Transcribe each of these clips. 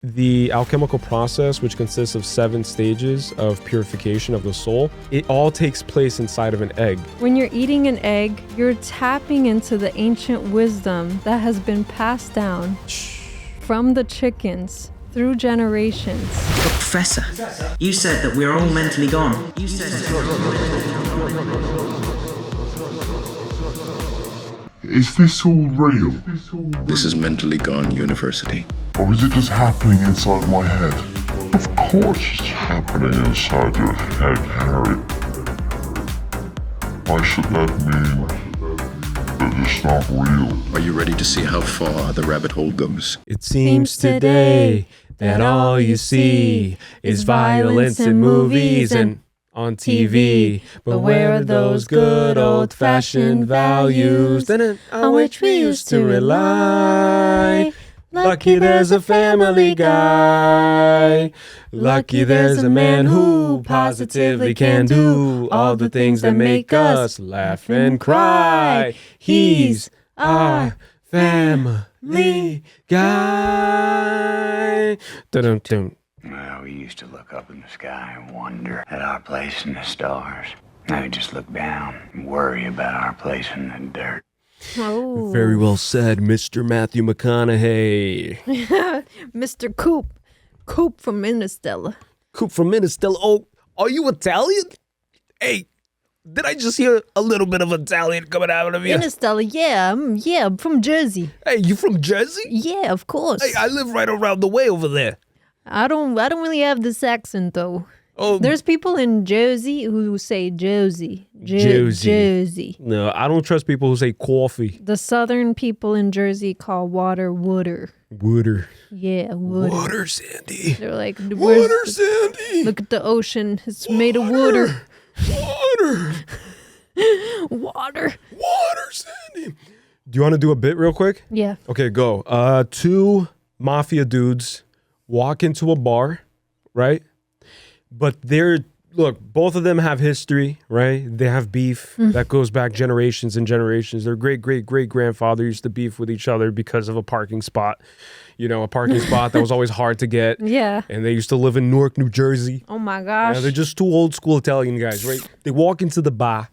The alchemical process, which consists of 7 stages of purification of the soul, it all takes place inside of an egg. When you're eating an egg, you're tapping into the ancient wisdom that has been passed down from the chickens through generations. But Professor, you said that we're all mentally gone. You said Is this all real? This is Mentally Gone University. Or is it just happening inside my head? Of course it's happening inside your head, Harry. Why should that mean that it's not real? Are you ready to see how far the rabbit hole goes? It seems today that all you see is violence in movies and on TV. But where are those good old-fashioned values on which we used to rely? Lucky there's a Family Guy. Lucky there's a man who positively can do all the things that make us laugh and cry. He's our Family Guy. Dun-dun-dun. Well, we used to look up in the sky and wonder at our place in the stars. Now we just look down and worry about our place in the dirt. Oh. Very well said, Mr. Matthew McConaughey. Mr. Coop. Coop from Interstellar. Coop from Interstellar. Oh, are you Italian? Hey, did I just hear a little bit of Italian coming out of you? Interstellar, yeah. I'm from Jersey. Hey, you from Jersey? Yeah, of course. Hey, I live right around the way over there. I don't really have this accent though. Oh, There's people in Jersey who say Josie. Josie. Josie. No, I don't trust people who say coffee. The southern people in Jersey call water wooder. Wooder. Yeah, wooder. Water, Sandy. They're like, Water, Sandy. look at the ocean. It's made of water. Water. Water. Water, Sandy. Do you want to do a bit real quick? Yeah. Okay, go. 2 mafia dudes walk into a bar, right? But look, both of them have history, right? They have beef that goes back generations and generations. Their great-great-great-grandfather used to beef with each other because of a parking spot. You know, a parking spot that was always hard to get. Yeah. And they used to live in Newark, New Jersey. Oh my gosh. They're just 2 old school Italian guys, right? They walk into the bar.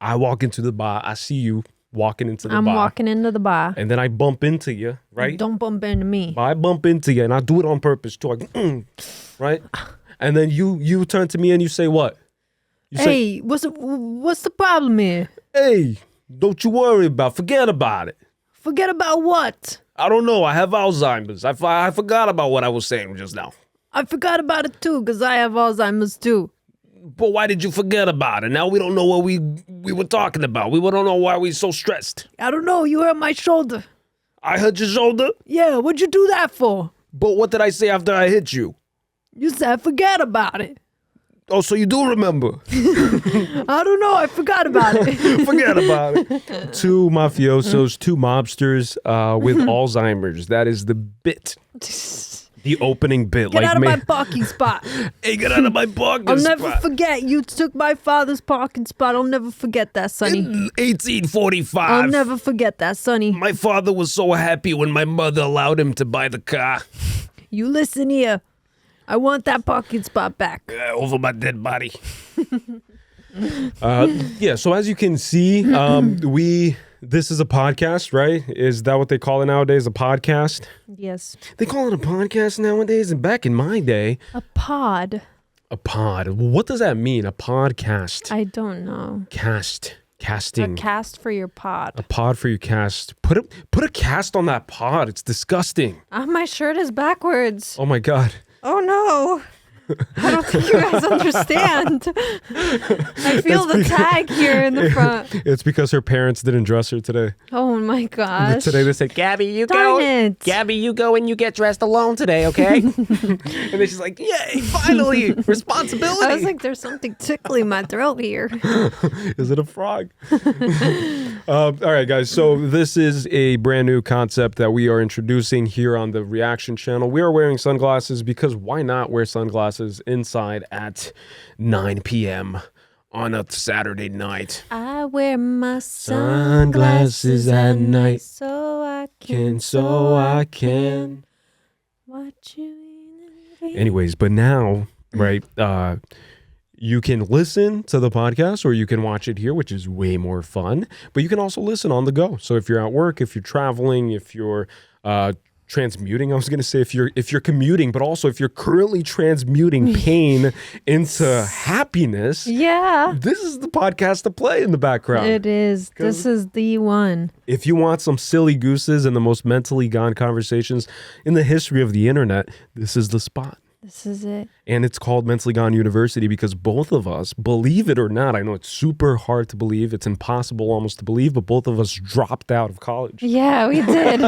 I walk into the bar. I see you walking into the bar. I'm walking into the bar. And then I bump into you, right? Don't bump into me. I bump into you, and I do it on purpose too. Right? And then you turn to me and you say what? You say, Hey, what's the problem here? hey, don't you worry forget about it. Forget about what? I don't know. I have Alzheimer's. I forgot about what I was saying just now. I forgot about it too, because I have Alzheimer's too. But why did you forget about it? Now we don't know what we were talking about. We don't know why we're so stressed. I don't know, you hurt my shoulder. I hurt your shoulder? Yeah, what'd you do that for? But what did I say after I hit you? You said forget about it. Oh, so you do remember. I don't know, I forgot about it. Forget about it. 2 mafiosos, 2 mobsters with Alzheimer's. That is the bit. The opening bit. Get out of my parking spot. Hey, get out of my parking I'll spot. never forget. You took my father's parking spot. I'll never forget that, Sonny. In 1845. I'll never forget that, Sonny. My father was so happy when my mother allowed him to buy the car. You listen here. I want that parking spot back. Over my dead body. Yeah, so as you can see, this is a podcast, right? Is that what they call it nowadays, a podcast? Yes. They call it a podcast nowadays, and back in my day... A pod. A pod. What does that mean, a podcast? I don't know. Casting. A cast for your pod. A pod for your cast. Put a cast on that pod. It's disgusting. My shirt is backwards. Oh my God. Oh no. I don't think you guys understand. I feel the tag here in the front. It's because her parents didn't dress her today. Oh my gosh. Today they said, Gabby, you Darn go. it. Gabby, you go and you get dressed alone today, okay? and then she's like, yay, finally, responsibility. I was like, there's something tickling my throat here. Is it a frog? All right, guys. So this is a brand new concept that we are introducing here on the Reaction channel. We are wearing sunglasses because why not wear sunglasses inside at 9 p.m. on a Saturday night? I wear my sunglasses at night so I can Watch you. Anyways, but now, right, you can listen to the podcast or you can watch it here, which is way more fun. But you can also listen on the go. So if you're at work, if you're traveling, if you're transmuting, I was going to say if you're commuting, but also if you're currently transmuting pain into happiness, this is the podcast to play in the background. It is. This is the one. If you want some silly gooses and the most mentally gone conversations in the history of the internet, this is the spot. This is it. And it's called Mentally Gone University because both of us, believe it or not, I know it's super hard to believe, it's impossible almost to believe, but both of us dropped out of college. Yeah, we did.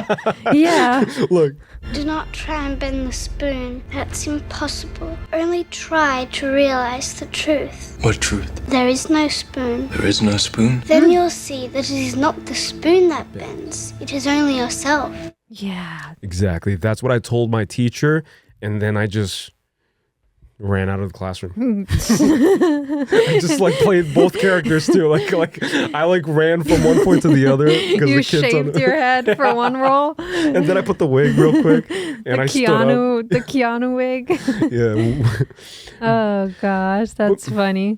Yeah. Look. Do not try and bend the spoon. That's impossible. Only try to realize the truth. What truth? There is no spoon. There is no spoon? Then you'll see that it is not the spoon that bends. It is only yourself. Yeah. Exactly. That's what I told my teacher. And then I just ran out of the classroom. I just like played both characters too. Like I like ran from one point to the other. You shaved your head for one role. And then I put the wig real quick. And I stood up. The Keanu wig. Yeah. Oh gosh, that's funny.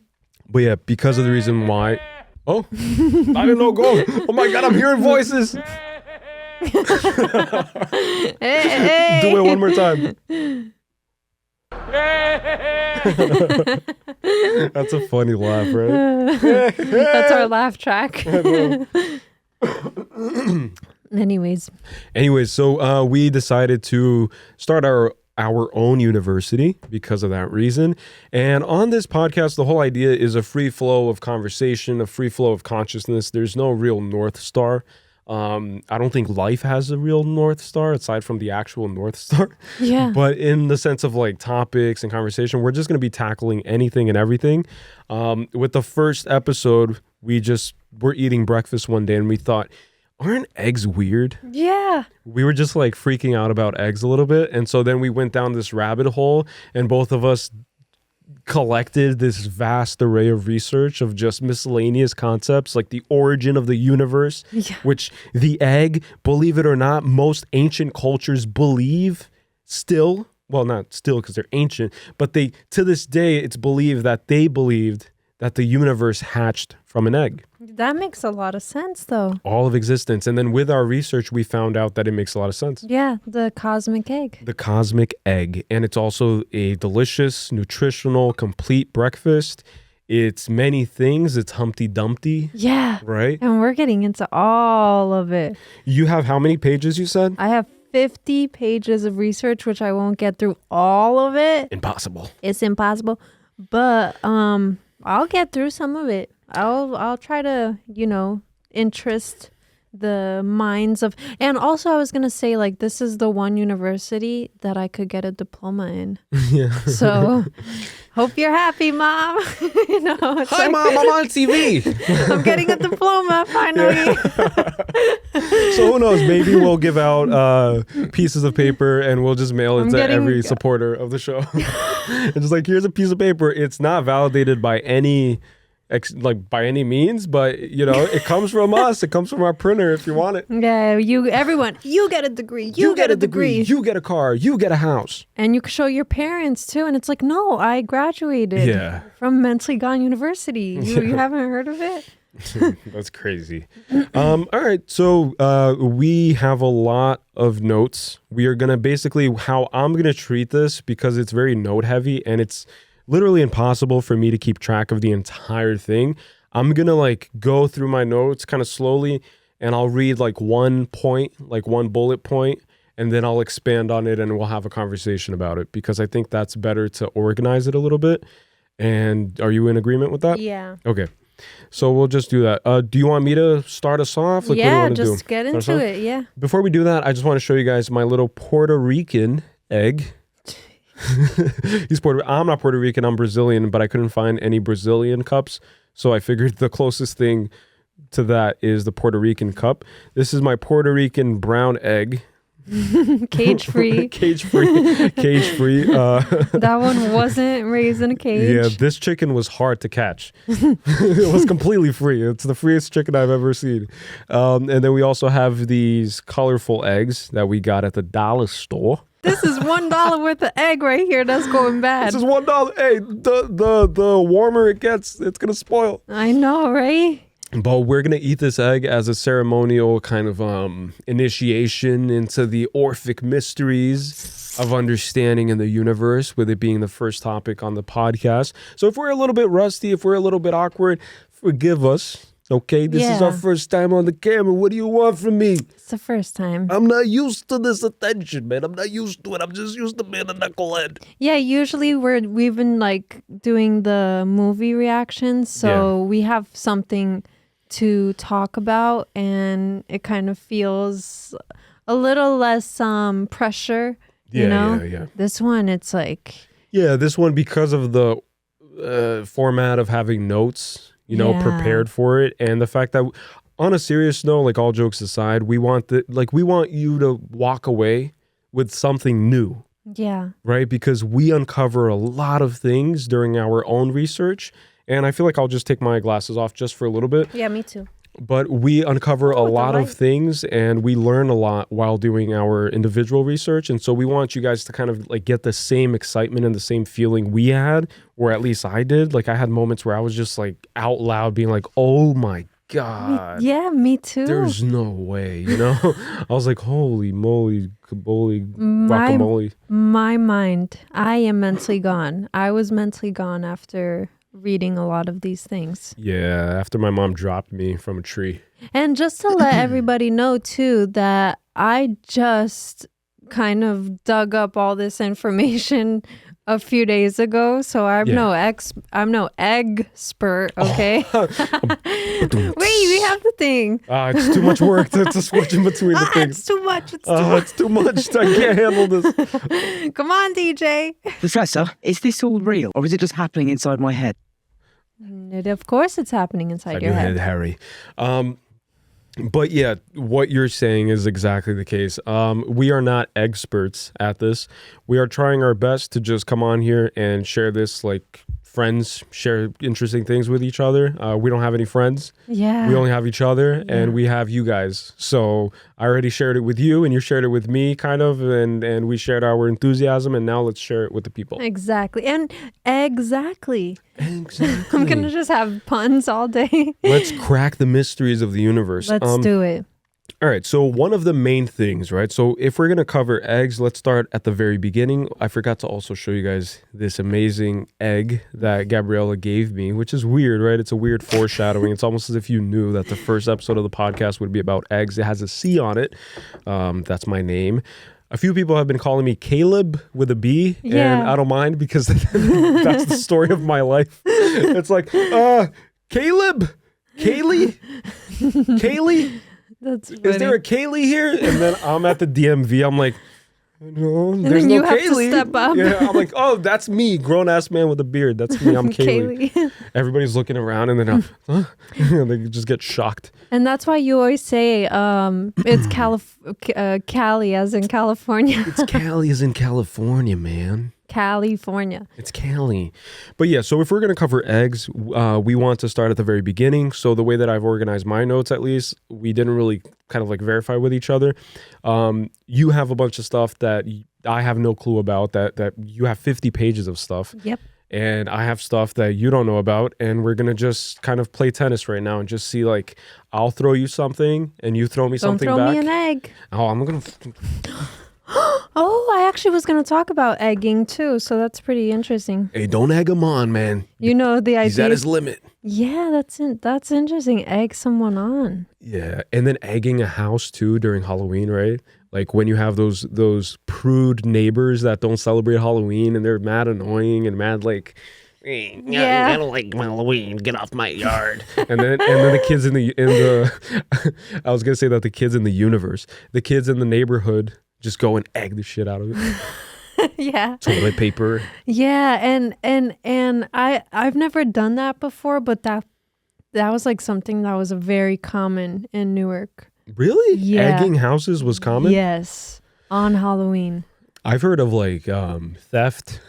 But yeah, because of the reason why. Oh, I didn't know. Go. Oh my God, I'm hearing voices. Hey. Do it one more time. That's a funny laugh, right? That's our laugh track. Anyways, so we decided to start our own university because of that reason. And on this podcast, the whole idea is a free flow of conversation, a free flow of consciousness. There's no real North Star. I don't think life has a real North Star aside from the actual North Star. Yeah. But in the sense of like topics and conversation, we're just going to be tackling anything and everything. With the first episode, we're eating breakfast one day and we thought, aren't eggs weird? Yeah. We were just like freaking out about eggs a little bit. And so then we went down this rabbit hole and both of us collected this vast array of research of just miscellaneous concepts like the origin of the universe, which the egg, believe it or not, most ancient cultures believe still, well, not still because they're ancient, but they, to this day, it's believed that they believed that the universe hatched from an egg. That makes a lot of sense, though. All of existence. And then with our research, we found out that it makes a lot of sense. Yeah, the cosmic egg. The cosmic egg. And it's also a delicious, nutritional, complete breakfast. It's many things. It's Humpty Dumpty. Yeah. Right? And we're getting into all of it. You have how many pages, you said? I have 50 pages of research, which I won't get through all of it. Impossible. It's impossible. But I'll get through some of it. I'll try to, interest the minds of, and also I was going to say, like, this is the one university that I could get a diploma in. Yeah. So hope you're happy, Mom. Hi, Mom, I'm on TV. I'm getting a diploma finally. So who knows? Maybe we'll give out pieces of paper and we'll just mail it to every supporter of the show. It's just like, here's a piece of paper. It's not validated by any means, but it comes from us. It comes from our printer if you want it. Yeah, everyone, you get a degree. You get a degree. You get a car. You get a house. And you can show your parents too. And it's like, no, I graduated from Mentally Gone University. You haven't heard of it? That's crazy. All right. So we have a lot of notes. We are going to basically, how I'm going to treat this, because it's very note heavy and it's literally impossible for me to keep track of the entire thing. I'm going to go through my notes kind of slowly and I'll read one point, one bullet point, and then I'll expand on it and we'll have a conversation about it because I think that's better to organize it a little bit. And are you in agreement with that? Yeah. Okay. So we'll just do that. Do you want me to start us off? What do you want to do? Just get into it. Yeah. Before we do that, I just want to show you guys my little Puerto Rican egg. I'm not Puerto Rican, I'm Brazilian, but I couldn't find any Brazilian cups, so I figured the closest thing to that is the Puerto Rican cup. This is my Puerto Rican brown egg. Cage free. Cage free. That one wasn't raised in a cage. Yeah, this chicken was hard to catch. It was completely free. It's the freest chicken I've ever seen. And then we also have these colorful eggs that we got at the dollar store. This is $1 worth of egg right here. That's going bad. This is $1. Hey, the warmer it gets, it's gonna spoil. I know, right? But we're gonna eat this egg as a ceremonial kind of initiation into the Orphic mysteries of understanding in the universe, with it being the first topic on the podcast. So if we're a little bit rusty, if we're a little bit awkward, forgive us. Okay, this is our first time on the camera. What do you want from me? It's the first time. I'm not used to this attention, man. I'm not used to it. I'm just used to being a knucklehead. Yeah, usually we've been like doing the movie reactions, so we have something to talk about, and it kind of feels a little less pressure. You know? Yeah. This one, it's like... Yeah, this one, because of the format of having notes, prepared for it, and the fact that, on a serious note, like all jokes aside, we want you to walk away with something new. Yeah. Right? Because we uncover a lot of things during our own research, and I feel like I'll just take my glasses off just for a little bit. Yeah, me too. But we uncover a lot of things, and we learn a lot while doing our individual research. And so we want you guys to kind of like get the same excitement and the same feeling we had, or at least I did. Like I had moments where I was just like out loud being like, oh my God. Yeah, me too. There's no way, I was like, holy moly, guacamole. My mind, I am mentally gone. I was mentally gone after reading a lot of these things. Yeah, after my mom dropped me from a tree. And just to let everybody know too, that I just kind of dug up all this information a few days ago, so I'm no egg expert, okay? Wait, we have the thing. It's too much work to switch in between the things. It's too much. It's too much. I can't handle this. Come on, DJ. Professor, is this all real, or is it just happening inside my head? Of course it's happening inside your head, Harry. But yeah, what you're saying is exactly the case. We are not experts at this. We are trying our best to just come on here and share this like friends, share interesting things with each other. We don't have any friends. Yeah. We only have each other, and we have you guys. So I already shared it with you, and you shared it with me, kind of, and we shared our enthusiasm, and now let's share it with the people. Exactly. And exactly. I'm going to just have puns all day. Let's crack the mysteries of the universe. Let's do it. All right, so one of the main things, right? So if we're going to cover eggs, let's start at the very beginning. I forgot to also show you guys this amazing egg that Gabriella gave me, which is weird, right? It's a weird foreshadowing. It's almost as if you knew that the first episode of the podcast would be about eggs. It has a C on it. That's my name. A few people have been calling me Caleb with a B, and I don't mind because that's the story of my life. It's like, Caleb, Caley, Caley. That's funny. Is there a Caley here? And then I'm at the DMV. I'm like, no, there's then no you have Caley. to step up. Yeah, I'm like, oh, that's me, grown ass man with a beard. That's me. I'm Caley. Everybody's looking around, and then they just get shocked. And that's why you always say it's Cali as in California. It's Cali as in California, man. California. It's Cali. But yeah, so if we're going to cover eggs, we want to start at the very beginning. So the way that I've organized my notes, at least, we didn't really kind of like verify with each other. You have a bunch of stuff that I have no clue about, that you have 50 pages of stuff. Yep. And I have stuff that you don't know about, and we're going to just kind of play tennis right now and just see, like, I'll throw you something and you throw me something back. Don't throw me an egg. Oh, I'm going to... Oh, I actually was going to talk about egging too, so that's pretty interesting. Hey, don't egg him on, man. You know the idea. He's at his limit. Yeah, that's interesting. Egg someone on. Yeah, and then egging a house too during Halloween, right? Like when you have those prude neighbors that don't celebrate Halloween and they're mad annoying and mad like, yeah, I don't like Halloween. Get off my yard. and then the kids in the I was gonna say that the kids in the universe, the kids in the neighborhood just go and egg the shit out of it. Yeah. Toilet paper. Yeah, and I've never done that before, but that was like something that was very common in Newark. Really? Yeah. Egging houses was common? Yes. On Halloween. I've heard of like theft.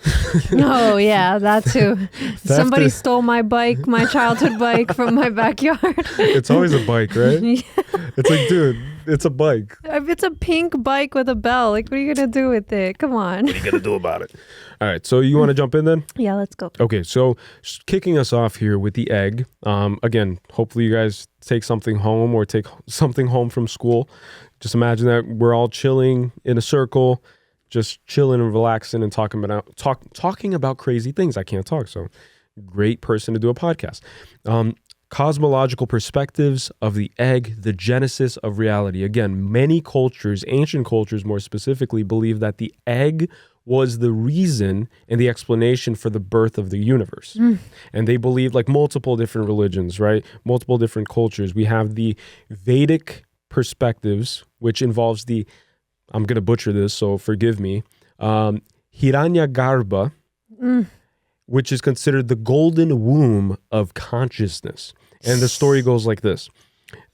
Oh yeah, that too. Somebody stole my bike, my childhood bike from my backyard. It's always a bike, right? Yeah. It's like, dude, it's a bike. It's a pink bike with a bell. Like, what are you going to do with it? Come on. What are you going to do about it? All right. So you want to jump in then? Yeah, let's go. Okay. So kicking us off here with the egg. Again, hopefully you guys take something home or take something home from school. Just imagine that we're all chilling in a circle, just chilling and relaxing and talking about crazy things. I can't talk. So great person to do a podcast. Cosmological perspectives of the egg, the genesis of reality. Again, many cultures, ancient cultures more specifically, believe that the egg was the reason and the explanation for the birth of the universe. And they believe, like multiple different religions, right? Multiple different cultures. We have the Vedic perspectives, which involves the, I'm going to butcher this, so forgive me, Hiranyagarbha, which is considered the golden womb of consciousness. And the story goes like this.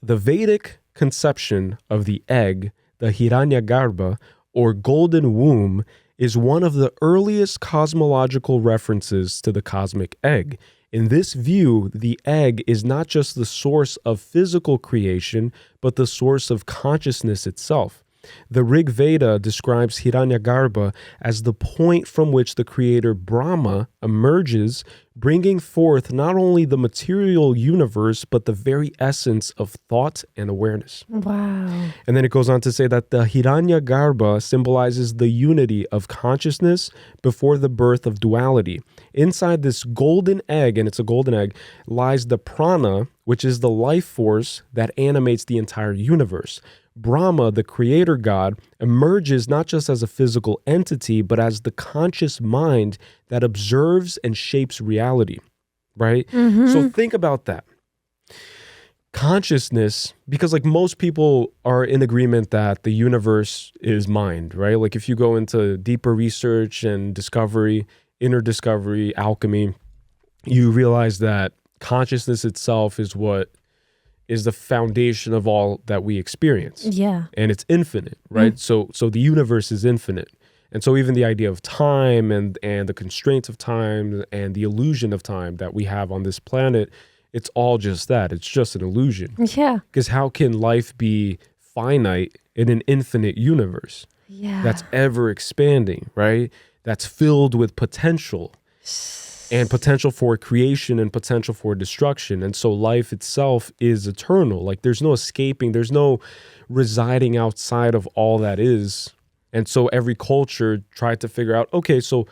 The Vedic conception of the egg, the Hiranyagarbha, or golden womb, is one of the earliest cosmological references to the cosmic egg. In this view, the egg is not just the source of physical creation, but the source of consciousness itself. The Rig Veda describes Hiranyagarbha as the point from which the creator Brahma emerges, bringing forth not only the material universe, but the very essence of thought and awareness. Wow. And then it goes on to say that the Hiranyagarbha symbolizes the unity of consciousness before the birth of duality. Inside this golden egg, and it's a golden egg, lies the prana, which is the life force that animates the entire universe. Brahma, the creator god, emerges not just as a physical entity, but as the conscious mind that observes and shapes reality, right? So think about that. Consciousness, because like most people are in agreement that the universe is mind, right? Like if you go into deeper research and discovery, inner discovery, alchemy, you realize that consciousness itself is what is the foundation of all that we experience. Yeah. And it's infinite, right? So the universe is infinite. And so even the idea of time and the constraints of time and the illusion of time that we have on this planet, it's all just that. It's just an illusion. Yeah. Because how can life be finite in an infinite universe? Yeah. That's ever expanding, right? That's filled with potential. And potential for creation and potential for destruction. And so life itself is eternal. Like there's no escaping, there's no residing outside of all that is. And so every culture tried to figure out, okay, so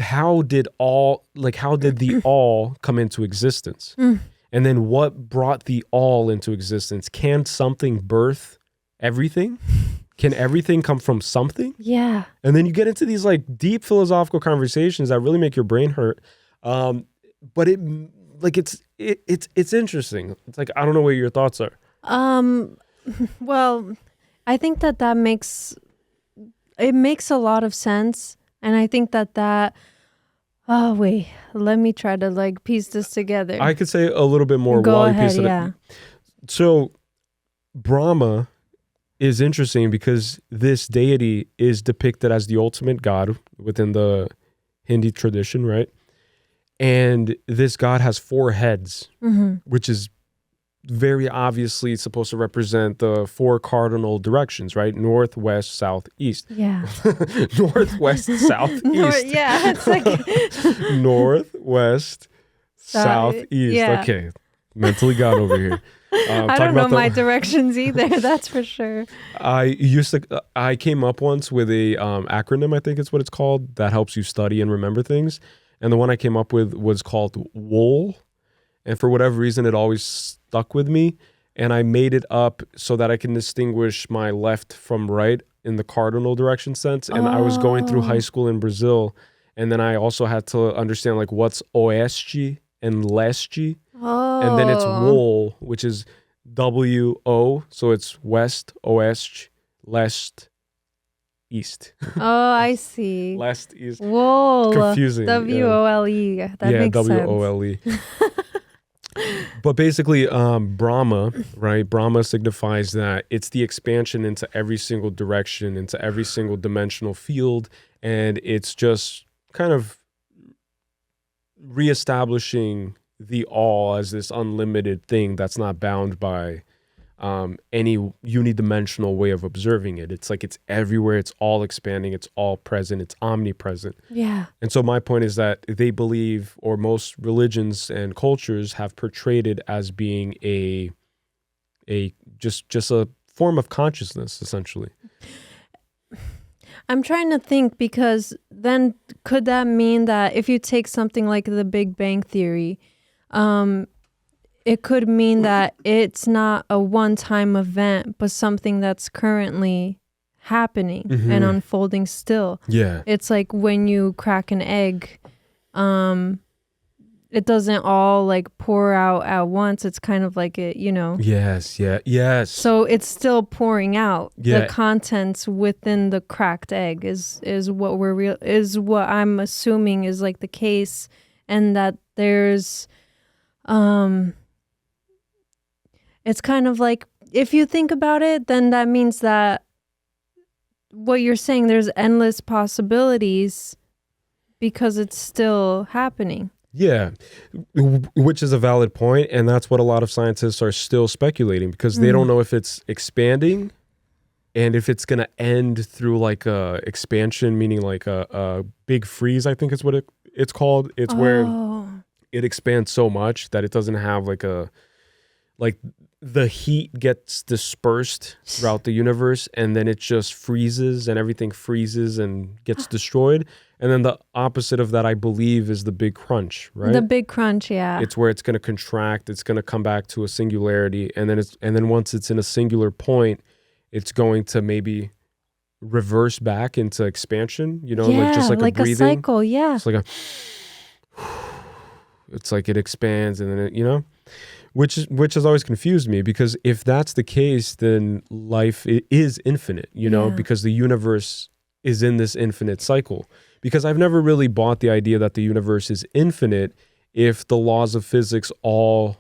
how did the all come into existence? And then what brought the all into existence? Can something birth everything? Can everything come from something? Yeah. And then you get into these like deep philosophical conversations that really make your brain hurt. But it's interesting. It's like, I don't know what your thoughts are. Well, I think that makes a lot of sense. And I think that oh wait, let me try to like piece this together. I could say a little bit more. Go while ahead, you piece it. yeah. So Brahma is interesting because this deity is depicted as the ultimate god within the Hindu tradition, right? And this god has 4 heads, which is very obviously supposed to represent the 4 cardinal directions, right? North, west, south, east. Yeah. Northwest, south, east. Yeah, it's like North, west, south, east. Yeah. Okay, mentally got over here. I don't know my directions either. That's for sure. I came up once with a acronym, I think it's what it's called, that helps you study and remember things. And the one I came up with was called WOOL. And for whatever reason, it always stuck with me. And I made it up so that I can distinguish my left from right in the cardinal direction sense. And I was going through high school in Brazil. And then I also had to understand like what's oeste and leste. And then it's WOOL, which is W-O. So it's west, oeste, lest, east. Oh, I see. Lest, east. Whoa. Confusing. W-O-L-E. That makes sense. W-O-L-E. But basically, Brahma, right? Brahma signifies that it's the expansion into every single direction, into every single dimensional field. And it's just kind of reestablishing the all as this unlimited thing that's not bound by any unidimensional way of observing it. It's like it's everywhere, it's all expanding, it's all present, it's omnipresent. Yeah. And so my point is that they believe, or most religions and cultures have portrayed it as being a just a form of consciousness, essentially. I'm trying to think, because then could that mean that if you take something like the Big Bang Theory, it could mean that it's not a one-time event, but something that's currently happening and unfolding still. Yeah. It's like when you crack an egg, it doesn't all like pour out at once. It's kind of like it, you know. Yes, yeah, yes. So it's still pouring out. Yeah. The contents within the cracked egg is what I'm assuming is like the case, and that there's it's kind of like, if you think about it, then that means that what you're saying, there's endless possibilities because it's still happening. Yeah, which is a valid point, and that's what a lot of scientists are still speculating, because they don't know if it's expanding and if it's going to end through like a expansion, meaning like a big freeze, I think is what it's called. It's where it expands so much that it doesn't have like the heat gets dispersed throughout the universe, and then it just freezes and everything freezes and gets destroyed. And then the opposite of that, I believe, is the big crunch, right? The big crunch, yeah. It's where it's going to contract, it's going to come back to a singularity, and then once it's in a singular point, it's going to maybe reverse back into expansion, you know, like just like a breathing. A cycle, yeah. It's like it's like it expands, and then it, you know, which has always confused me, because if that's the case, then life is infinite, you know, because the universe is in this infinite cycle. Because I've never really bought the idea that the universe is infinite if the laws of physics all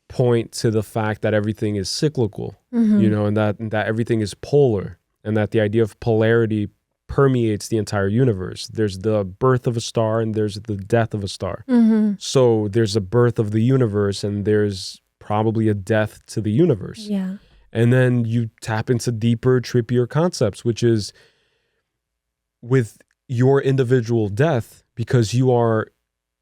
point to the fact that everything is cyclical, you know, and that everything is polar, and that the idea of polarity permeates the entire universe. There's the birth of a star and there's the death of a star. So there's a birth of the universe and there's probably a death to the universe. Yeah. And then you tap into deeper, trippier concepts, which is with your individual death, because you are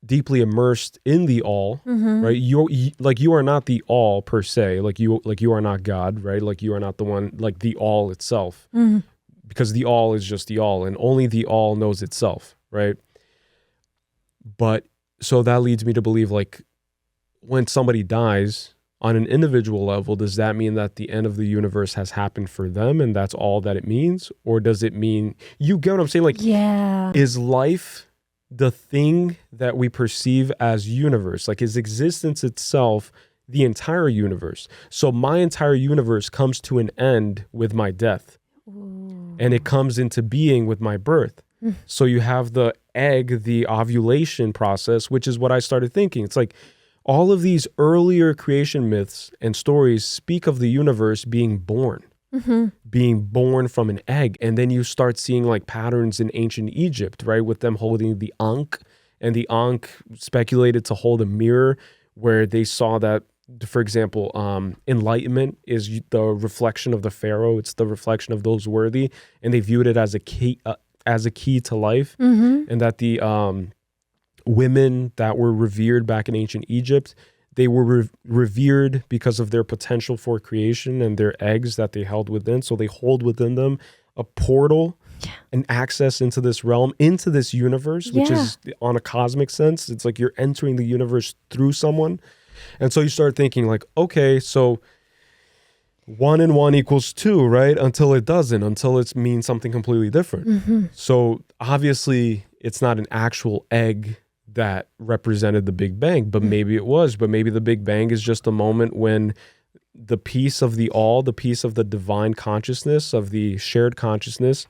deeply immersed in the all, right? You are not the all per se, like you are not God, right? Like you are not the one, like the all itself, because the all is just the all, and only the all knows itself, right? But so that leads me to believe, like, when somebody dies on an individual level, does that mean that the end of the universe has happened for them and that's all that it means? Or does it mean, you get what I'm saying? Like, is life the thing that we perceive as universe? Like, is existence itself the entire universe? So my entire universe comes to an end with my death. And it comes into being with my birth. So you have the egg, the ovulation process, which is what I started thinking. It's like, all of these earlier creation myths and stories speak of the universe being born from an egg. And then you start seeing like patterns in ancient Egypt, right? With them holding the Ankh, and the Ankh speculated to hold a mirror, where they saw that, for example, enlightenment is the reflection of the pharaoh. It's the reflection of those worthy. And they viewed it as a key to life. And that the women that were revered back in ancient Egypt, they were revered because of their potential for creation and their eggs that they held within. So they hold within them a portal and access into this realm, into this universe, which is on a cosmic sense. It's like you're entering the universe through someone. And so you start thinking like, okay, so 1 and 1 equals 2, right? Until it doesn't, until it means something completely different. So obviously it's not an actual egg that represented the Big Bang, but maybe it was. But maybe the Big Bang is just a moment when the piece of the all, the piece of the divine consciousness, of the shared consciousness,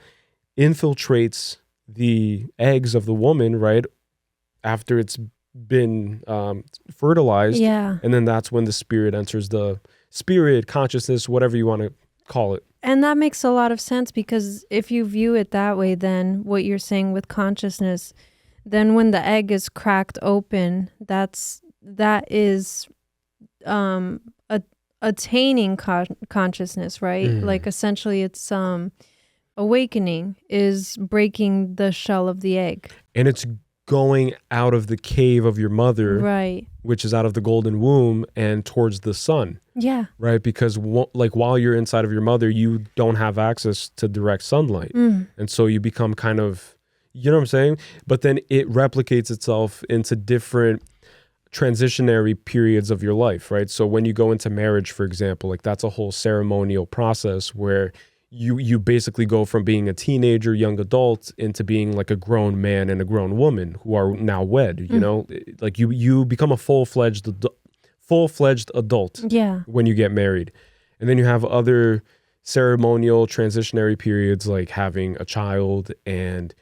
infiltrates the eggs of the woman, right? After it's been fertilized. And then that's when the spirit enters, the spirit, consciousness, whatever you want to call it. And that makes a lot of sense, because if you view it that way, then what you're saying with consciousness, then when the egg is cracked open, that is attaining consciousness, right? Like essentially it's awakening is breaking the shell of the egg. And it's going out of the cave of your mother, Right. which is out of the golden womb and towards the sun. Yeah. Right? Because like while you're inside of your mother, you don't have access to direct sunlight. And so you become kind of, you know what I'm saying? But then it replicates itself into different transitionary periods of your life, right? So when you go into marriage, for example, like that's a whole ceremonial process where you basically go from being a teenager, young adult, into being like a grown man and a grown woman who are now wed, you know? Like you become a full-fledged adult when you get married. And then you have other ceremonial transitionary periods like having a child and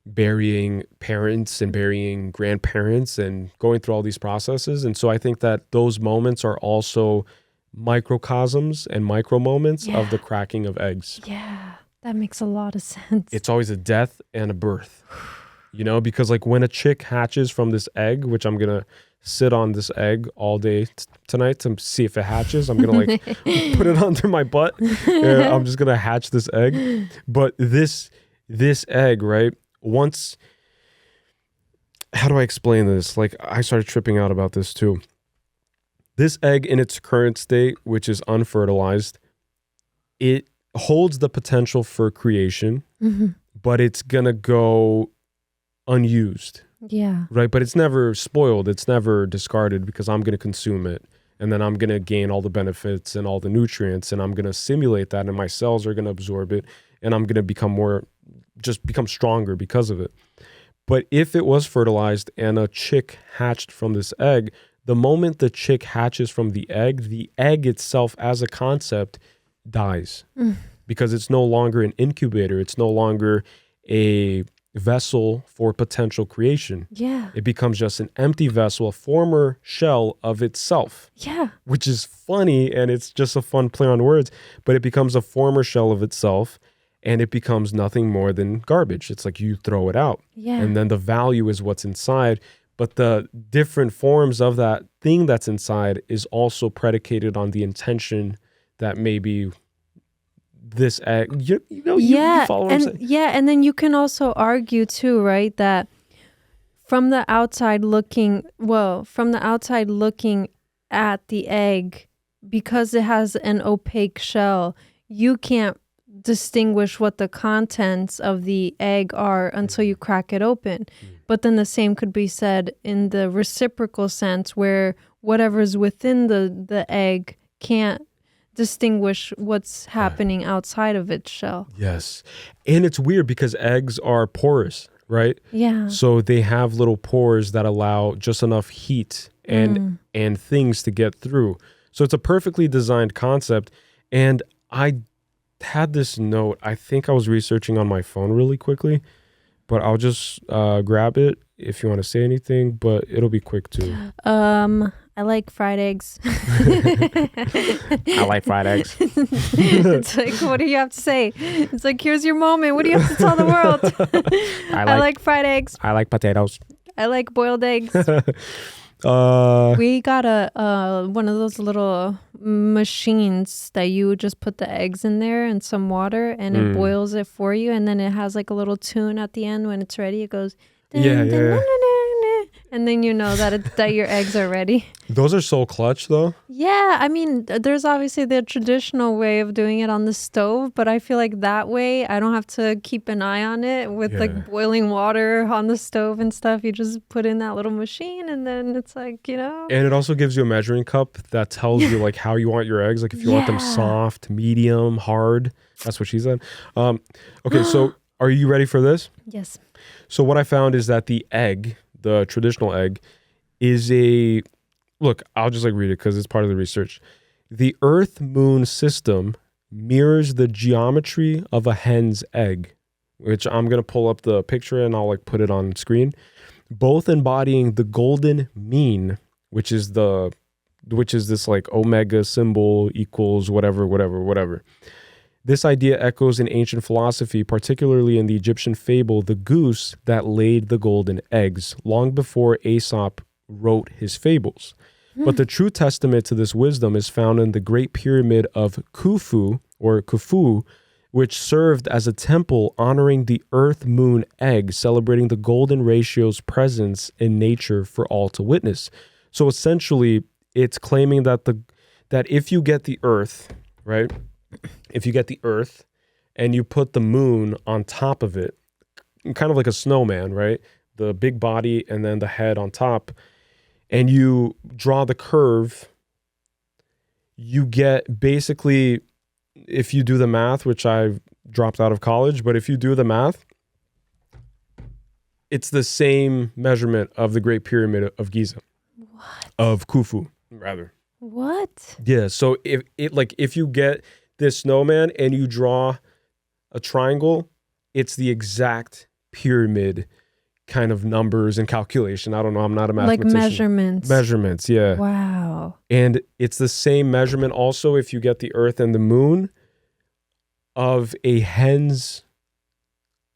burying parents and burying grandparents and going through all these processes. And so I think that those moments are also microcosms and micro moments of the cracking of eggs. Yeah, that makes a lot of sense. It's always a death and a birth, you know, because like when a chick hatches from this egg, which I'm going to sit on this egg all day tonight to see if it hatches. I'm going to like put it under my butt. I'm just going to hatch this egg. But this egg, right? Once, how do I explain this? Like I started tripping out about this too. This egg in its current state, which is unfertilized, it holds the potential for creation, but it's going to go unused. Yeah. Right. But it's never spoiled. It's never discarded because I'm going to consume it. And then I'm going to gain all the benefits and all the nutrients. And I'm going to simulate that. And my cells are going to absorb it. And I'm going to become stronger because of it. But if it was fertilized and a chick hatched from this egg, the moment the chick hatches from the egg itself as a concept dies because it's no longer an incubator. It's no longer a vessel for potential creation. Yeah. It becomes just an empty vessel, a former shell of itself. Yeah. Which is funny, and it's just a fun play on words, but it becomes a former shell of itself, and it becomes nothing more than garbage. It's like you throw it out. Yeah. And then the value is what's inside. But the different forms of that thing that's inside is also predicated on the intention that maybe this egg, you follow what I'm saying? Yeah, and then you can also argue too, right, that from the outside looking at the egg, because it has an opaque shell, you can't distinguish what the contents of the egg are until you crack it open. But then the same could be said in the reciprocal sense, where whatever's within the egg can't distinguish what's happening outside of its shell. Yes. And it's weird because eggs are porous, right? Yeah. So they have little pores that allow just enough heat and things to get through. So it's a perfectly designed concept. And I had this note. I think I was researching on my phone really quickly, but I'll just grab it if you want to say anything, but it'll be quick too. I like fried eggs. I like fried eggs. It's like, what do you have to say? It's like, here's your moment. What do you have to tell the world? I like fried eggs. I like potatoes. I like boiled eggs. We got one of those little machines that you just put the eggs in there and some water and it boils it for you, and then it has like a little tune at the end when it's ready. It goes dun, dun, dun, dun, dun, dun, and then you know that your eggs are ready. Those are so clutch though. Yeah, I mean, there's obviously the traditional way of doing it on the stove, but I feel like that way I don't have to keep an eye on it with like boiling water on the stove and stuff. You just put in that little machine and then it's like, you know. And it also gives you a measuring cup that tells you like how you want your eggs. Like if you want them soft, medium, hard. That's what she said. Okay, so are you ready for this? Yes. So what I found is that the egg, the traditional egg, is look, I'll just like read it because it's part of the research. The Earth-Moon system mirrors the geometry of a hen's egg, which I'm going to pull up the picture and I'll like put it on screen, both embodying the golden mean, which is this like omega symbol equals whatever. This idea echoes in ancient philosophy, particularly in the Egyptian fable, The Goose That Laid the Golden Eggs, long before Aesop wrote his fables. But the true testament to this wisdom is found in the Great Pyramid of Khufu, which served as a temple honoring the earth moon egg, celebrating the golden ratio's presence in nature for all to witness. So essentially, it's claiming that that if you get the earth, right? If you get the earth and you put the moon on top of it, kind of like a snowman, right? The big body and then the head on top, and you draw the curve, you get basically, if you do the math, which I dropped out of college, but if you do the math, it's the same measurement of the Great Pyramid of Giza. What? Of Khufu, rather. What? Yeah, so if you get this snowman and you draw a triangle, it's the exact pyramid kind of numbers and calculation. I don't know, I'm not a mathematician. Like measurements. Measurements, yeah. Wow. And it's the same measurement also if you get the earth and the moon of a hen's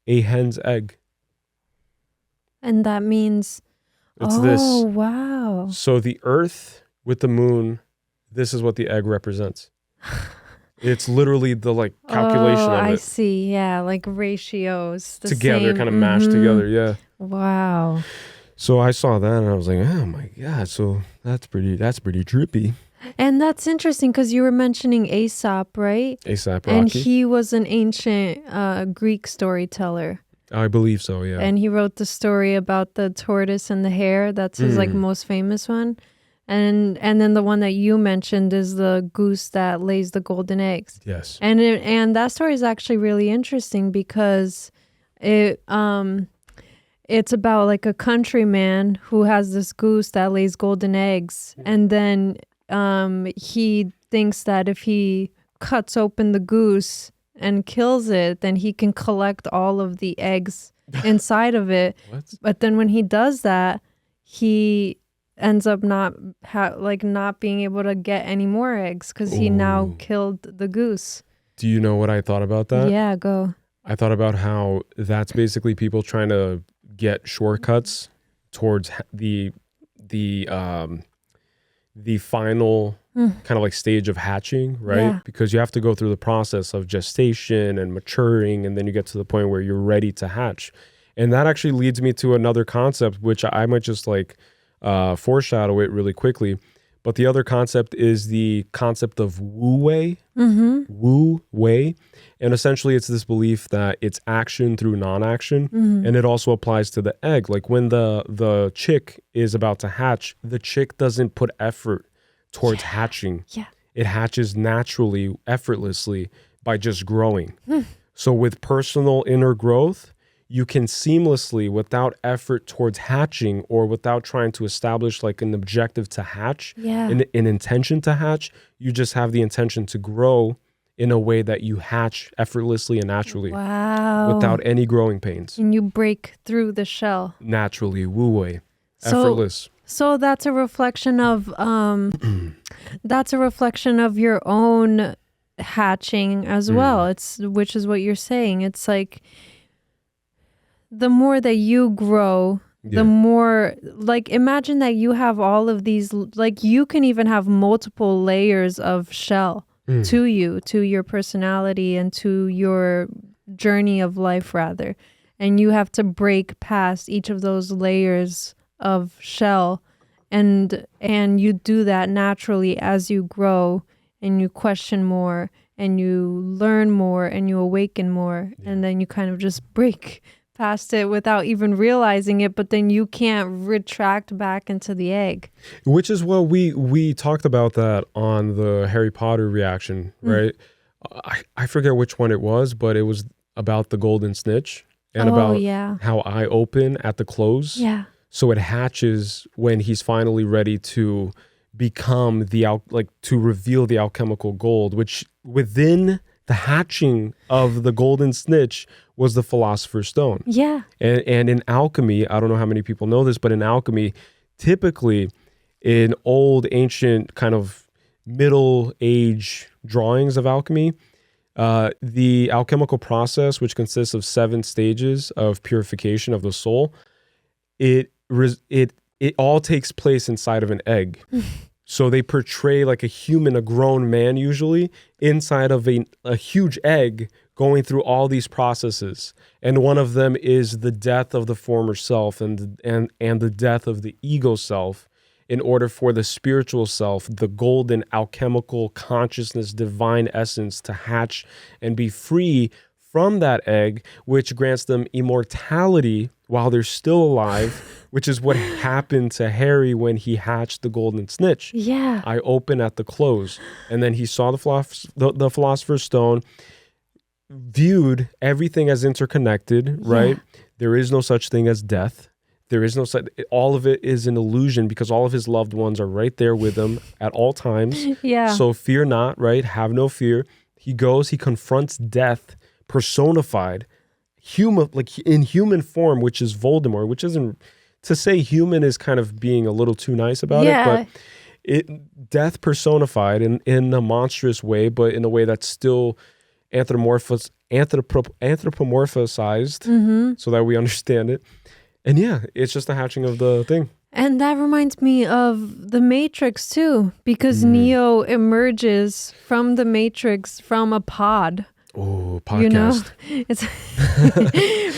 egg. And that means It's this. Wow. So the earth with the moon, this is what the egg represents. It's literally the calculation of it. I see. Yeah, like ratios. Together, kind of mashed together, yeah. Wow. So I saw that and I was like, oh my God. So that's pretty trippy. And that's interesting because you were mentioning Aesop, right? Aesop, and Rocky. he was an ancient Greek storyteller. I believe so, yeah. And he wrote the story about the tortoise and the hare. That's his most famous one. And then the one that you mentioned is the goose that lays the golden eggs. Yes. And that story is actually really interesting because it's about like a countryman who has this goose that lays golden eggs, and then he thinks that if he cuts open the goose and kills it, then he can collect all of the eggs inside of it. What? But then when he does that, he ends up not being able to get any more eggs because he now killed the goose. Do you know what I thought about that? Yeah, go. I thought about how that's basically people trying to get shortcuts towards the final kind of like stage of hatching, right? Yeah. Because you have to go through the process of gestation and maturing, and then you get to the point where you're ready to hatch. And that actually leads me to another concept, which I might just foreshadow it really quickly. But the other concept is the concept of Wu Wei. Wu Wei. And essentially it's this belief that it's action through non-action. And it also applies to the egg. Like when the chick is about to hatch, the chick doesn't put effort towards hatching. Yeah. It hatches naturally, effortlessly by just growing. So with personal inner growth, you can seamlessly, without effort towards hatching or without trying to establish like an objective to hatch, an intention to hatch, you just have the intention to grow in a way that you hatch effortlessly and naturally. Wow. Without any growing pains. And you break through the shell. Naturally, Wu Wei, effortless. So that's a reflection of your own hatching as well. Which is what you're saying. It's like the more that you grow, the more, like, imagine that you have all of these, like, you can even have multiple layers of shell to your personality and to your journey of life, rather. And you have to break past each of those layers of shell. And you do that naturally as you grow and you question more and you learn more and you awaken more. And then you kind of just break past it without even realizing it, but then you can't retract back into the egg. Which is what we talked about that on the Harry Potter reaction, right? I forget which one it was, but it was about the golden snitch and about how I open at the close. Yeah. So it hatches when he's finally ready to become to reveal the alchemical gold, which within the hatching of the golden snitch was the Philosopher's Stone. Yeah. And in alchemy, I don't know how many people know this, but in alchemy, typically in old, ancient kind of middle age drawings of alchemy, the alchemical process, which consists of 7 stages of purification of the soul, it all takes place inside of an egg. So they portray like a human, a grown man usually, inside of a huge egg going through all these processes. And one of them is the death of the former self and the death of the ego self in order for the spiritual self, the golden alchemical consciousness, divine essence to hatch and be free from that egg, which grants them immortality while they're still alive, which is what happened to Harry when he hatched the golden snitch. Yeah. Eye open at the close. And then he saw the Philosopher's Stone, viewed everything as interconnected, right? There is no such thing as death. There is no such, all of it is an illusion because all of his loved ones are right there with him at all times. Yeah. So fear not, right? Have no fear. He goes, he confronts death personified, human, like in human form, which is Voldemort, which isn't, to say human is kind of being a little too nice about it, but death personified in a monstrous way, but in a way that's still anthropomorphized so that we understand it. And yeah, it's just the hatching of the thing. And that reminds me of the Matrix too, because Neo emerges from the Matrix from a pod. Oh, podcast. You know, it's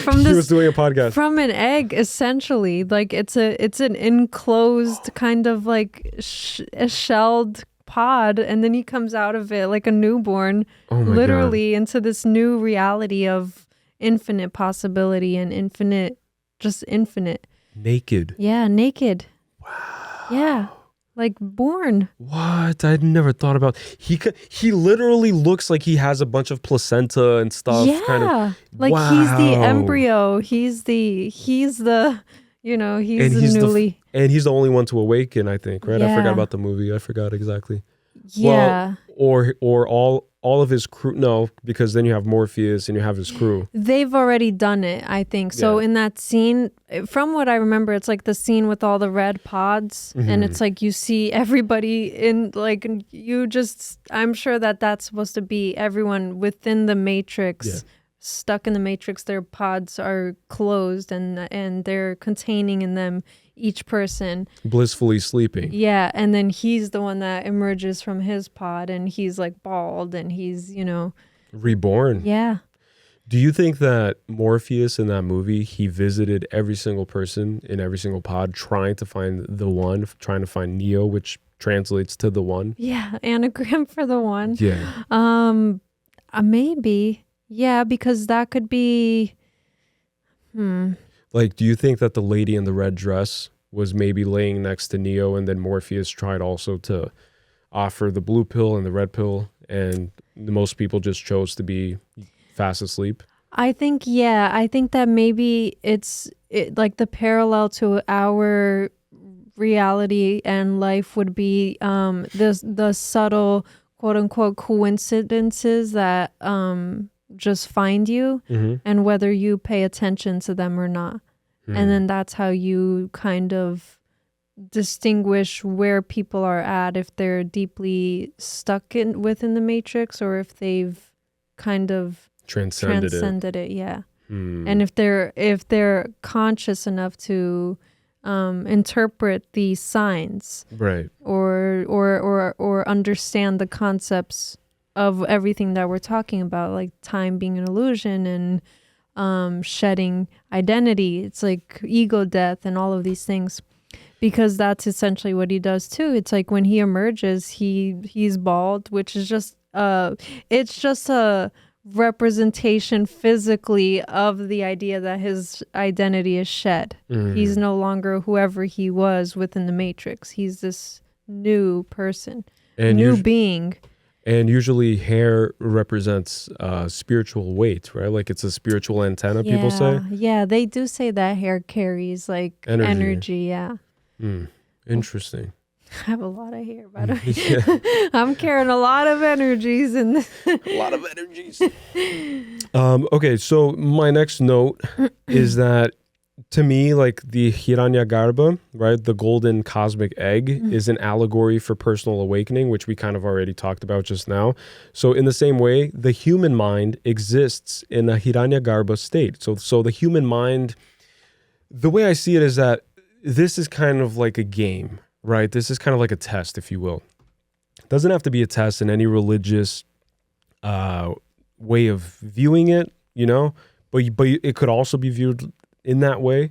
from this. He was doing a podcast from an egg, essentially. Like it's an enclosed kind of like a shelled pod, and then he comes out of it like a newborn, literally into this new reality of infinite possibility and infinite. Naked. Yeah, naked. Wow. Yeah, like born. What? I'd never thought about. He literally looks like he has a bunch of placenta and stuff. Yeah, kind of, like he's the embryo. He's the you know, he's the newly. And he's the only one to awaken, I think, right? Yeah. I forgot about the movie. I forgot exactly. Yeah. Well, or all of his crew. No, because then you have Morpheus and you have his crew. They've already done it, I think. So in that scene, from what I remember, it's like the scene with all the red pods, and it's like you see everybody in like I'm sure that's supposed to be everyone within the Matrix. Yeah. Stuck in the Matrix, their pods are closed and they're containing in them each person. Blissfully sleeping. Yeah, and then he's the one that emerges from his pod and he's like bald and he's, you know. Reborn. Yeah. Do you think that Morpheus in that movie, he visited every single person in every single pod trying to find the one, trying to find Neo, which translates to the one? Yeah, anagram for the one. Yeah. Maybe. Yeah, because that could be. Like, do you think that the lady in the red dress was maybe laying next to Neo, and then Morpheus tried also to offer the blue pill and the red pill, and most people just chose to be fast asleep? I think that maybe it's like the parallel to our reality and life would be the subtle quote unquote coincidences that just find you and whether you pay attention to them or not. And then that's how you kind of distinguish where people are at, if they're deeply stuck within the Matrix or if they've kind of transcended it. Yeah. And if they're conscious enough to interpret these signs, right, or understand the concepts of everything that we're talking about, like time being an illusion and shedding identity. It's like ego death and all of these things, because that's essentially what he does too. It's like when he emerges, he's bald, which is just it's just a representation physically of the idea that his identity is shed. He's no longer whoever he was within the Matrix. He's this new person, new being. And usually hair represents spiritual weight, right? Like it's a spiritual antenna, people say. Yeah, they do say that hair carries like energy. Yeah. Interesting. I have a lot of hair, by the way. I'm carrying a lot of energies and a lot of energies. Okay, so my next note is that to me, like the Hiranyagarbha, right, the golden cosmic egg, is an allegory for personal awakening, which we kind of already talked about just now. So in the same way, the human mind exists in a Hiranyagarbha state. So the human mind, the way I see it is that this is kind of like a game, right? This is kind of like a test, if you will. It doesn't have to be a test in any religious way of viewing it, you know, but it could also be viewed in that way.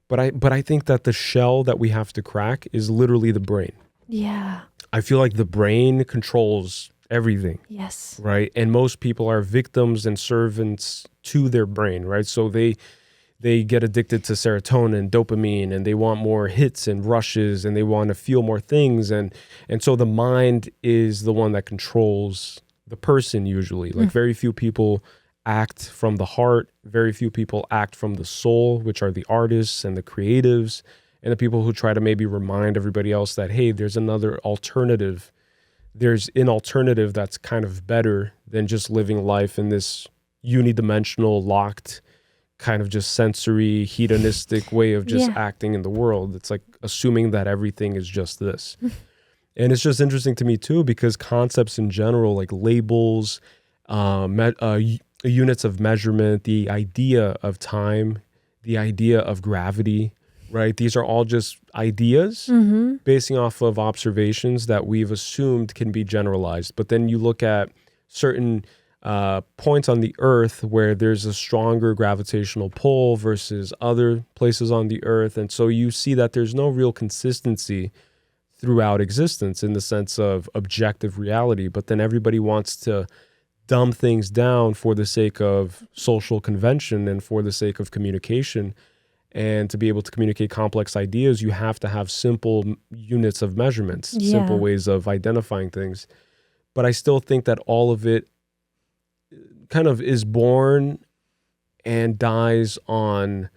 But I think that the shell that we have to crack is literally the brain. Yeah. I feel like the brain controls everything. Yes. Right? And most people are victims and servants to their brain, right? So they get addicted to serotonin, dopamine, and they want more hits and rushes, and they want to feel more things. And so the mind is the one that controls the person usually. Like very few people act from the heart. Very few people act from the soul, which are the artists and the creatives, and the people who try to maybe remind everybody else that, hey, there's another alternative. There's an alternative that's kind of better than just living life in this unidimensional, locked, kind of just sensory, hedonistic way of just acting in the world. It's like assuming that everything is just this. And it's just interesting to me too, because concepts in general, like labels, units of measurement, the idea of time, the idea of gravity, right? These are all just ideas basing off of observations that we've assumed can be generalized. But then you look at certain points on the earth where there's a stronger gravitational pull versus other places on the earth. And so you see that there's no real consistency throughout existence in the sense of objective reality. But then everybody wants to dumb things down for the sake of social convention and for the sake of communication. And to be able to communicate complex ideas, you have to have simple units of measurements, simple ways of identifying things. But I still think that all of it kind of is born and dies on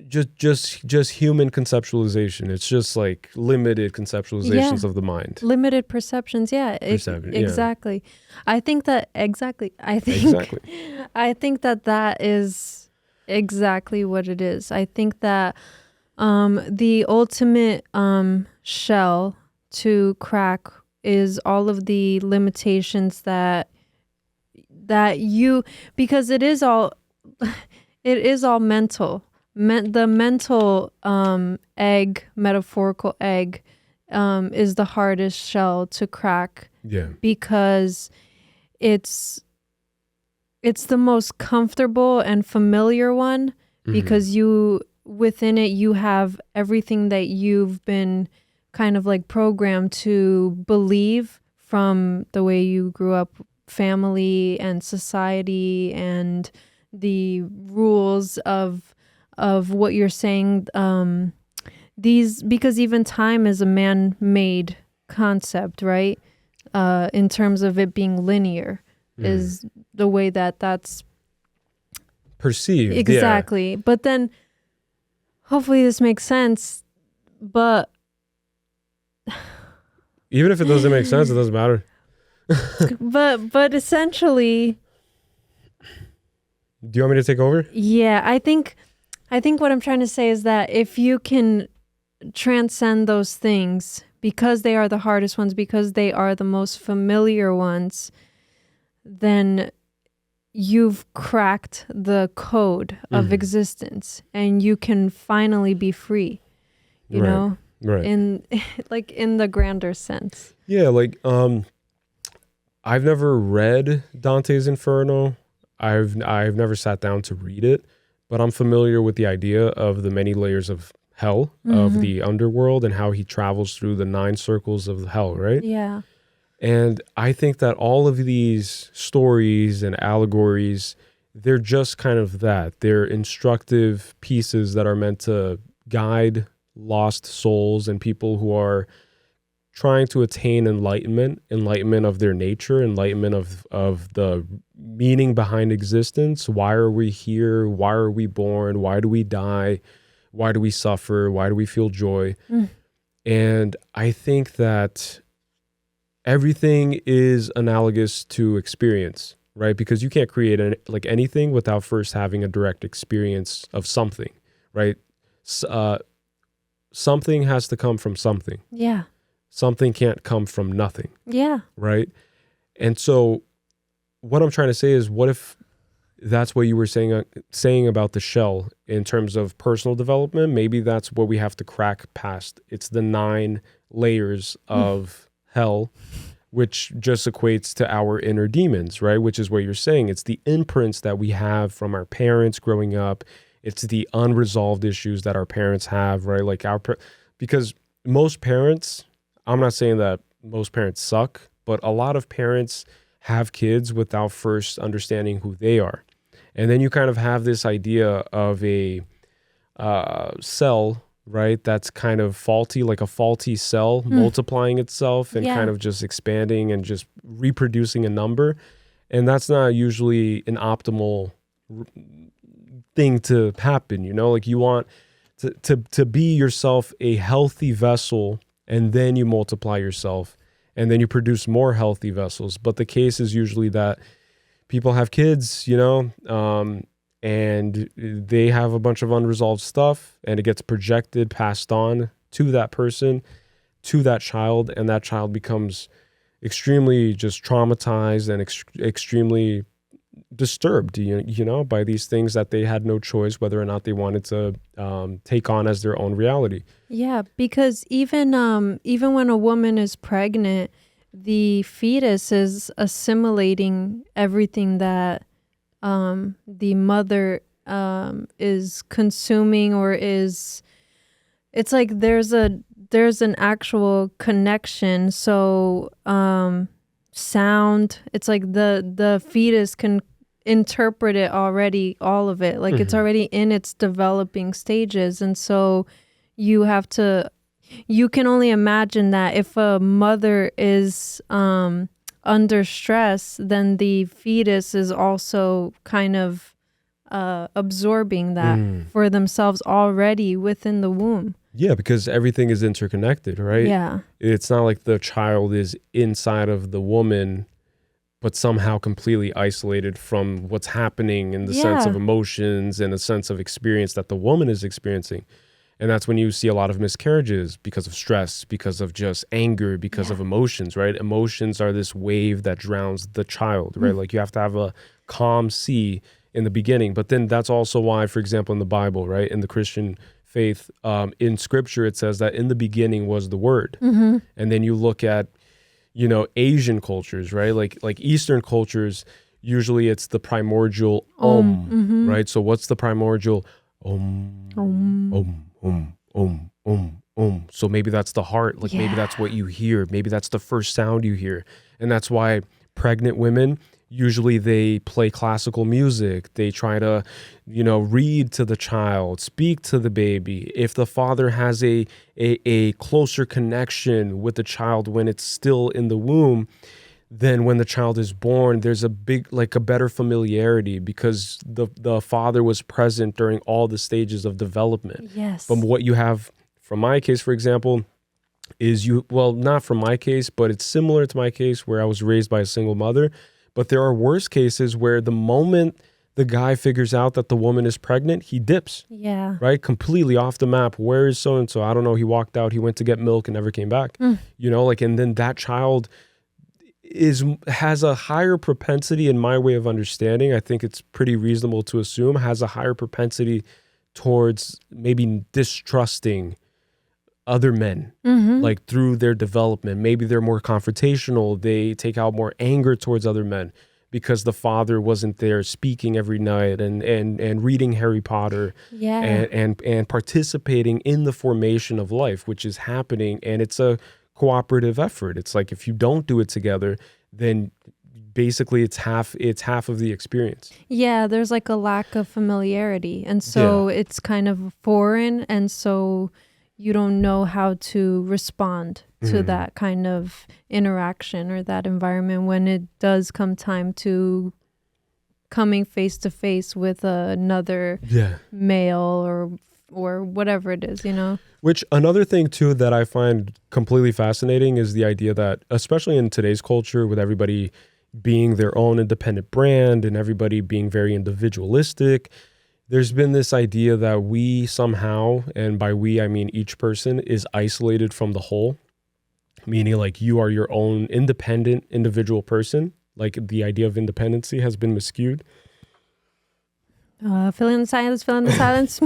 just human conceptualization. It's just like limited conceptualizations of the mind. Limited perceptions. Yeah, exactly. I think that I think that is exactly what it is. I think that the ultimate shell to crack is all of the limitations that you, because it is all mental. The mental egg, metaphorical egg, is the hardest shell to crack. Yeah. Because it's the most comfortable and familiar one, because within it you have everything that you've been kind of like programmed to believe from the way you grew up, family and society and the rules of what you're saying. Because even time is a man-made concept, right? In terms of it being linear, is the way that's perceived. Exactly. Yeah. But then hopefully this makes sense, but even if it doesn't make sense, it doesn't matter. but essentially, do you want me to take over? Yeah, I think what I'm trying to say is that if you can transcend those things, because they are the hardest ones, because they are the most familiar ones, then you've cracked the code of existence and you can finally be free, you know? Right. In the grander sense. Yeah, like I've never read Dante's Inferno. I've never sat down to read it, but I'm familiar with the idea of the many layers of hell, of the underworld, and how he travels through the 9 circles of hell, right? Yeah. And I think that all of these stories and allegories, they're just kind of that. They're instructive pieces that are meant to guide lost souls and people who are trying to attain enlightenment of their nature, enlightenment of the meaning behind existence. Why are we here? Why are we born? Why do we die? Why do we suffer? Why do we feel joy? And I think that everything is analogous to experience, right? Because you can't create anything without first having a direct experience of something, right? Something has to come from something. Yeah. Something can't come from nothing. Yeah. Right? And so what I'm trying to say is, what if that's what you were saying about the shell in terms of personal development. Maybe that's what we have to crack past. It's the 9 layers of hell, which just equates to our inner demons, right? Which is what you're saying. It's the imprints that we have from our parents growing up. It's the unresolved issues that our parents have, right? Like because most parents, I'm not saying that most parents suck, but a lot of parents have kids without first understanding who they are. And then you kind of have this idea of a cell, right? That's kind of faulty, like a faulty cell multiplying itself and kind of just expanding and just reproducing a number. And that's not usually an optimal thing to happen, you know? Like you want to be yourself a healthy vessel, and then you multiply yourself, and then you produce more healthy vessels. But the case is usually that people have kids, you know, and they have a bunch of unresolved stuff, and it gets projected, passed on to that person, to that child, and that child becomes extremely just traumatized and extremely disturbed, you know, by these things that they had no choice whether or not they wanted to take on as their own reality. Yeah, because even when a woman is pregnant, the fetus is assimilating everything that the mother is consuming, or is, it's like there's an actual connection. So sound, it's like the fetus can interpret it already, all of it, like it's already in its developing stages. And so you can only imagine that if a mother is under stress, then the fetus is also kind of absorbing that for themselves already within the womb. Yeah, because everything is interconnected, right? Yeah. It's not like the child is inside of the woman, but somehow completely isolated from what's happening in the sense of emotions and a sense of experience that the woman is experiencing. And that's when you see a lot of miscarriages because of stress, because of just anger, because of emotions, right? Emotions are this wave that drowns the child, right? Like you have to have a calm sea in the beginning. But then that's also why, for example, in the Bible, right? In the Christian faith, in scripture, it says that in the beginning was the word. And then you look at, you know, Asian cultures, right? Like Eastern cultures, usually it's the primordial right? So what's the primordial So maybe that's the heart. Like maybe that's what you hear. Maybe that's the first sound you hear. And that's why pregnant women, usually they play classical music. They try to, you know, read to the child, speak to the baby. If the father has a closer connection with the child when it's still in the womb, then when the child is born, there's a better familiarity because the father was present during all the stages of development. Yes. But what you have from my case, for example, is not from my case, but it's similar to my case where I was raised by a single mother. But there are worse cases where the moment the guy figures out that the woman is pregnant, he dips. Yeah. Right? Completely off the map. Where is so-and-so? I don't know. He walked out. He went to get milk and never came back. You know, like, and then that child has a higher propensity, in my way of understanding, I think it's pretty reasonable to assume, has a higher propensity towards maybe distrusting other men, like through their development. Maybe they're more confrontational. They take out more anger towards other men because the father wasn't there speaking every night and reading Harry Potter and participating in the formation of life, which is happening. And it's a cooperative effort. It's like if you don't do it together, then basically it's half of the experience. Yeah, there's like a lack of familiarity, and so it's kind of foreign, and so you don't know how to respond to that kind of interaction or that environment when it does come time to coming face to face with another male or whatever it is, you know? Which another thing too that I find completely fascinating is the idea that, especially in today's culture with everybody being their own independent brand and everybody being very individualistic, there's been this idea that we somehow, and by we I mean each person, is isolated from the whole, meaning like you are your own independent individual person. Like the idea of independency has been miscued. Fill in the silence, fill in the silence.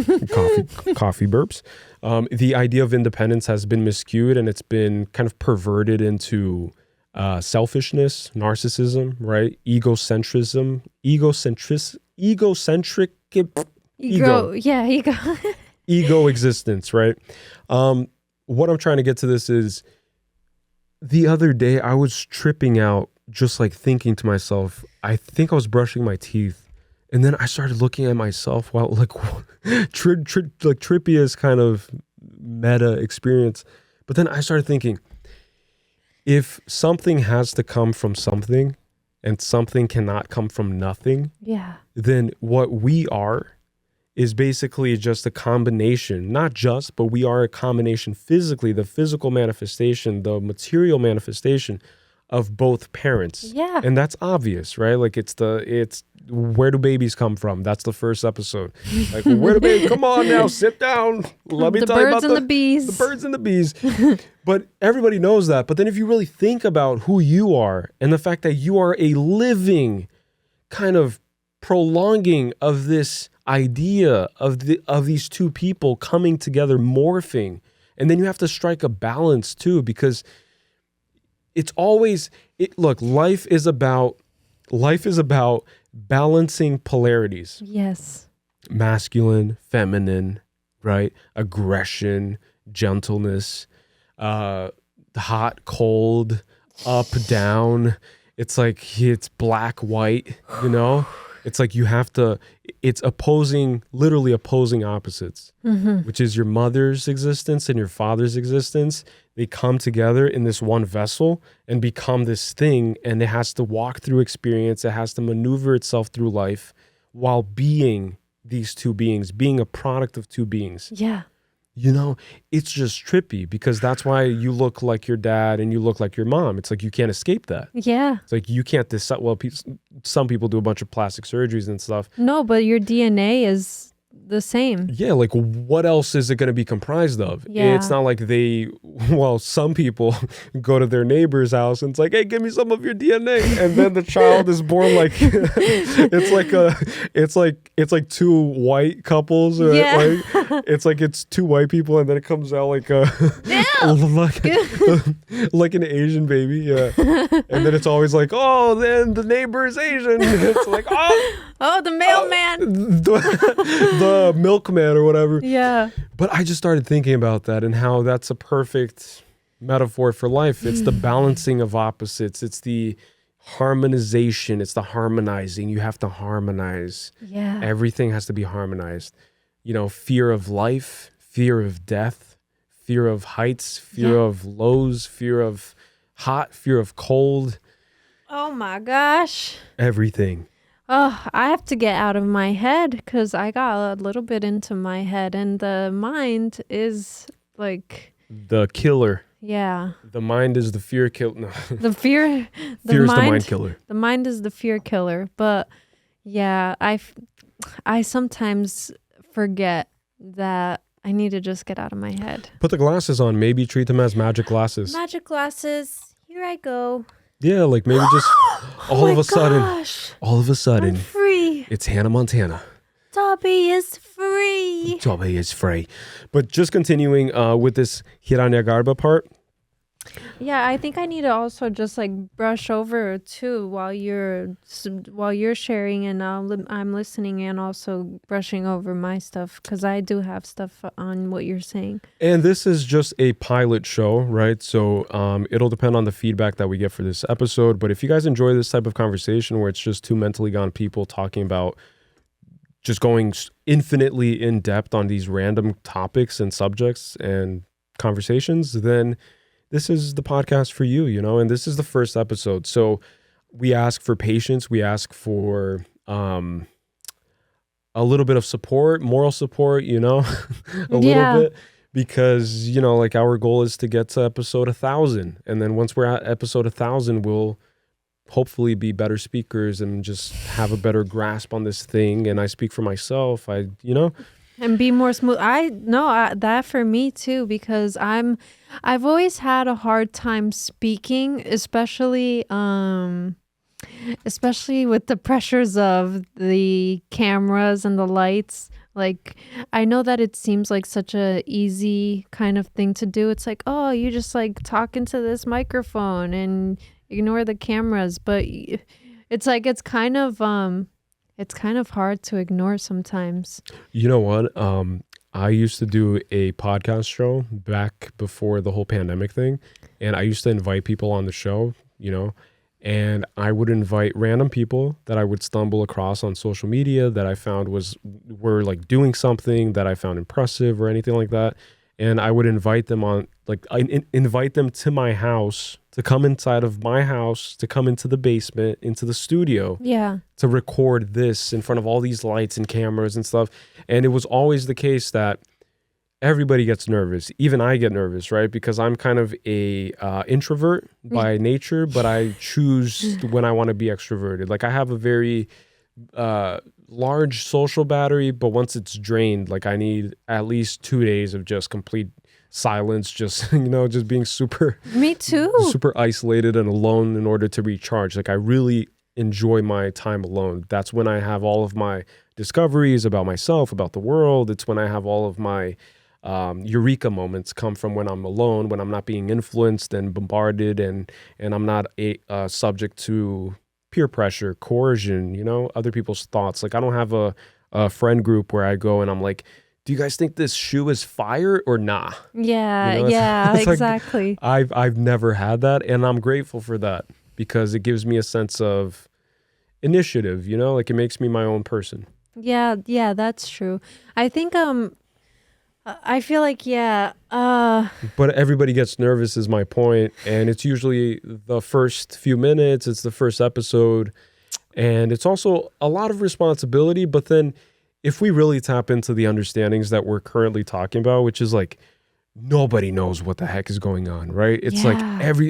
Coffee burps. The idea of independence has been miscued, and it's been kind of perverted into selfishness, narcissism, right? Egocentric. Ego existence, right? What I'm trying to get to this is, the other day I was tripping out, just like thinking to myself, I think I was brushing my teeth, and then I started looking at myself while like trippiest kind of meta experience. But then I started thinking, if something has to come from something and something cannot come from nothing, then what we are is basically just a combination, not just, but we are a combination physically, the physical manifestation, the material manifestation of both parents. Yeah. And that's obvious, right? Like it's where do babies come from? That's the first episode. Like, where do babies, come on now, sit down. Let me tell you about the bees. The birds and the bees. But everybody knows that. But then if you really think about who you are and the fact that you are a living kind of prolonging of this idea of these two people coming together, morphing, and then you have to strike a balance too, because it's always look, life is about balancing polarities. Yes. Masculine, feminine, right? Aggression, gentleness, hot, cold, up, down. It's like it's black, white, you know? It's like you have to, it's literally opposing opposites, which is your mother's existence and your father's existence. They come together in this one vessel and become this thing, and it has to walk through experience. It has to maneuver itself through life while being these two beings, being a product of two beings. Yeah. You know, it's just trippy, because that's why you look like your dad and you look like your mom. It's like you can't escape that. Yeah. It's like you can't decide. Well, some people do a bunch of plastic surgeries and stuff. No, but your DNA is the same. Yeah, like what else is it going to be comprised of? Yeah. It's not like some people go to their neighbor's house and it's like, hey, give me some of your DNA. And then the child is born like, it's like two white couples. Right? Yeah. It's like it's two white people, and then it comes out like like an Asian baby. Yeah. And then it's always like, oh, then the neighbor is Asian. It's like, oh, the mailman. The milkman or whatever. Yeah. But I just started thinking about that and how that's a perfect metaphor for life. It's the balancing of opposites. It's the harmonization. It's the harmonizing. You have to harmonize. Yeah. Everything has to be harmonized. You know, fear of life, fear of death, fear of heights, fear of lows, fear of hot, fear of cold. Oh my gosh. Everything. Oh, I have to get out of my head, because I got a little bit into my head, and the mind is like the killer. Yeah. The mind is the fear killer. No. The fear. Fear is the mind killer. The mind is the fear killer. But yeah, I sometimes forget that I need to just get out of my head. Put the glasses on. Maybe treat them as magic glasses. Magic glasses. Here I go. Yeah, like maybe just all of a sudden, I'm free. it's Hannah Montana. Dobby is free. Dobby is free. But just continuing with this Hiranyagarbha part. Yeah, I think I need to also just like brush over too while you're sharing, and I'm listening and also brushing over my stuff, because I do have stuff on what you're saying. And this is just a pilot show, right? So it'll depend on the feedback that we get for this episode. But if you guys enjoy this type of conversation where it's just two mentally gone people talking about just going infinitely in depth on these random topics and subjects and conversations, then this is the podcast for you, you know, and this is the first episode. So we ask for patience. We ask for a little bit of support, moral support, you know, little bit, because, you know, like our goal is to get to episode 1,000. And then once we're at episode 1,000, we'll hopefully be better speakers and just have a better grasp on this thing. And I speak for myself, and be more smooth. That for me too, because I've always had a hard time speaking, especially especially with the pressures of the cameras and the lights. Like, I know that it seems like such a easy kind of thing to do. It's like, oh, you just like talk into this microphone and ignore the cameras. But it's like, it's kind of hard to ignore sometimes. You know what? I used to do a podcast show back before the whole pandemic thing. And I used to invite people on the show, you know, and I would invite random people that I would stumble across on social media that I found were like doing something that I found impressive or anything like that. And I would invite them on, like, invite them to my house, to come inside of my house, to come into the basement, into the studio, to record this in front of all these lights and cameras and stuff. And it was always the case that everybody gets nervous. Even I get nervous, right? Because I'm kind of a introvert by nature, but I choose when I want to be extroverted. Like, I have a very large social battery, but once it's drained, like, I need at least 2 days of just complete silence, just, you know, just being super isolated and alone in order to recharge. Like, I really enjoy my time alone. That's when I have all of my discoveries about myself, about the world. It's when I have all of my eureka moments come from when I'm alone, when I'm not being influenced and bombarded, and I'm not subject to peer pressure, coercion, you know, other people's thoughts. Like, I don't have a friend group where I go and I'm like, do you guys think this shoe is fire or nah? Yeah, you know, it's exactly. Like, I've never had that, and I'm grateful for that because it gives me a sense of initiative, you know, like, it makes me my own person. Yeah, that's true. I think I feel like but everybody gets nervous is my point, and it's usually the first few minutes, it's the first episode, and it's also a lot of responsibility. But then if we really tap into the understandings that we're currently talking about, which is like, nobody knows what the heck is going on, right? It's like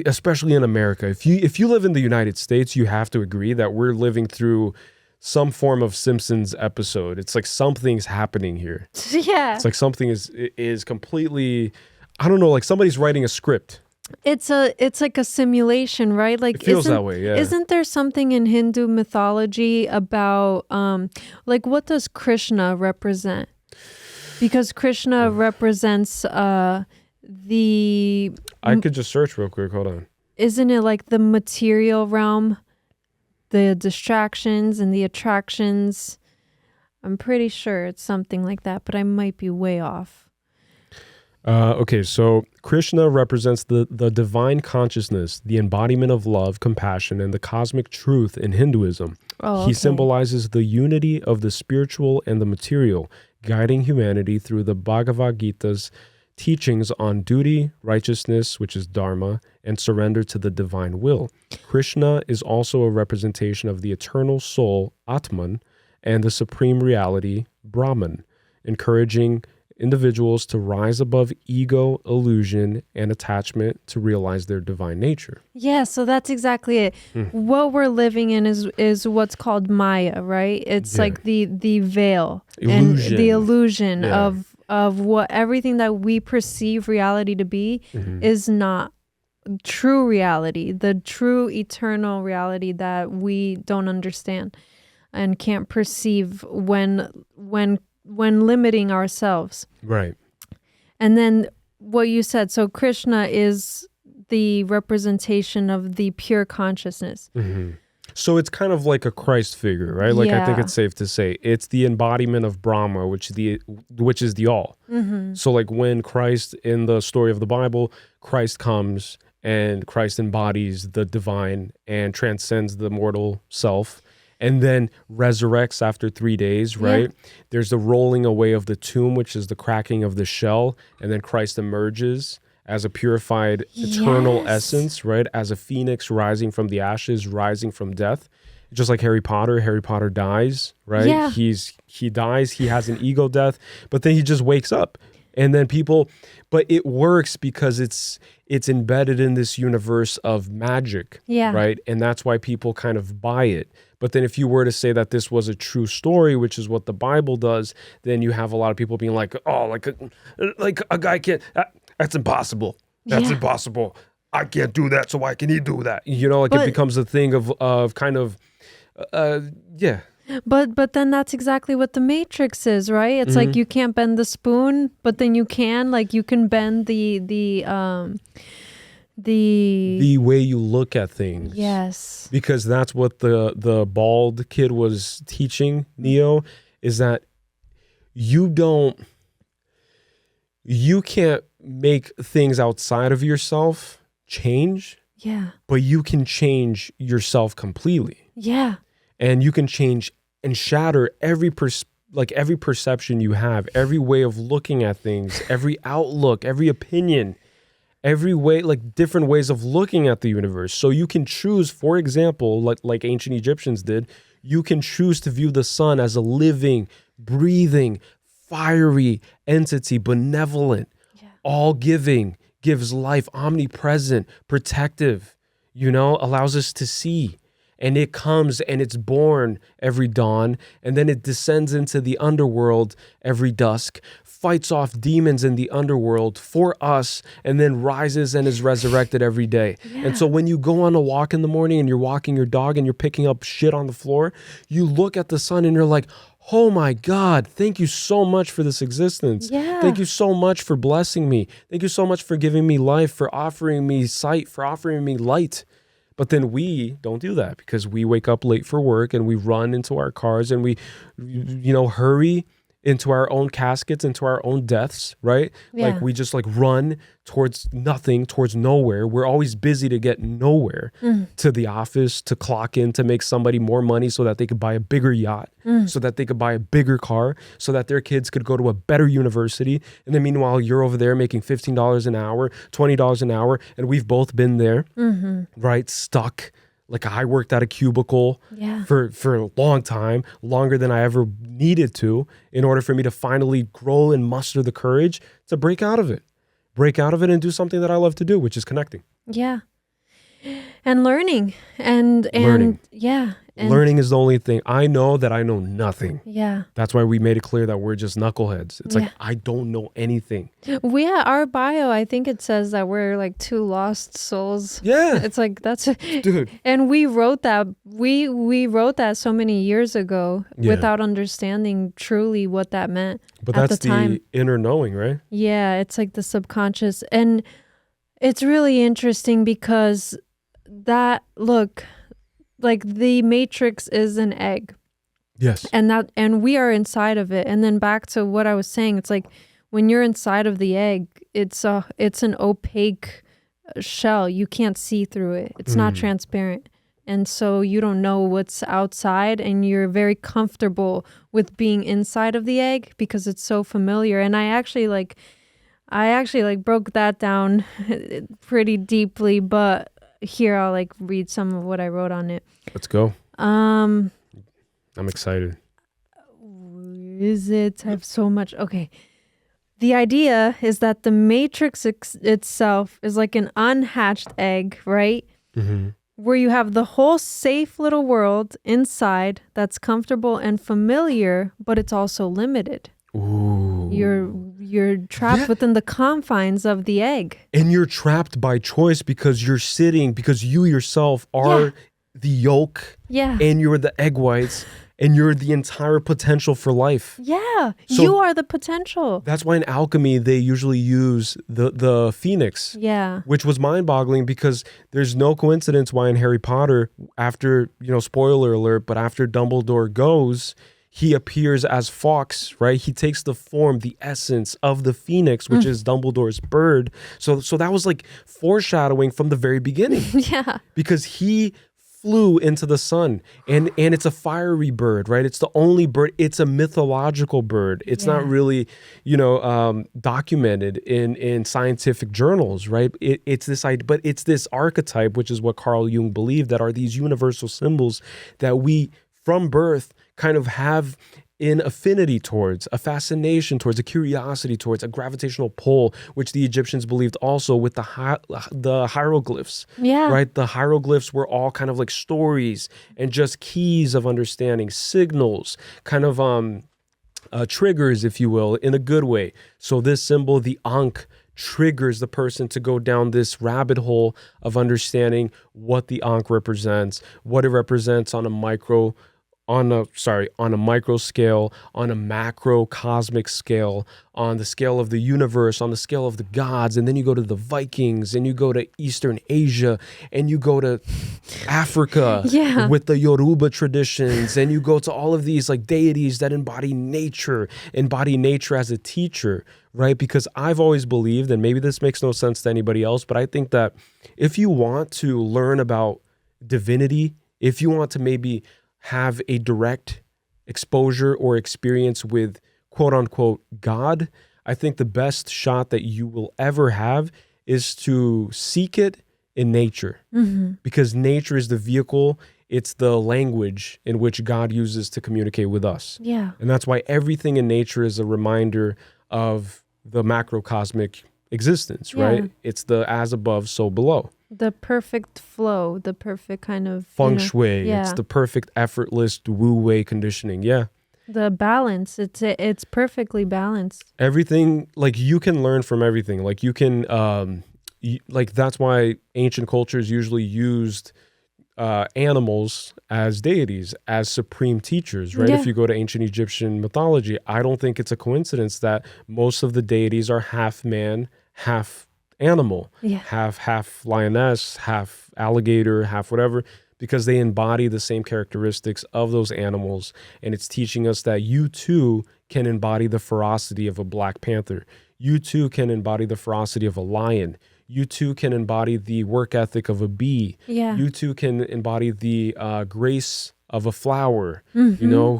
especially in America, if you live in the United States, you have to agree that we're living through some form of Simpsons episode. It's like something's happening here. Yeah. It's like something is completely, I don't know, like somebody's writing a script. It's like a simulation, right? Like, it feels that way, yeah. Isn't there something in Hindu mythology about like, what does Krishna represent? Because Krishna represents I could just search real quick, hold on. Isn't it like the material realm? The distractions and the attractions. I'm pretty sure it's something like that, but I might be way off. Okay, so Krishna represents the divine consciousness, the embodiment of love, compassion, and the cosmic truth in Hinduism. Oh, He symbolizes the unity of the spiritual and the material, guiding humanity through the Bhagavad Gita's teachings on duty, righteousness, which is dharma, and surrender to the divine will. Krishna is also a representation of the eternal soul, Atman, and the supreme reality, Brahman, encouraging individuals to rise above ego, illusion, and attachment to realize their divine nature. Yeah, so that's exactly it. What we're living in is what's called Maya, right? It's like the veil, illusion. And the illusion of what everything that we perceive reality to be is not true reality, the true eternal reality that we don't understand and can't perceive when limiting ourselves. Right. And then what you said, so Krishna is the representation of the pure consciousness. So it's kind of like a Christ figure, right? Like, I think it's safe to say it's the embodiment of Brahma, which is the all. So like when Christ, in the story of the Bible, Christ comes and Christ embodies the divine and transcends the mortal self and then resurrects after 3 days, right? There's the rolling away of the tomb, which is the cracking of the shell, and then Christ emerges as a purified eternal essence, right? As a phoenix rising from the ashes, rising from death. Just like Harry Potter dies, right? Yeah. He dies, he has an ego death, but then he just wakes up. And then but it works because it's embedded in this universe of magic, right? And that's why people kind of buy it. But then if you were to say that this was a true story, which is what the Bible does, then you have a lot of people being like, oh, like a guy can't, that's impossible. That's impossible. I can't do that, so why can he do that? You know, like But- it becomes a thing of kind of, yeah. But then that's exactly what the Matrix is, right? It's like you can't bend the spoon, but then you can. Like you can bend the way you look at things. Yes. Because that's what the bald kid was teaching Neo, is that you can't make things outside of yourself change, Yeah. but you can change yourself completely. Yeah. And you can change and shatter every perception you have, every way of looking at things, every outlook, every opinion, every way, like different ways of looking at the universe. So you can choose, for example, like ancient Egyptians did, you can choose to view the sun as a living, breathing, fiery entity, benevolent, all giving, gives life, omnipresent, protective, allows us to see. And it comes and it's born every dawn, and then it descends into the underworld every dusk, fights off demons in the underworld for us, and then rises and is resurrected every day. Yeah. And so when you go on a walk in the morning and you're walking your dog and you're picking up shit on the floor, you look at the sun and you're like, oh my God, thank you so much for this existence. Yeah. Thank you so much for blessing me. Thank you so much for giving me life, for offering me sight, for offering me light. But then we don't do that because we wake up late for work and we run into our cars and we, hurry into our own caskets, into our own deaths, right? Yeah. Like we just run towards nothing, towards nowhere. We're always busy to get nowhere, to the office, to clock in, to make somebody more money so that they could buy a bigger yacht, so that they could buy a bigger car, so that their kids could go to a better university. And then meanwhile, you're over there making $15 an hour, $20 an hour. And we've both been there, right? Stuck. Like I worked at a cubicle for a long time, longer than I ever needed to, in order for me to finally grow and muster the courage to break out of it and do something that I love to do, which is connecting. Yeah. And learning and Learning. Yeah. And Learning is the only thing. I know that I know nothing. Yeah. That's why we made it clear that we're just knuckleheads. It's Yeah. like, I don't know anything. Our bio, I think it says that we're like two lost souls. Yeah. It's like, that's, Dude. and we wrote that, we wrote that so many years ago Yeah. without understanding truly what that meant But at that's the time. inner knowing, right? Yeah, it's like the subconscious. And it's really interesting because like the Matrix is an egg. Yes. And we are inside of it. And then back to what I was saying, it's like when you're inside of the egg, it's an opaque shell. You can't see through it. It's not transparent. And so you don't know what's outside, and you're very comfortable with being inside of the egg because it's so familiar. And I actually broke that down pretty deeply, but here I'll read some of what I wrote on it. Let's go. I'm excited. Is it? I have so much. Okay. The idea is that the Matrix itself is like an unhatched egg, right? Mm-hmm. Where you have the whole safe little world inside that's comfortable and familiar, but it's also limited. Ooh. You're trapped within the confines of the egg. And you're trapped by choice because you yourself are the yolk. Yeah. And you're the egg whites. And you're the entire potential for life. Yeah. So you are the potential. That's why in alchemy, they usually use the phoenix. Yeah. Which was mind-boggling because there's no coincidence why in Harry Potter, after, spoiler alert, but after Dumbledore goes, he appears as Fawkes, right? He takes the form, the essence of the phoenix, which is Dumbledore's bird. So that was like foreshadowing from the very beginning. Yeah. Because he flew into the sun, and it's a fiery bird, right? It's the only bird. It's a mythological bird. It's not really, documented in scientific journals, right? It's this idea, but it's this archetype, which is what Carl Jung believed, that are these universal symbols that we, from birth, kind of have in affinity towards, a fascination towards, a curiosity towards, a gravitational pull, which the Egyptians believed also with the hieroglyphs. Yeah. Right? The hieroglyphs were all kind of like stories and just keys of understanding, signals, kind of triggers, if you will, in a good way. So this symbol, the Ankh, triggers the person to go down this rabbit hole of understanding what the Ankh represents, what it represents on a micro scale, on a macrocosmic scale, on the scale of the universe, on the scale of the gods. And then you go to the Vikings, and you go to Eastern Asia, and you go to Africa with the Yoruba traditions, and you go to all of these like deities that embody nature as a teacher, right? Because I've always believed, and maybe this makes no sense to anybody else, but I think that if you want to learn about divinity, if you want to maybe have a direct exposure or experience with quote unquote God, I think the best shot that you will ever have is to seek it in nature, because nature is the vehicle. It's the language in which God uses to communicate with us. Yeah. And that's why everything in nature is a reminder of the macrocosmic existence, right? It's the as above, so below. The perfect flow, the perfect kind of Feng shui. It's the perfect effortless Wu Wei conditioning. Yeah. The balance. It's perfectly balanced. Everything, like you can learn from everything. Like you can, like that's why ancient cultures usually used animals as deities, as supreme teachers, right? If you go to ancient Egyptian mythology, I don't think it's a coincidence that most of the deities are half man, half animal, half lioness, half alligator, half whatever, because they embody the same characteristics of those animals. And it's teaching us that you too can embody the ferocity of a black panther. You too can embody the ferocity of a lion. You too can embody the work ethic of a bee. Yeah. You too can embody the grace of a flower, you know,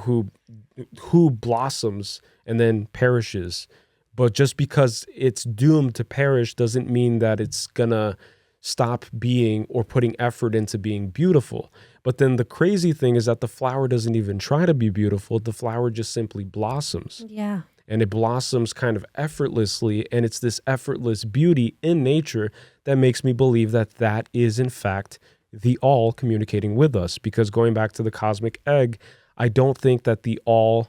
who blossoms and then perishes. But just because it's doomed to perish doesn't mean that it's gonna stop being or putting effort into being beautiful. But then the crazy thing is that the flower doesn't even try to be beautiful. The flower just simply blossoms. Yeah. And it blossoms kind of effortlessly. And it's this effortless beauty in nature that makes me believe that that is in fact the all communicating with us. Because going back to the cosmic egg, I don't think that the all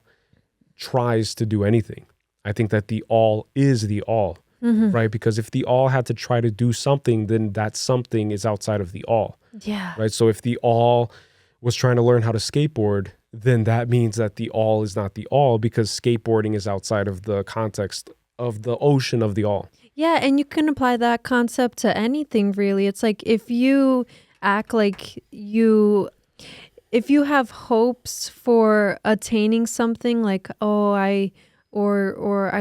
tries to do anything. I think that the all is the all, right? Because if the all had to try to do something, then that something is outside of the all. Yeah. Right? So if the all was trying to learn how to skateboard, then that means that the all is not the all, because skateboarding is outside of the context of the ocean of the all. Yeah, and you can apply that concept to anything, really. It's like if you act like if you have hopes for attaining something, like, oh, I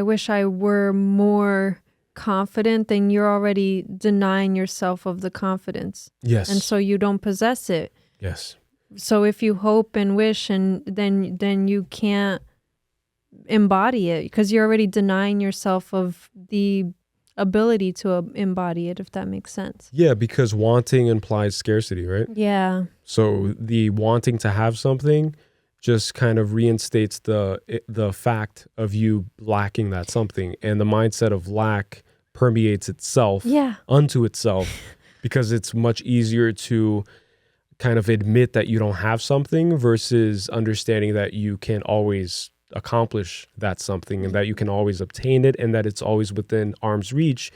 wish I were more confident, then you're already denying yourself of the confidence. Yes. And so you don't possess it. Yes. So if you hope and wish, and then you can't embody it, because you're already denying yourself of the ability to embody it, if that makes sense. Yeah, because wanting implies scarcity, right? Yeah. So the wanting to have something just kind of reinstates the fact of you lacking that something, and the mindset of lack permeates itself unto itself, because it's much easier to kind of admit that you don't have something versus understanding that you can always accomplish that something, and that you can always obtain it, and that it's always within arm's reach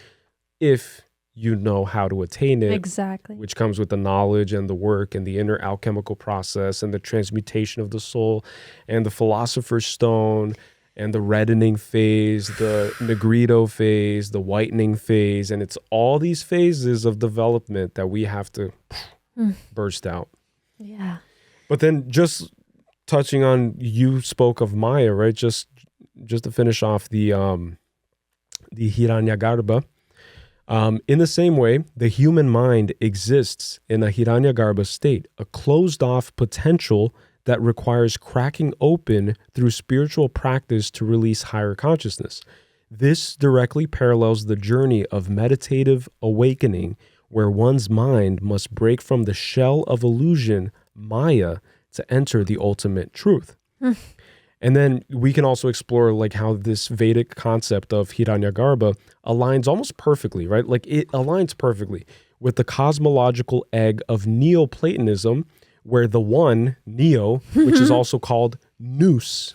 if you know how to attain it. Exactly. Which comes with the knowledge and the work and the inner alchemical process and the transmutation of the soul and the philosopher's stone and the reddening phase, the negrito phase, the whitening phase. And it's all these phases of development that we have to burst out. Yeah. But then just touching on, you spoke of Maya, right? Just to finish off the Hiranyagarbha. In the same way, the human mind exists in a Hiranyagarbha state, a closed-off potential that requires cracking open through spiritual practice to release higher consciousness. This directly parallels the journey of meditative awakening, where one's mind must break from the shell of illusion, Maya, to enter the ultimate truth. And then we can also explore like how this Vedic concept of Hiranyagarbha aligns almost perfectly, right? Like it aligns perfectly with the cosmological egg of Neoplatonism, where the one, Neo, which is also called nous,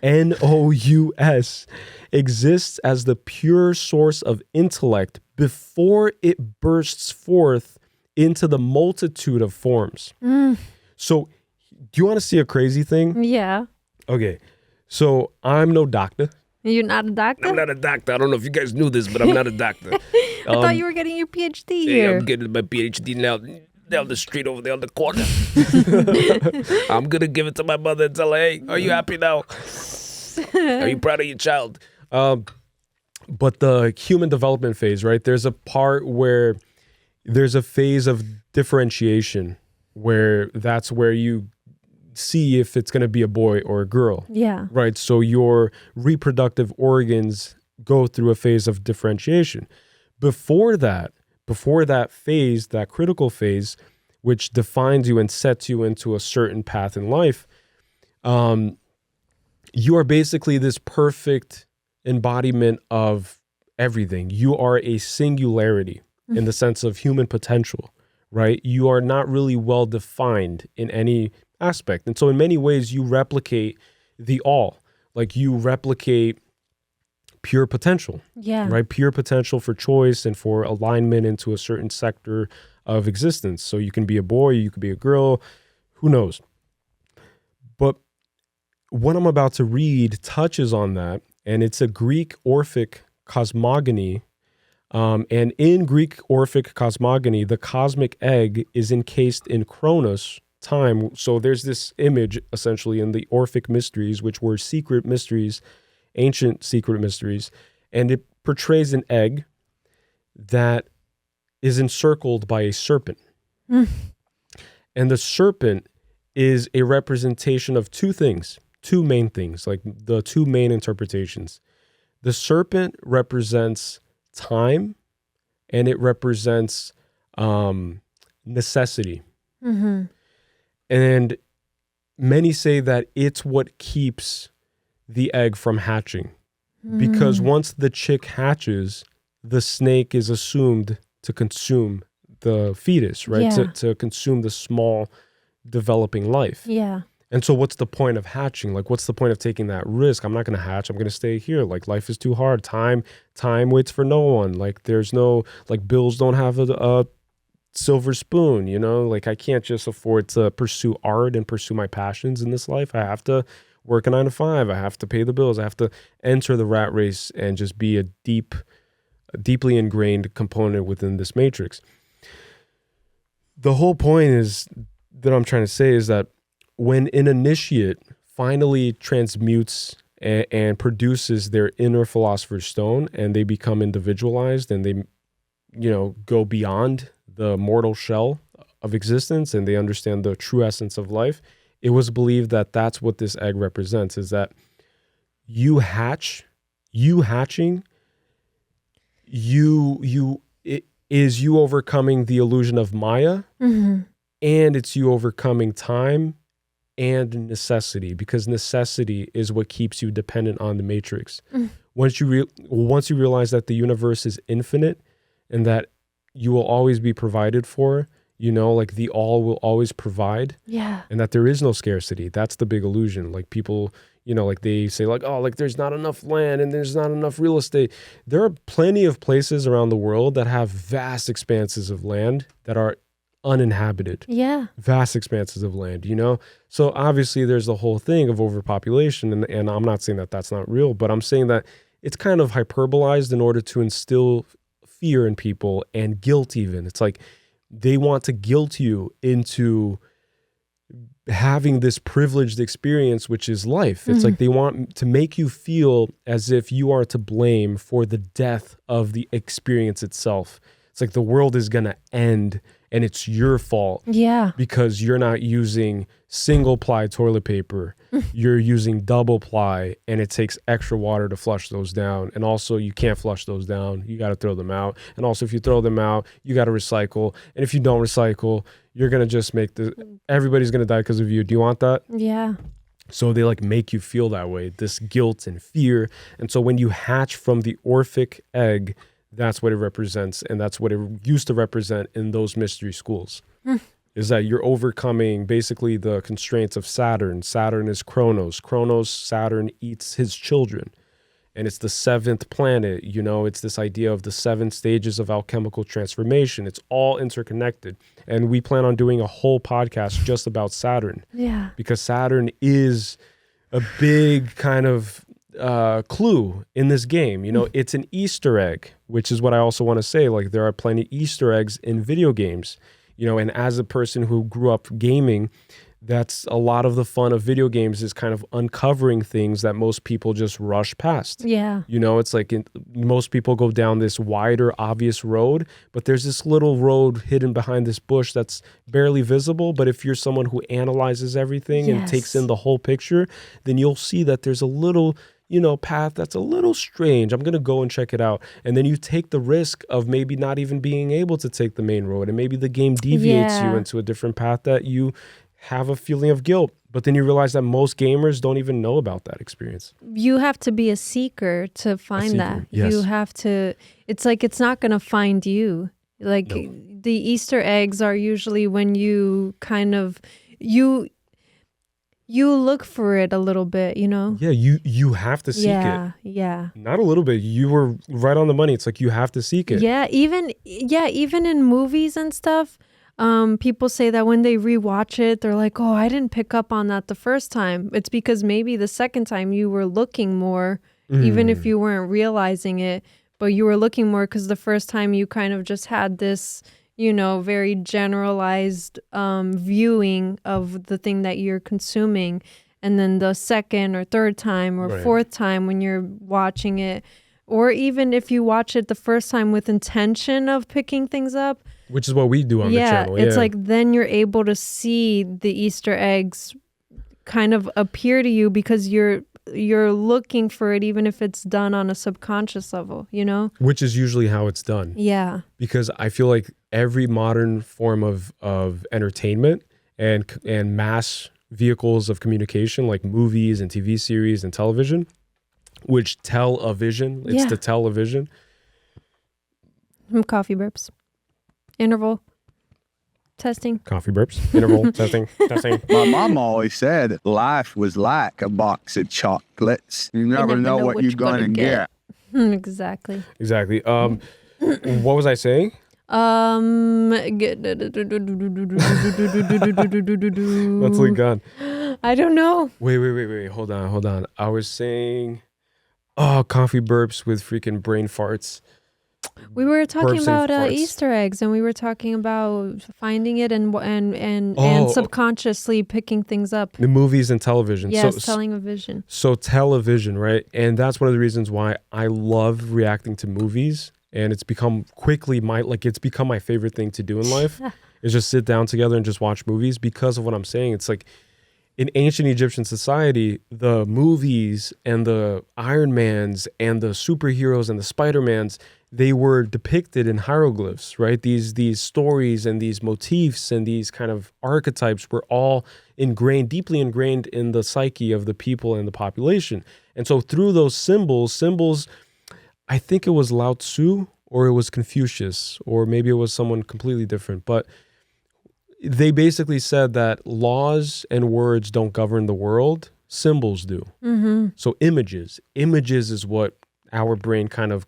nous, exists as the pure source of intellect before it bursts forth into the multitude of forms. So, do you want to see a crazy thing? Yeah. Okay, so I'm no doctor. You're not a doctor? I'm not a doctor. I don't know if you guys knew this, but I'm not a doctor. I thought you were getting your PhD Yeah, here. I'm getting my PhD now down the street over there on the corner. I'm going to give it to my mother and tell her, hey, are you happy now? Are you proud of your child? But the human development phase, right? There's a part where there's a phase of differentiation where that's where you see if it's going to be a boy or a girl. Yeah. Right. So your reproductive organs go through a phase of differentiation. Before that phase, that critical phase, which defines you and sets you into a certain path in life, you are basically this perfect embodiment of everything. You are a singularity in the sense of human potential, right? You are not really well defined in any aspect. And so in many ways, you replicate the all. Like you replicate pure potential, right? Pure potential for choice and for alignment into a certain sector of existence. So you can be a boy, you could be a girl, who knows? But what I'm about to read touches on that, and it's a Greek Orphic cosmogony. And in Greek Orphic cosmogony, the cosmic egg is encased in Chronos, time. So there's this image essentially in the Orphic mysteries, which were secret mysteries, ancient secret mysteries, and it portrays an egg that is encircled by a serpent. And the serpent is a representation of two main things, like the two main interpretations. The serpent represents time and it represents necessity. And many say that it's what keeps the egg from hatching, because once the chick hatches, the snake is assumed to consume the fetus, right? To consume the small developing life. Yeah. And so what's the point of hatching? Like, what's the point of taking that risk? I'm not going to hatch. I'm going to stay here. Like, life is too hard. Time waits for no one. Like, there's no, like, bills don't have a silver spoon, you know? Like, I can't just afford to pursue art and pursue my passions in this life. I have to work a 9 to 5. I have to pay the bills. I have to enter the rat race and just be a deeply ingrained component within this matrix. The whole point is that I'm trying to say is that when an initiate finally transmutes and produces their inner philosopher's stone and they become individualized and they, you know, go beyond the mortal shell of existence and they understand the true essence of life, it was believed that that's what this egg represents, is that you hatching, it is you overcoming the illusion of Maya, and it's you overcoming time and necessity, because necessity is what keeps you dependent on the matrix. Once you realize that the universe is infinite and that you will always be provided for, you know, like the all will always provide, and that there is no scarcity. That's the big illusion. Like people, you know, like they say like, oh, like there's not enough land and there's not enough real estate. There are plenty of places around the world that have vast expanses of land that are uninhabited. Vast expanses of land, you know? So obviously there's the whole thing of overpopulation, and I'm not saying that that's not real, but I'm saying that it's kind of hyperbolized in order to instill fear in people and guilt even. It's like they want to guilt you into having this privileged experience, which is life. It's like they want to make you feel as if you are to blame for the death of the experience itself. It's like the world is going to end and it's your fault. Because you're not using single ply toilet paper. You're using double ply and it takes extra water to flush those down. And also you can't flush those down. You got to throw them out. And also if you throw them out, you got to recycle. And if you don't recycle, you're going to just make everybody's going to die because of you. Do you want that? So they like make you feel that way, this guilt and fear. And so when you hatch from the Orphic egg, that's what it represents, and that's what it used to represent in those mystery schools. is that you're overcoming basically the constraints of Saturn. Saturn is Chronos. Saturn eats his children. And it's the 7th planet, you know, it's this idea of the 7 stages of alchemical transformation. It's all interconnected. And we plan on doing a whole podcast just about Saturn. Yeah. Because Saturn is a big kind of clue in this game. You know, it's an Easter egg, which is what I also want to say. Like, there are plenty of Easter eggs in video games, you know, and as a person who grew up gaming, that's a lot of the fun of video games, is kind of uncovering things that most people just rush past. Yeah. You know, it's like most people go down this wider, obvious road, but there's this little road hidden behind this bush that's barely visible. But if you're someone who analyzes everything and takes in the whole picture, then you'll see that there's a little, you know, path that's a little strange. I'm going to go and check it out. And then you take the risk of maybe not even being able to take the main road. And maybe the game deviates you into a different path that you have a feeling of guilt. But then you realize that most gamers don't even know about that experience. You have to be a seeker to find that. Yes. You have to, it's like, it's not going to find you. Like the Easter eggs are usually when you kind of, you look for it a little bit, you know? Yeah, you have to seek it. Yeah. Not a little bit. You were right on the money. It's like you have to seek it. Yeah, even in movies and stuff, people say that when they rewatch it, they're like, oh, I didn't pick up on that the first time. It's because maybe the second time you were looking more, even if you weren't realizing it, but you were looking more because the first time you kind of just had this, you know, very generalized viewing of the thing that you're consuming. And then the second or third time or fourth time when you're watching it, or even if you watch it the first time with intention of picking things up, which is what we do on the channel. It's like then you're able to see the Easter eggs kind of appear to you because you're looking for it, even if it's done on a subconscious level, you know? Which is usually how it's done. Yeah. Because I feel like every modern form of entertainment and mass vehicles of communication, like movies and TV series and television, which tell a vision. It's to tell a vision. Coffee burps. Interval. Testing. Coffee burps. Interval. Testing. My mom always said life was like a box of chocolates. You never know what you're going to get. Exactly. What was I saying? Let's leave gun. I don't know. Wait. Hold on. I was saying, coffee burps with freaking brain farts. We were talking about farts. Easter eggs, and we were talking about finding it and subconsciously picking things up. The movies and television. Yes, telling a vision. So television, right? And that's one of the reasons why I love reacting to movies. And it's become quickly it's become my favorite thing to do in life is just sit down together and just watch movies because of what I'm saying. It's like in ancient Egyptian society, the movies and the Iron Mans and the superheroes and the Spider-Mans, they were depicted in hieroglyphs, right? These stories and these motifs and these kind of archetypes were all deeply ingrained in the psyche of the people and the population. And so through those symbols, I think it was Lao Tzu or it was Confucius or maybe it was someone completely different, but they basically said that laws and words don't govern the world, symbols do. Mm-hmm. So images is what our brain kind of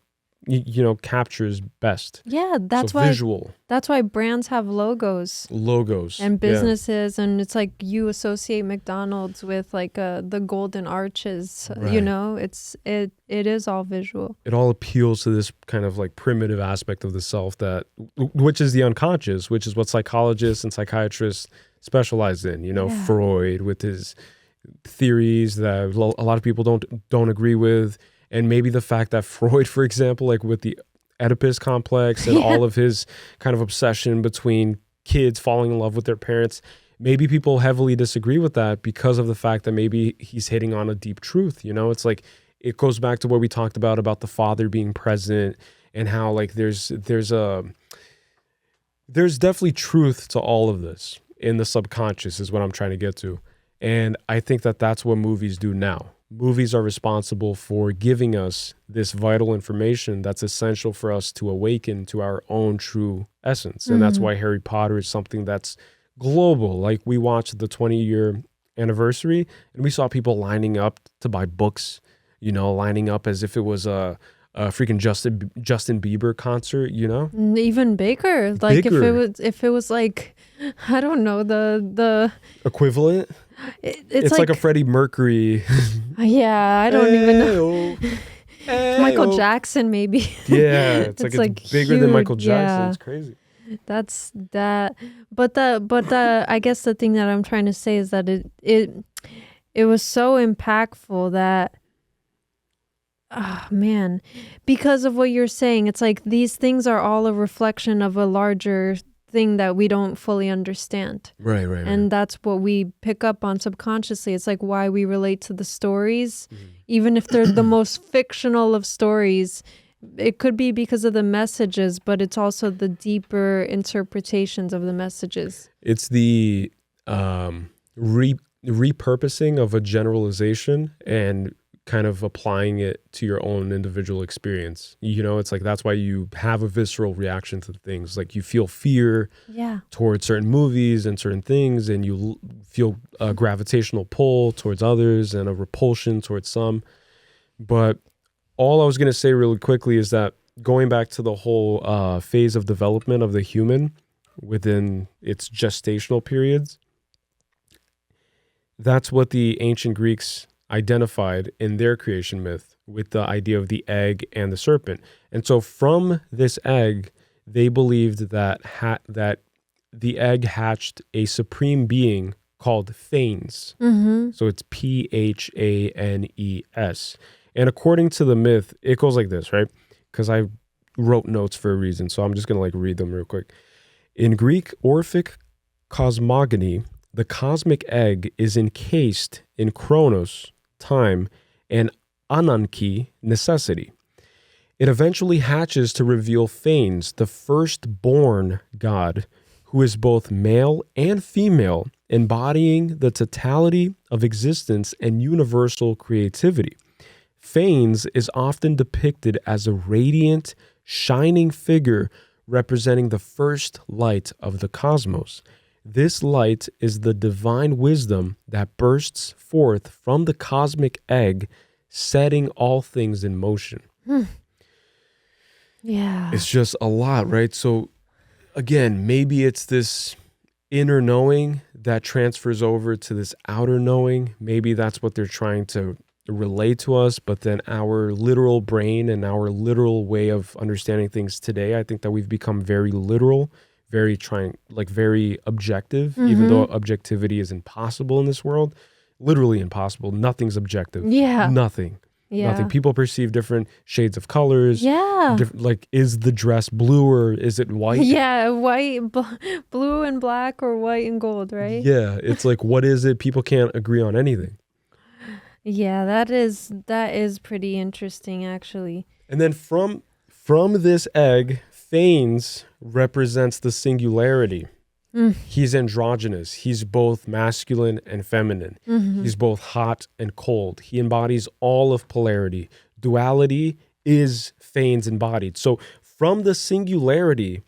captures best. Yeah, that's so why visual. That's why brands have logos and businesses, and it's like you associate McDonald's with like the golden arches. Right. You know, it is all visual. It all appeals to this kind of like primitive aspect of the self which is the unconscious, which is what psychologists and psychiatrists specialize in. You know, Freud with his theories that a lot of people don't agree with. And maybe the fact that Freud, for example, like with the Oedipus complex and all of his kind of obsession between kids falling in love with their parents, maybe people heavily disagree with that because of the fact that maybe he's hitting on a deep truth. You know, it's like it goes back to what we talked about the father being present and how like there's definitely truth to all of this in the subconscious is what I'm trying to get to. And I think that that's what movies do now. Movies are responsible for giving us this vital information that's essential for us to awaken to our own true essence. And that's why Harry Potter is something that's global. Like we watched the 20-year anniversary and we saw people lining up to buy books, you know, lining up as if it was a freaking Justin Bieber concert, you know? Even bigger. Like if it was like, I don't know, the equivalent. It's like a Freddie Mercury. Yeah, I don't even know. Michael Jackson, maybe. Yeah, it's like bigger huge, than Michael Jackson. Yeah. It's crazy. That's that. But the I guess the thing that I'm trying to say is that it was so impactful that, oh man, because of what you're saying, it's like these things are all a reflection of a larger thing that we don't fully understand. Right. And that's what we pick up on subconsciously. It's like why we relate to the stories, even if they're the most fictional of stories. It could be because of the messages, but it's also the deeper interpretations of the messages. It's the repurposing of a generalization and kind of applying it to your own individual experience. You know, it's like that's why you have a visceral reaction to things. Like you feel fear towards certain movies and certain things, and you feel a gravitational pull towards others and a repulsion towards some. But all I was going to say really quickly is that going back to the whole phase of development of the human within its gestational periods, that's what the ancient Greeks identified in their creation myth with the idea of the egg and the serpent. And so from this egg, they believed that that the egg hatched a supreme being called Phanes. So it's Phanes. And according to the myth, it goes like this, right? Because I wrote notes for a reason, so I'm just going to like read them real quick. In Greek Orphic cosmogony, the cosmic egg is encased in Chronos, time, and Ananke, necessity. It eventually hatches to reveal Phanes, the firstborn god, who is both male and female, embodying the totality of existence and universal creativity. Phanes is often depicted as a radiant, shining figure representing the first light of the cosmos. This light is the divine wisdom that bursts forth from the cosmic egg, setting all things in motion. Yeah. It's just a lot, right? So again, maybe it's this inner knowing that transfers over to this outer knowing. Maybe that's what they're trying to relate to us, but then our literal brain and our literal way of understanding things today, I think that we've become very literal, very objective, even though objectivity is impossible in this world. Literally impossible. Nothing's objective. Yeah. Nothing. People perceive different shades of colors. Yeah. Like, is the dress blue or is it white? Yeah, white, blue and black, or white and gold, right? Yeah, it's like, what is it? People can't agree on anything. Yeah, that is pretty interesting, actually. And then from this egg, Phanes represents the singularity. He's androgynous. He's both masculine and feminine. He's both hot and cold. He embodies all of polarity. Duality is Phanes embodied. So from the singularity,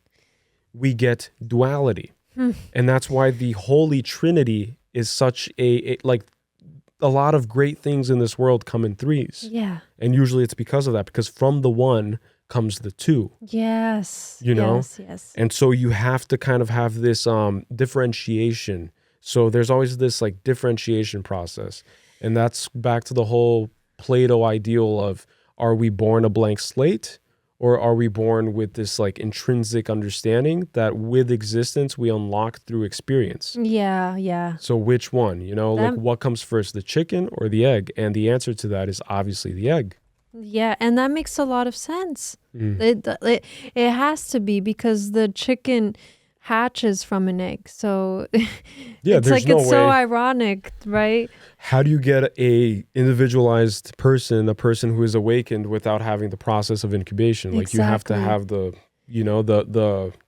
we get duality. And that's why the Holy Trinity is such a lot of great things in this world come in threes. Yeah. And usually it's because of that, because from the one comes the two. Yes. You know? Yes. And so you have to kind of have this differentiation. So there's always this like differentiation process. And that's back to the whole Plato ideal of, are we born a blank slate? Or are we born with this like intrinsic understanding that with existence we unlock through experience? Yeah. So which one, like what comes first, the chicken or the egg? And the answer to that is obviously the egg. Yeah, and that makes a lot of sense. It has to be, because the chicken hatches from an egg. So it's like, it's so ironic, right? How do you get a individualized person, a person who is awakened, without having the process of incubation? Like you have to have the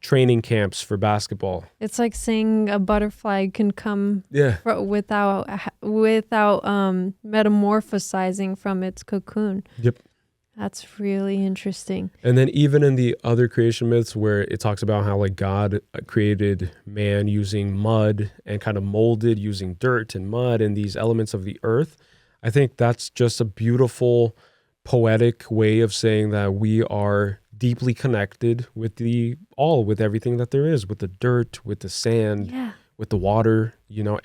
training camps for basketball. It's like saying a butterfly can come without metamorphosizing from its cocoon. Yep. That's really interesting. And then even in the other creation myths where it talks about how like God created man using mud and kind of molded using dirt and mud and these elements of the earth, I think that's just a beautiful poetic way of saying that we are deeply connected with with everything that there is, with the dirt, with the sand, with the water,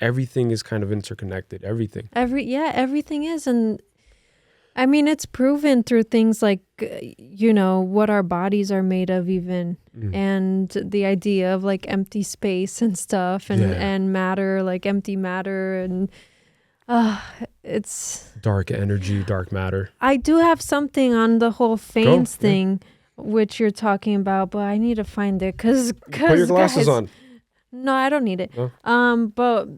everything is kind of interconnected, everything. Everything is. And I mean, it's proven through things like, what our bodies are made of even, and the idea of like empty space and stuff and matter, like empty matter and it's... Dark energy, dark matter. I do have something on the whole Fanes thing, which you're talking about, but I need to find it because Put your glasses on. No, I don't need it. No? But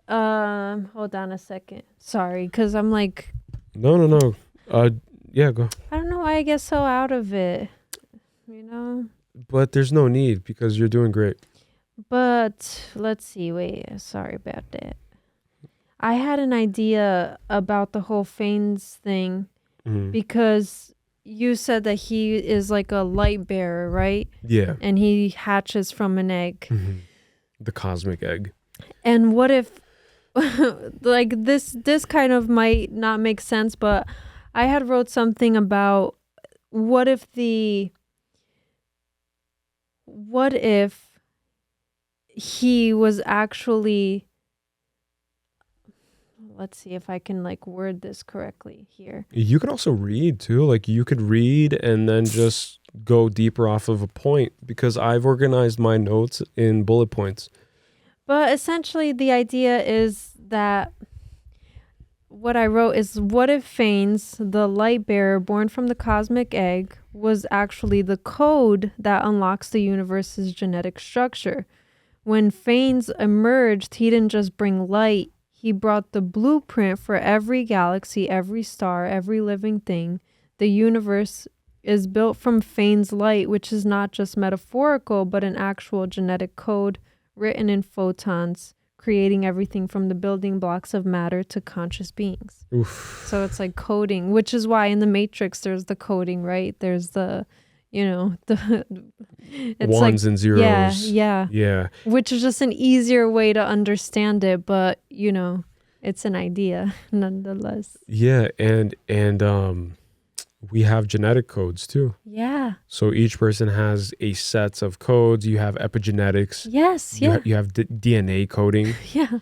hold on a second. Sorry, because I'm like... No. Yeah, go. I don't know why I get so out of it, But there's no need because you're doing great. But let's see. Wait, sorry about that. I had an idea about the whole Fanes thing because you said that he is like a light bearer, right? Yeah. And he hatches from an egg. The cosmic egg. And what if like this kind of might not make sense, but I had wrote something about what if he was actually, let's see if I can like word this correctly here. You could also read too. Like you could read and then just go deeper off of a point because I've organized my notes in bullet points. But essentially the idea is that what I wrote is, what if Phanes, the light bearer born from the cosmic egg, was actually the code that unlocks the universe's genetic structure? When Phanes emerged, he didn't just bring light, he brought the blueprint for every galaxy, every star, every living thing. The universe is built from Phanes' light, which is not just metaphorical, but an actual genetic code written in photons, creating everything from the building blocks of matter to conscious beings. Oof. So it's like coding, which is why in the Matrix there's the coding, right? There's the, it's ones like, and zeros. Yeah. Which is just an easier way to understand it, but it's an idea nonetheless. Yeah, and we have genetic codes too. Yeah. So each person has a set of codes. You have epigenetics. Yes. You have DNA coding. Yeah.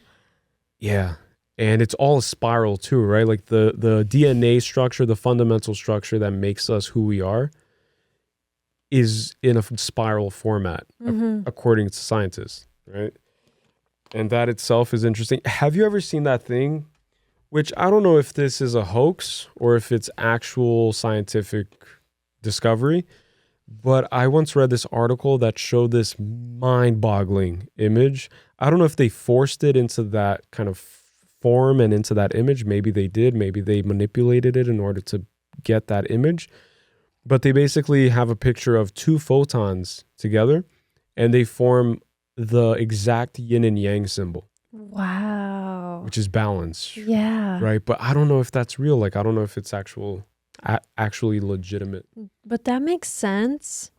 Yeah. And it's all a spiral too, right? Like the DNA structure, the fundamental structure that makes us who we are is in a spiral format, according to scientists, right? And that itself is interesting. Have you ever seen that thing? Which I don't know if this is a hoax or if it's actual scientific discovery, but I once read this article that showed this mind-boggling image. I don't know if they forced it into that kind of form and into that image. Maybe they did. Maybe they manipulated it in order to get that image. But they basically have a picture of two photons together, and they form the exact yin and yang symbol. Wow. Which is balance. Yeah. Right. But I don't know if that's real. Like, I don't know if it's actually legitimate. But that makes sense.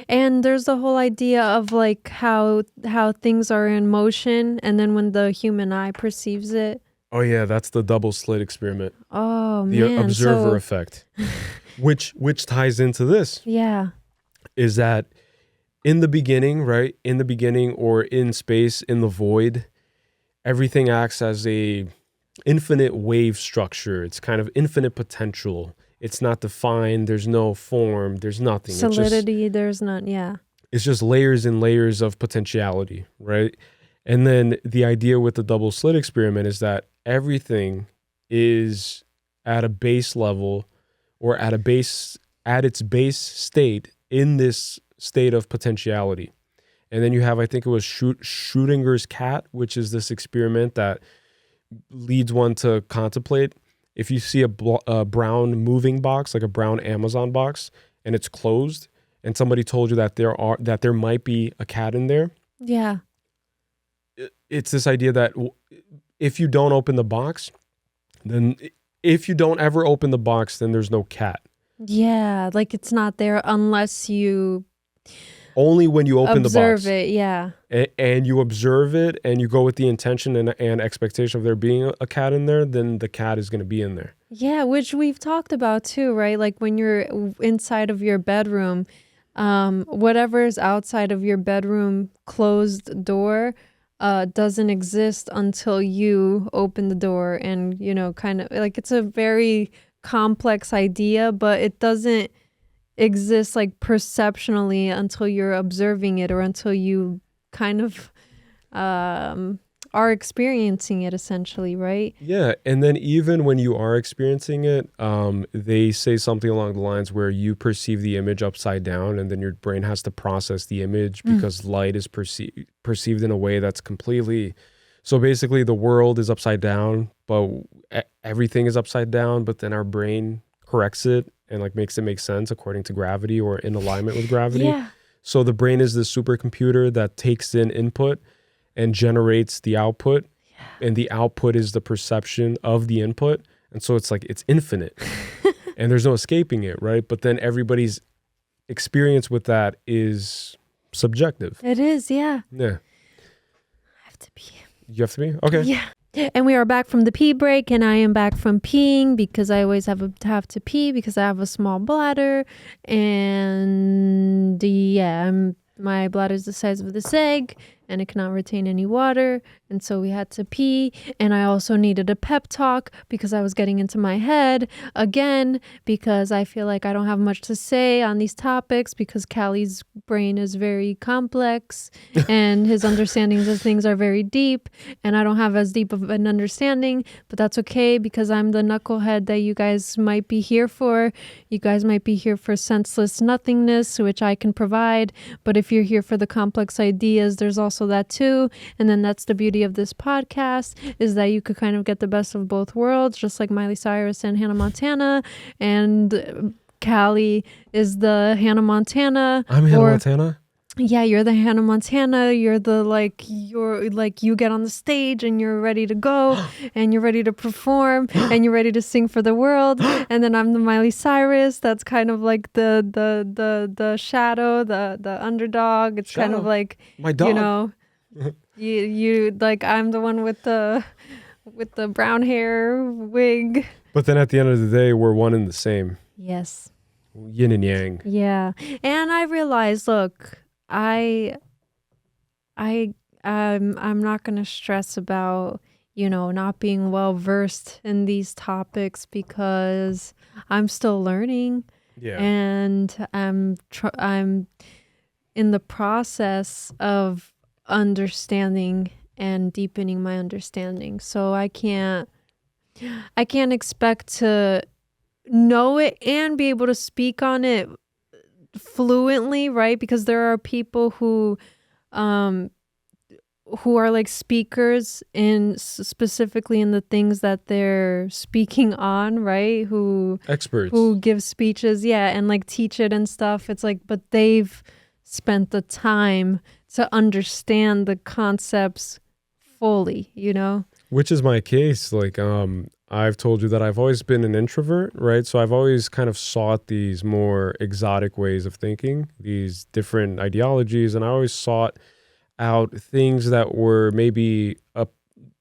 And there's the whole idea of like how things are in motion. And then when the human eye perceives it. Oh, yeah. That's the double slit experiment. Oh, the man. The observer effect, which ties into this. Yeah. Is that in the beginning, right? In the beginning or in space, in the void, everything acts as a infinite wave structure. It's kind of infinite potential. It's not defined. There's no form. There's nothing. Solidity. There's none. Yeah. It's just layers and layers of potentiality, right? And then the idea with the double slit experiment is that everything is at a base level or at its base state in this state of potentiality. And then you have, I think it was Schrodinger's cat, which is this experiment that leads one to contemplate. If you see a brown moving box, like a brown Amazon box, and it's closed, and somebody told you that there might be a cat in there. Yeah. It's this idea that if you don't ever open the box, then there's no cat. Yeah, like it's not there unless you Only when you open the box. observe it, yeah. And you observe it and you go with the intention and expectation of there being a cat in there, then the cat is going to be in there. Yeah, which we've talked about too, right? Like when you're inside of your bedroom, whatever's outside of your bedroom closed door doesn't exist until you open the door, and, you know, kind of like it's a very complex idea, but it doesn't exist like perceptionally until you're observing it or until you kind of are experiencing it essentially, right? Yeah, and then even when you are experiencing it, they say something along the lines where you perceive the image upside down, and then your brain has to process the image because light is perceived in a way that's completely... So basically the world is upside down, but everything is upside down, but then our brain corrects it and like makes it make sense according to gravity or in alignment with gravity. Yeah. So the brain is this supercomputer that takes in input and generates the output, and the output is the perception of the input. And so it's like, it's infinite and there's no escaping it, right? But then everybody's experience with that is subjective. It is, yeah. Yeah. I have to pee. You have to be? Okay. Yeah. And we are back from the pee break, and I am back from peeing because I always have to pee because I have a small bladder, and yeah, my bladder is the size of this egg, and it cannot retain any water, and so we had to pee. And I also needed a pep talk because I was getting into my head again, because I feel like I don't have much to say on these topics because Caley's brain is very complex and his understandings of things are very deep, and I don't have as deep of an understanding, but that's okay because I'm the knucklehead that you guys might be here for. You guys might be here for senseless nothingness, which I can provide, but if you're here for the complex ideas, there's also that too. And then that's the beauty of this podcast, is that you could kind of get the best of both worlds, just like Miley Cyrus and Hannah Montana. And Caley is the Hannah Montana. I'm Hannah Montana? Yeah, you're the Hannah Montana. You're you get on the stage and you're ready to go and you're ready to perform and you're ready to sing for the world. And then I'm the Miley Cyrus. That's kind of like the shadow, the underdog. It's kind of like, my dog. you know, you like, I'm the one with the brown hair wig. But then at the end of the day, we're one and the same. Yes. Yin and yang. Yeah. And I realized, look, I'm not going to stress about, you know, not being well versed in these topics because I'm still learning. Yeah. And I'm in the process of understanding and deepening my understanding. So I can't expect to know it and be able to speak on it fluently, right? Because there are people who are like speakers in specifically in the things that they're speaking on, right? Experts who give speeches, yeah, and like teach it and stuff. It's like, but they've spent the time to understand the concepts fully, you know? Which is my case. Like, I've told you that I've always been an introvert, right? So I've always kind of sought these more exotic ways of thinking, these different ideologies, and I always sought out things that were maybe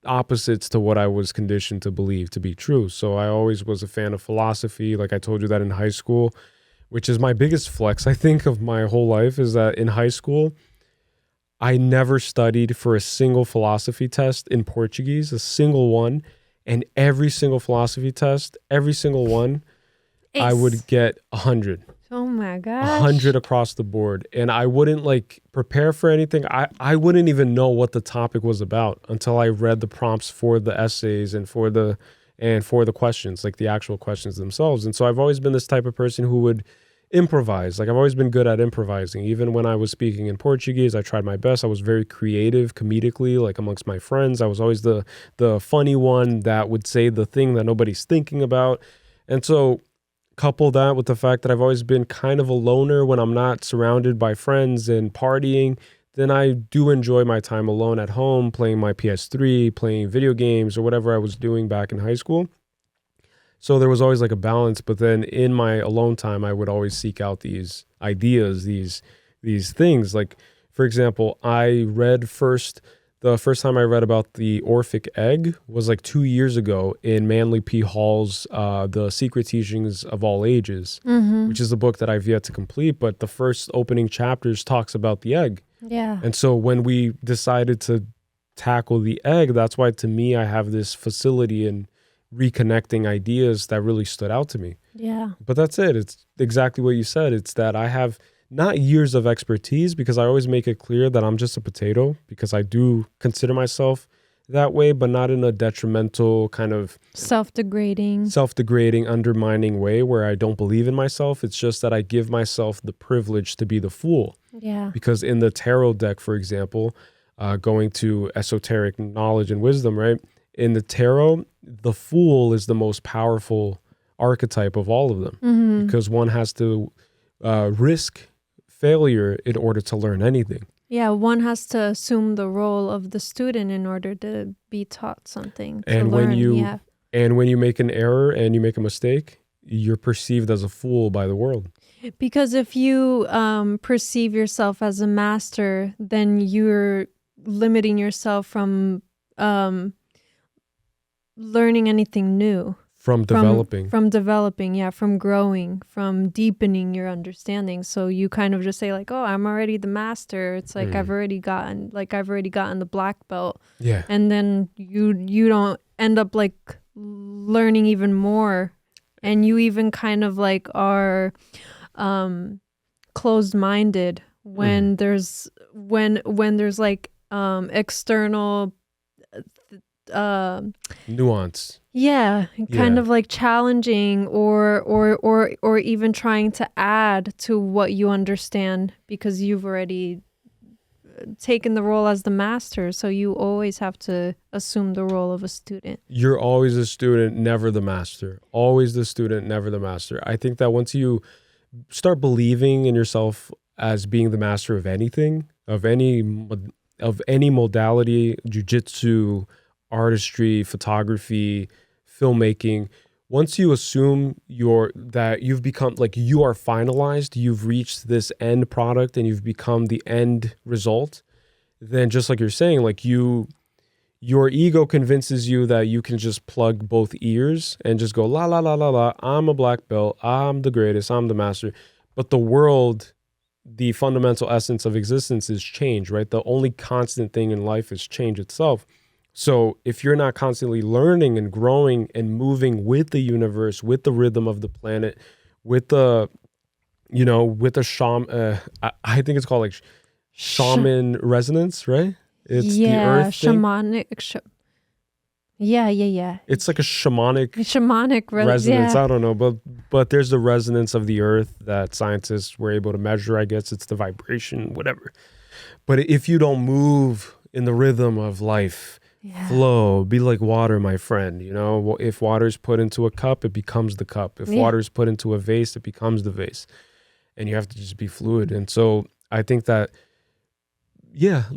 opposites to what I was conditioned to believe to be true. So I always was a fan of philosophy. Like I told you that in high school, which is my biggest flex, I think, of my whole life, is that in high school, I never studied for a single philosophy test in Portuguese, a single one. And every single philosophy test, every single one, I would get 100. Oh my gosh. 100 across the board. And I wouldn't like prepare for anything. I wouldn't even know what the topic was about until I read the prompts for the essays and for the questions, like the actual questions themselves. And so I've always been this type of person who would improvise. Like I've always been good at improvising. Even when I was speaking in Portuguese, I tried my best. I was very creative comedically, like amongst my friends. I was always the funny one that would say the thing that nobody's thinking about. And so couple that with the fact that I've always been kind of a loner when I'm not surrounded by friends and partying, then I do enjoy my time alone at home, playing my PS3, playing video games or whatever I was doing back in high school. So there was always like a balance. But then in my alone time, I would always seek out these ideas, these things. Like, for example, the first time I read about the Orphic egg was like 2 years ago in Manly P. Hall's The Secret Teachings of All Ages, which is a book that I've yet to complete. But the first opening chapters talks about the egg. Yeah. And so when we decided to tackle the egg, that's why to me I have this facility in reconnecting ideas that really stood out to me. Yeah. But that's it. It's exactly what you said. It's that I have not years of expertise, because I always make it clear that I'm just a potato, because I do consider myself that way, but not in a detrimental kind of self-degrading, undermining way where I don't believe in myself. It's just that I give myself the privilege to be the fool. Yeah. Because in the tarot deck, for example, going to esoteric knowledge and wisdom, right? In the tarot, the fool is the most powerful archetype of all of them, because one has to risk failure in order to learn anything. Yeah, one has to assume the role of the student in order to be taught something. And when you make an error and you make a mistake, you're perceived as a fool by the world. Because if you perceive yourself as a master, then you're limiting yourself from learning anything new. From developing, from growing, from deepening your understanding. So you kind of just say like, oh, I'm already the master. It's like I've already gotten the black belt. Yeah. And then you don't end up like learning even more. And you even kind of like are closed-minded when there's like external nuance. Yeah, kind of like challenging or even trying to add to what you understand, because you've already taken the role as the master. So you always have to assume the role of a student. You're always a student, never the master. Always the student, never the master. I think that once you start believing in yourself as being the master of anything, of any modality, jiu-jitsu, artistry, photography, filmmaking, once you assume that you've become like you are finalized, you've reached this end product and you've become the end result, then just like you're saying, like your ego convinces you that you can just plug both ears and just go la la la la la, I'm a black belt, I'm the greatest, I'm the master. But the world, the fundamental essence of existence is change, right? The only constant thing in life is change itself. So if you're not constantly learning and growing and moving with the universe, with the rhythm of the planet, with the, with the shaman, I think it's called like shaman resonance, right? It's the earth shamanic. Yeah. It's like a shamanic resonance. Yeah. I don't know, but there's the resonance of the earth that scientists were able to measure. I guess it's the vibration, whatever. But if you don't move in the rhythm of life, flow, be like water, my friend. If water is put into a cup, it becomes the cup. If water is put into a vase, it becomes the vase. And you have to just be fluid. And so I think that,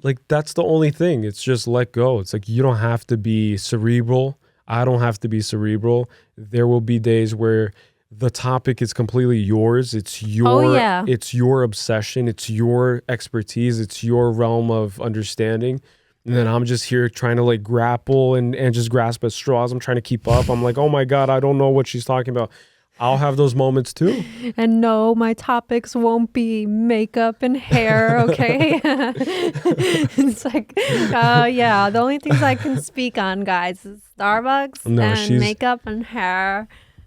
like that's the only thing. It's just let go. It's like you don't have to be cerebral. I don't have to be cerebral. There will be days where the topic is completely yours. It's it's your obsession. It's your expertise. It's your realm of understanding. And then I'm just here trying to like grapple and just grasp at straws. I'm trying to keep up. I'm like, oh my God, I don't know what she's talking about. I'll have those moments too. And no, my topics won't be makeup and hair, okay? It's like, the only things I can speak on, guys, is Starbucks and makeup and hair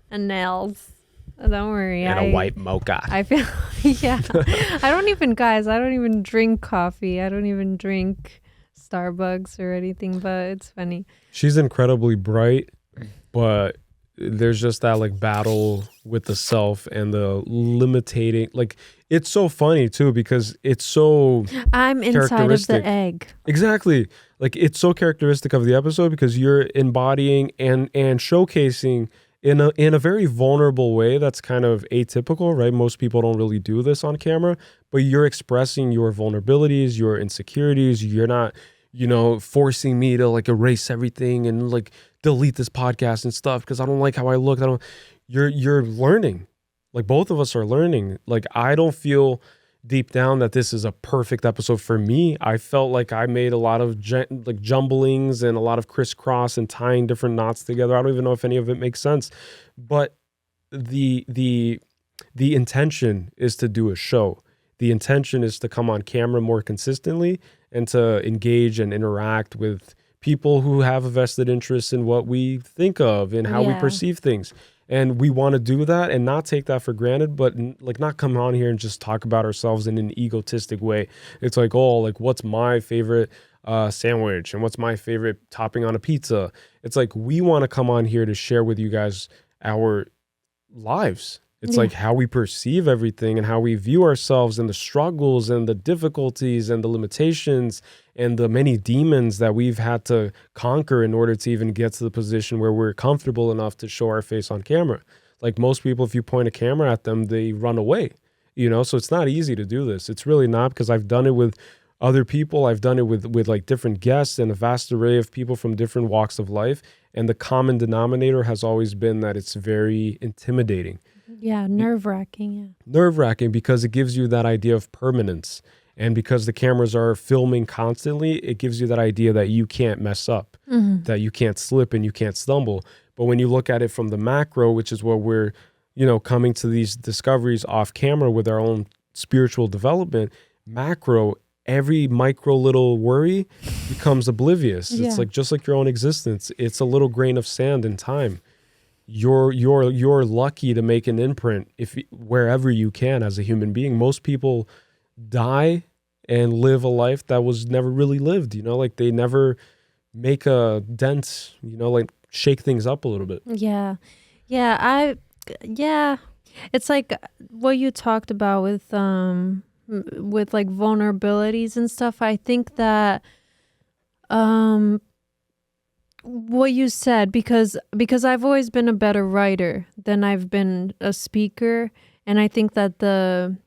and nails. Don't worry. And a white mocha. I feel, I don't even drink coffee. I don't even drink Starbucks or anything, but it's funny. She's incredibly bright, but there's just that like battle with the self and the limiting. Like it's so funny too because it's so I'm inside of the egg. Exactly. Like it's so characteristic of the episode because you're embodying and showcasing in a very vulnerable way that's kind of atypical, right? Most people don't really do this on camera, but you're expressing your vulnerabilities, your insecurities. You're not, forcing me to like erase everything and like delete this podcast and stuff because I don't like how I look. You're learning. Like both of us are learning. Like I don't feel deep down that this is a perfect episode for me. I felt like I made a lot of like jumblings and a lot of crisscross and tying different knots together. I don't even know if any of it makes sense, but the intention is to do a show. The intention is to come on camera more consistently and to engage and interact with people who have a vested interest in what we think of and how we perceive things. And we want to do that and not take that for granted, but like not come on here and just talk about ourselves in an egotistic way. It's like, oh, like what's my favorite sandwich and what's my favorite topping on a pizza? It's like we want to come on here to share with you guys our lives. It's like how we perceive everything and how we view ourselves and the struggles and the difficulties and the limitations and the many demons that we've had to conquer in order to even get to the position where we're comfortable enough to show our face on camera. Like most people, if you point a camera at them, they run away, you know? So it's not easy to do this. It's really not, because I've done it with other people. I've done it with like different guests and a vast array of people from different walks of life. And the common denominator has always been that it's very intimidating. Yeah, nerve-wracking. Yeah. Nerve-wracking because it gives you that idea of permanence. And because the cameras are filming constantly, it gives you that idea that you can't mess up, that you can't slip and you can't stumble. But when you look at it from the macro, which is what we're, you know, coming to these discoveries off camera with our own spiritual development, macro, every micro little worry becomes oblivious. It's like just like your own existence. It's a little grain of sand in time. You're lucky to make an imprint wherever you can as a human being. Most people die and live a life that was never really lived, you know, like they never make a dent, you know, like shake things up a little bit. Yeah. It's like what you talked about with like vulnerabilities and stuff. I think that what you said, because I've always been a better writer than I've been a speaker, and I think that the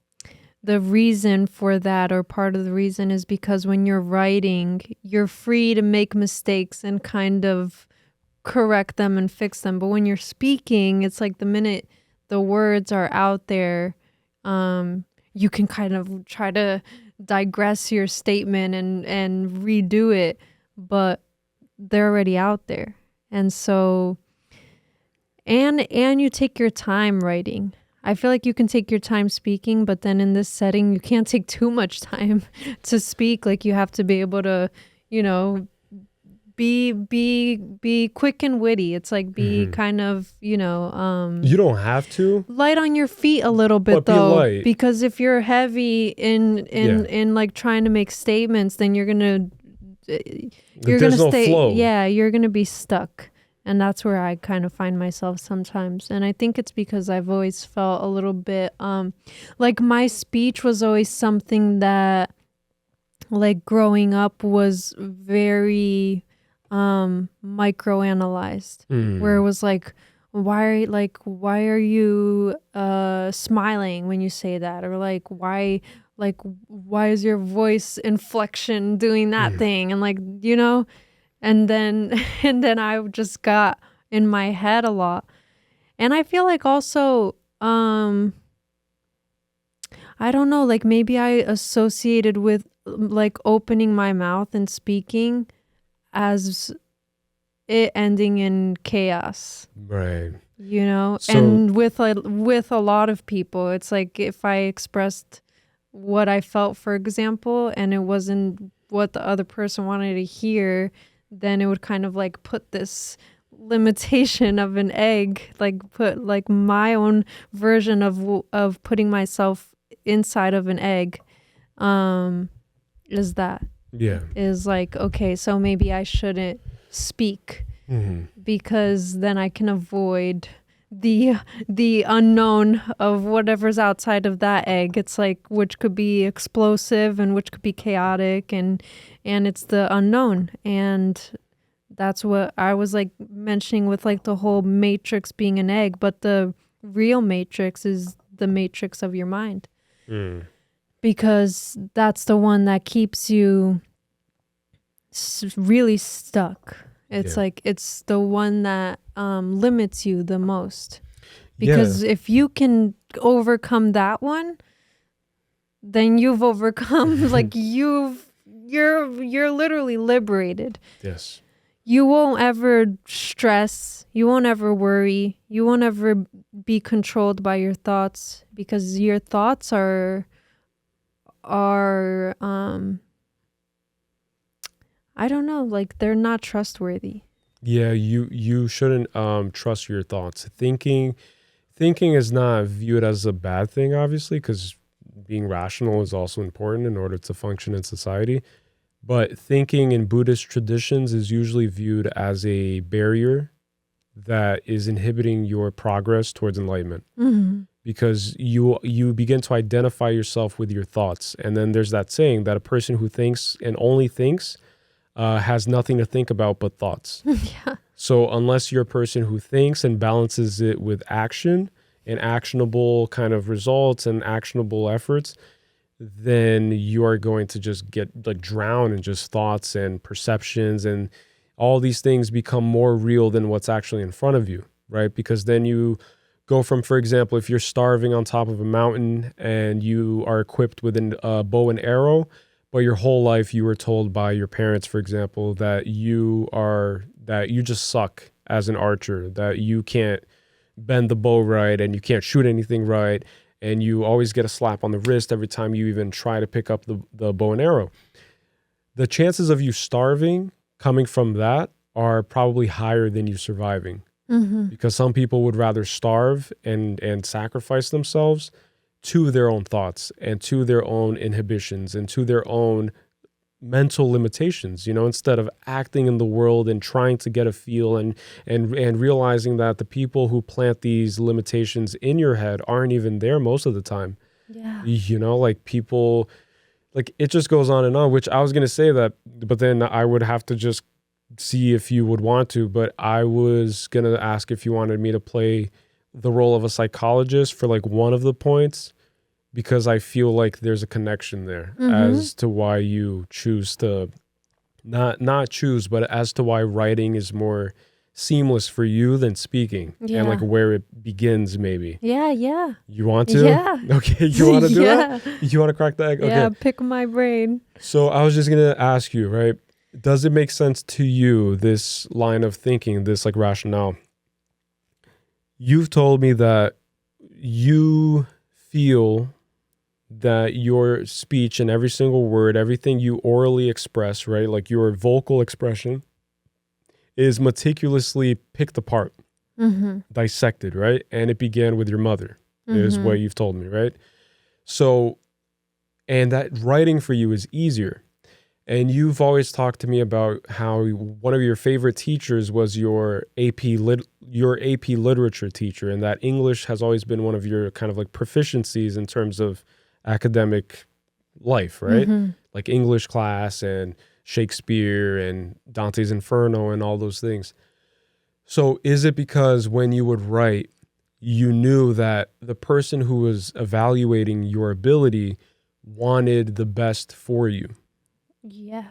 reason for that, or part of the reason, is because when you're writing, you're free to make mistakes and kind of correct them and fix them. But when you're speaking, it's like the minute the words are out there, you can kind of try to digress your statement and redo it, but they're already out there. And so, and you take your time writing. I feel like you can take your time speaking, but then in this setting, you can't take too much time to speak. Like you have to be able to, you know, be quick and witty. It's like be kind of, you know, you don't have to light on your feet a little bit, though, because if you're heavy in like trying to make statements, then you're gonna stay. Flow. Yeah, you're gonna be stuck. And that's where I kind of find myself sometimes. And I think it's because I've always felt a little bit like my speech was always something that, like, growing up was very microanalyzed, where it was like, why are you smiling when you say that? Or like, why is your voice inflection doing that thing? And like, you know, and then I just got in my head a lot. And I feel like also, I don't know, like maybe I associated with like opening my mouth and speaking as it ending in chaos. Right. You know, so, and with a lot of people, it's like if I expressed what I felt, for example, and it wasn't what the other person wanted to hear, then it would kind of like put this limitation of an egg, like put like my own version of putting myself inside of an egg, is like, okay, so maybe I shouldn't speak because then I can avoid the unknown of whatever's outside of that egg. It's like, which could be explosive and which could be chaotic, and it's the unknown. And that's what I was like mentioning with like the whole matrix being an egg, but the real matrix is the matrix of your mind, because that's the one that keeps you really stuck It's like it's the one that limits you the most. Because if you can overcome that one, then you've overcome like you're literally liberated. Yes. You won't ever stress, you won't ever worry, you won't ever be controlled by your thoughts, because your thoughts are I don't know, like they're not trustworthy. Yeah, you shouldn't trust your thoughts. Thinking is not viewed as a bad thing, obviously, because being rational is also important in order to function in society. But thinking in Buddhist traditions is usually viewed as a barrier that is inhibiting your progress towards enlightenment. Mm-hmm. Because you begin to identify yourself with your thoughts. And then there's that saying that a person who thinks and only thinks has nothing to think about but thoughts. Yeah. So unless you're a person who thinks and balances it with action and actionable kind of results and actionable efforts, then you are going to just get like drown in just thoughts and perceptions, and all these things become more real than what's actually in front of you, right? Because then you go from, for example, if you're starving on top of a mountain and you are equipped with a bow and arrow, but your whole life you were told by your parents, for example, that you just suck as an archer, that you can't bend the bow right and you can't shoot anything right, and you always get a slap on the wrist every time you even try to pick up the bow and arrow. The chances of you starving coming from that are probably higher than you surviving. Mm-hmm. Because some people would rather starve and sacrifice themselves to their own thoughts and to their own inhibitions and to their own mental limitations, instead of acting in the world and trying to get a feel and realizing that the people who plant these limitations in your head aren't even there most of the time. Yeah. Like people, like it just goes on and on, which I was going to say that, but then I would have to just see if you would want to, but I was going to ask if you wanted me to play the role of a psychologist for like one of the points, because I feel like there's a connection there as to why you choose to not choose, but as to why writing is more seamless for you than speaking, and like where it begins maybe. Yeah. You want to? Yeah. Okay, you want to do that? You want to crack the egg? Okay. Yeah, pick my brain. So I was just going to ask you, right? Does it make sense to you, this line of thinking, this like rationale? You've told me that you feel that your speech and every single word, everything you orally express, right? Like your vocal expression is meticulously picked apart, dissected, right? And it began with your mother, is what you've told me, right? So, and that writing for you is easier. And you've always talked to me about how one of your favorite teachers was your AP literature teacher, and that English has always been one of your kind of like proficiencies in terms of academic life, right? Like English class and Shakespeare and Dante's Inferno and all those things. So is it because when you would write, you knew that the person who was evaluating your ability wanted the best for you? Yeah.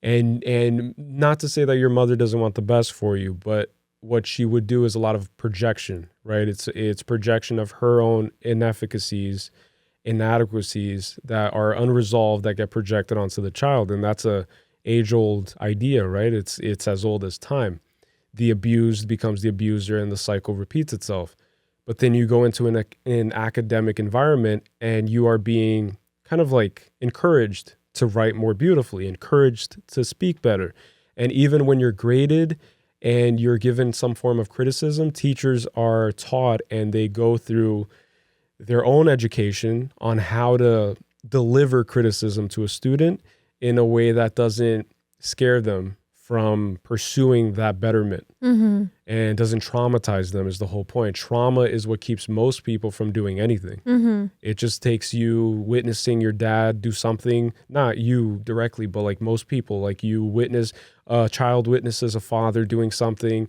And not to say that your mother doesn't want the best for you, but what she would do is a lot of projection, right? It's projection of her own inefficacies, inadequacies that are unresolved that get projected onto the child. And that's a age-old idea, right? It's as old as time. The abused becomes the abuser and the cycle repeats itself. But then you go into an academic environment and you are being kind of like encouraged to write more beautifully, encouraged to speak better. And even when you're graded and you're given some form of criticism, teachers are taught and they go through their own education on how to deliver criticism to a student in a way that doesn't scare them from pursuing that betterment and doesn't traumatize them is the whole point. Trauma is what keeps most people from doing anything. It just takes you witnessing your dad do something, not you directly, but like most people, like a child witnesses a father doing something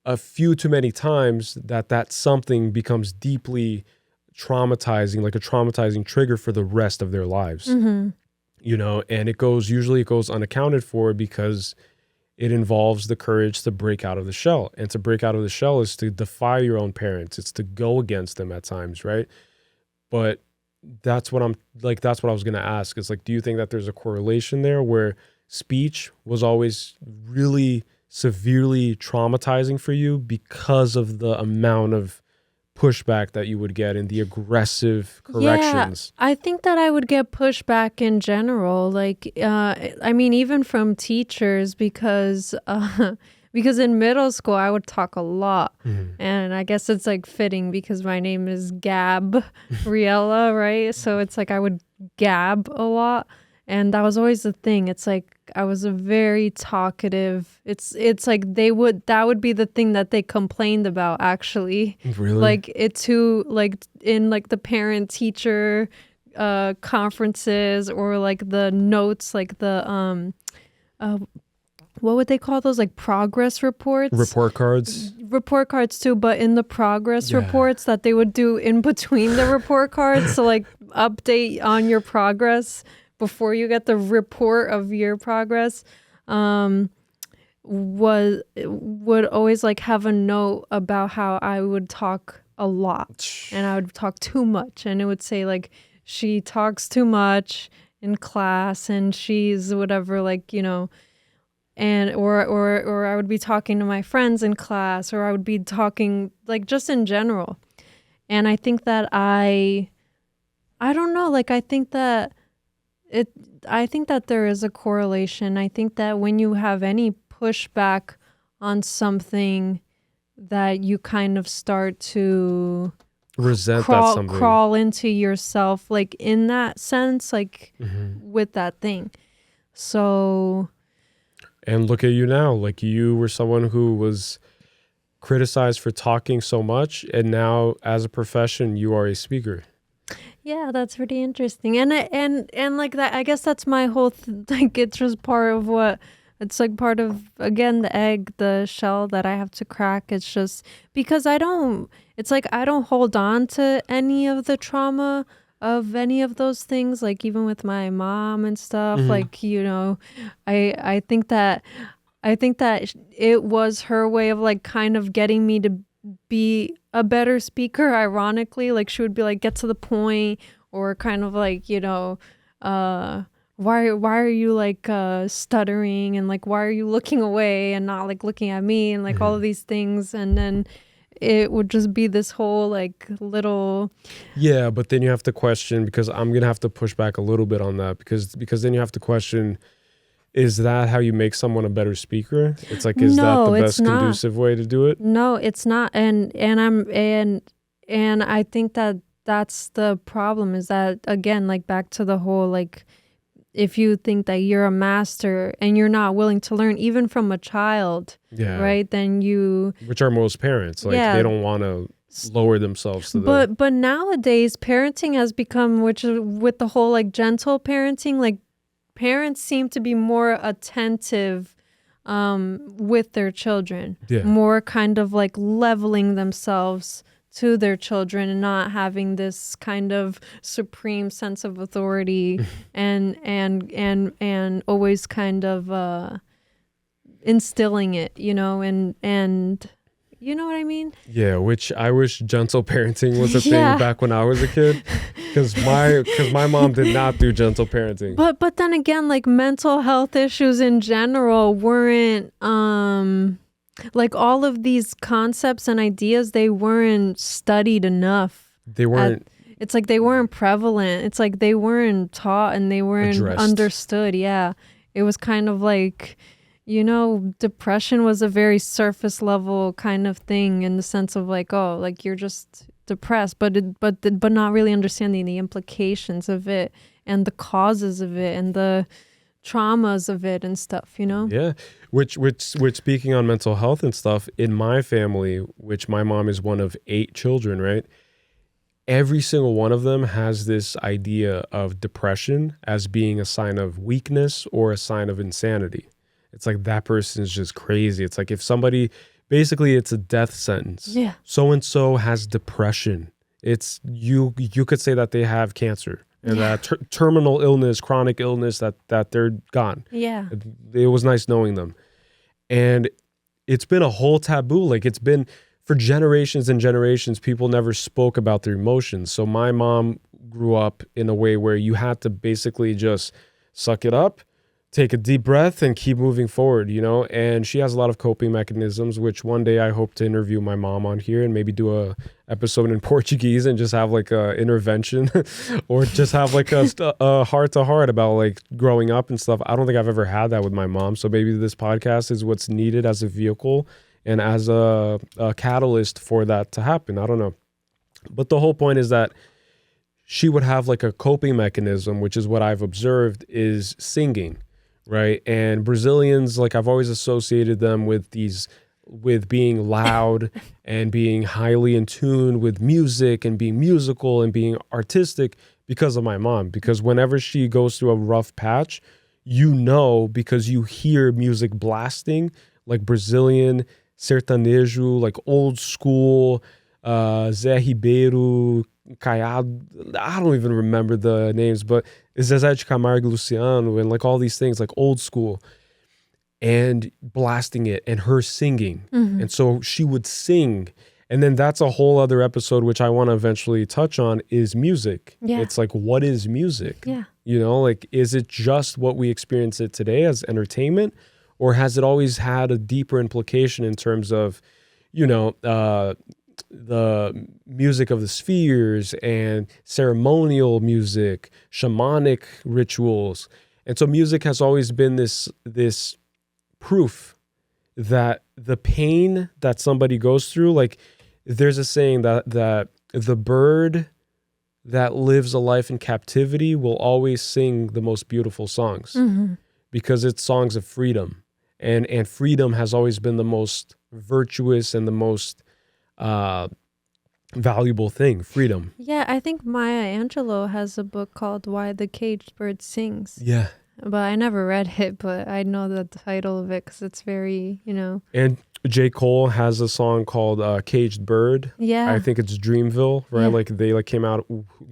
a few too many times that something becomes deeply traumatizing, like a traumatizing trigger for the rest of their lives. And it goes unaccounted for because it involves the courage to break out of the shell. And to break out of the shell is to defy your own parents. It's to go against them at times, right? But that's what I was going to ask. It's like, do you think that there's a correlation there where speech was always really severely traumatizing for you because of the amount of pushback that you would get and the aggressive corrections? Yeah, I think that I would get pushback in general. Like, I mean, even from teachers, because in middle school I would talk a lot, and I guess it's like fitting because my name is Gabriella, right? So it's like I would gab a lot, and that was always the thing. It's like I was a very talkative. It's like that would be the thing that they complained about, actually. Really? Like in like the parent teacher conferences, or like the notes, like the what would they call those, like progress reports? Report cards too, but in the progress reports that they would do in between the report cards, so like update on your progress before you get the report of your progress, would always like have a note about how I would talk a lot and I would talk too much, and it would say like, she talks too much in class and she's whatever, like, you know, and or I would be talking to my friends in class, or I would be talking like just in general. And I think that I don't know, like I think that there is a correlation. I think that when you have any pushback on something, that you kind of start to resent that something, crawl into yourself, like in that sense, like with that thing. So, and look at you now, like you were someone who was criticized for talking so much, and now as a profession you are a speaker. Yeah, that's pretty interesting. And like that, I guess that's my whole like it's just part of what it's like, part of, again, the egg, the shell that I have to crack. It's just because it's like I don't hold on to any of the trauma of any of those things, like even with my mom and stuff, like, you know, I think that it was her way of like kind of getting me to be a better speaker, ironically. Like she would be like, get to the point, or kind of like, you know, why are you like stuttering, and like why are you looking away and not like looking at me, and like all of these things. And then it would just be this whole like little, yeah, but then you have to question, because I'm gonna have to push back a little bit on that, because then you have to question, is that how you make someone a better speaker? It's like, is that the best conducive way to do it? No, it's not. And I think that that's the problem, is that, again, like back to the whole, like, if you think that you're a master and you're not willing to learn even from a child, right? Then which are most parents, like they don't want to lower themselves to but nowadays parenting has become, which is with the whole like gentle parenting, like parents seem to be more attentive with their children, more kind of like leveling themselves to their children and not having this kind of supreme sense of authority and always kind of instilling it, you know, and you know what I mean? Yeah, which I wish gentle parenting was a thing back when I was a kid, because my mom did not do gentle parenting. But then again, like mental health issues in general weren't like all of these concepts and ideas, they weren't studied enough. They weren't. It's like they weren't prevalent. It's like they weren't taught and they weren't understood. Yeah, it was kind of like, you know, depression was a very surface level kind of thing, in the sense of like, oh, like you're just depressed, but not really understanding the implications of it and the causes of it and the traumas of it and stuff, you know? Yeah. Which speaking on mental health and stuff, in my family, which my mom is one of 8 children, right? Every single one of them has this idea of depression as being a sign of weakness or a sign of insanity. It's like that person is just crazy. It's like if somebody, basically it's a death sentence. Yeah. So-and-so has depression. It's you could say that they have cancer and that terminal illness, chronic illness, that they're gone. Yeah. It was nice knowing them. And it's been a whole taboo. Like it's been for generations and generations, people never spoke about their emotions. So my mom grew up in a way where you had to basically just suck it up, take a deep breath and keep moving forward, you know? And she has a lot of coping mechanisms, which one day I hope to interview my mom on here and maybe do a episode in Portuguese and just have like a intervention or just have like a heart to heart about like growing up and stuff. I don't think I've ever had that with my mom. So maybe this podcast is what's needed as a vehicle and as a catalyst for that to happen. I don't know. But the whole point is that she would have like a coping mechanism, which is what I've observed, is singing. Right. And Brazilians, like I've always associated them with being loud and being highly in tune with music and being musical and being artistic because of my mom. Because whenever she goes through a rough patch, you know, because you hear music blasting, like Brazilian, sertanejo, like old school, Zé Ribeiro, Caiado, I don't even remember the names, but it's Zezé de Camargo e Luciano and like all these things, like old school, and blasting it and her singing. Mm-hmm. And so she would sing. And then that's a whole other episode, which I want to eventually touch on, is music. Yeah. It's like, what is music? Yeah. You know, like, is it just what we experience it today as entertainment, or has it always had a deeper implication in terms of, you know, the music of the spheres and ceremonial music, shamanic rituals. And so music has always been this proof that the pain that somebody goes through, like there's a saying that the bird that lives a life in captivity will always sing the most beautiful songs, mm-hmm. because it's songs of freedom. And freedom has always been the most virtuous and the most valuable thing, freedom. Yeah, I think Maya Angelou has a book called Why the Caged Bird Sings. Yeah. But I never read it, but I know the title of it because it's very, you know. And J. Cole has a song called Caged Bird. Yeah. I think it's Dreamville, right? Yeah. Like they came out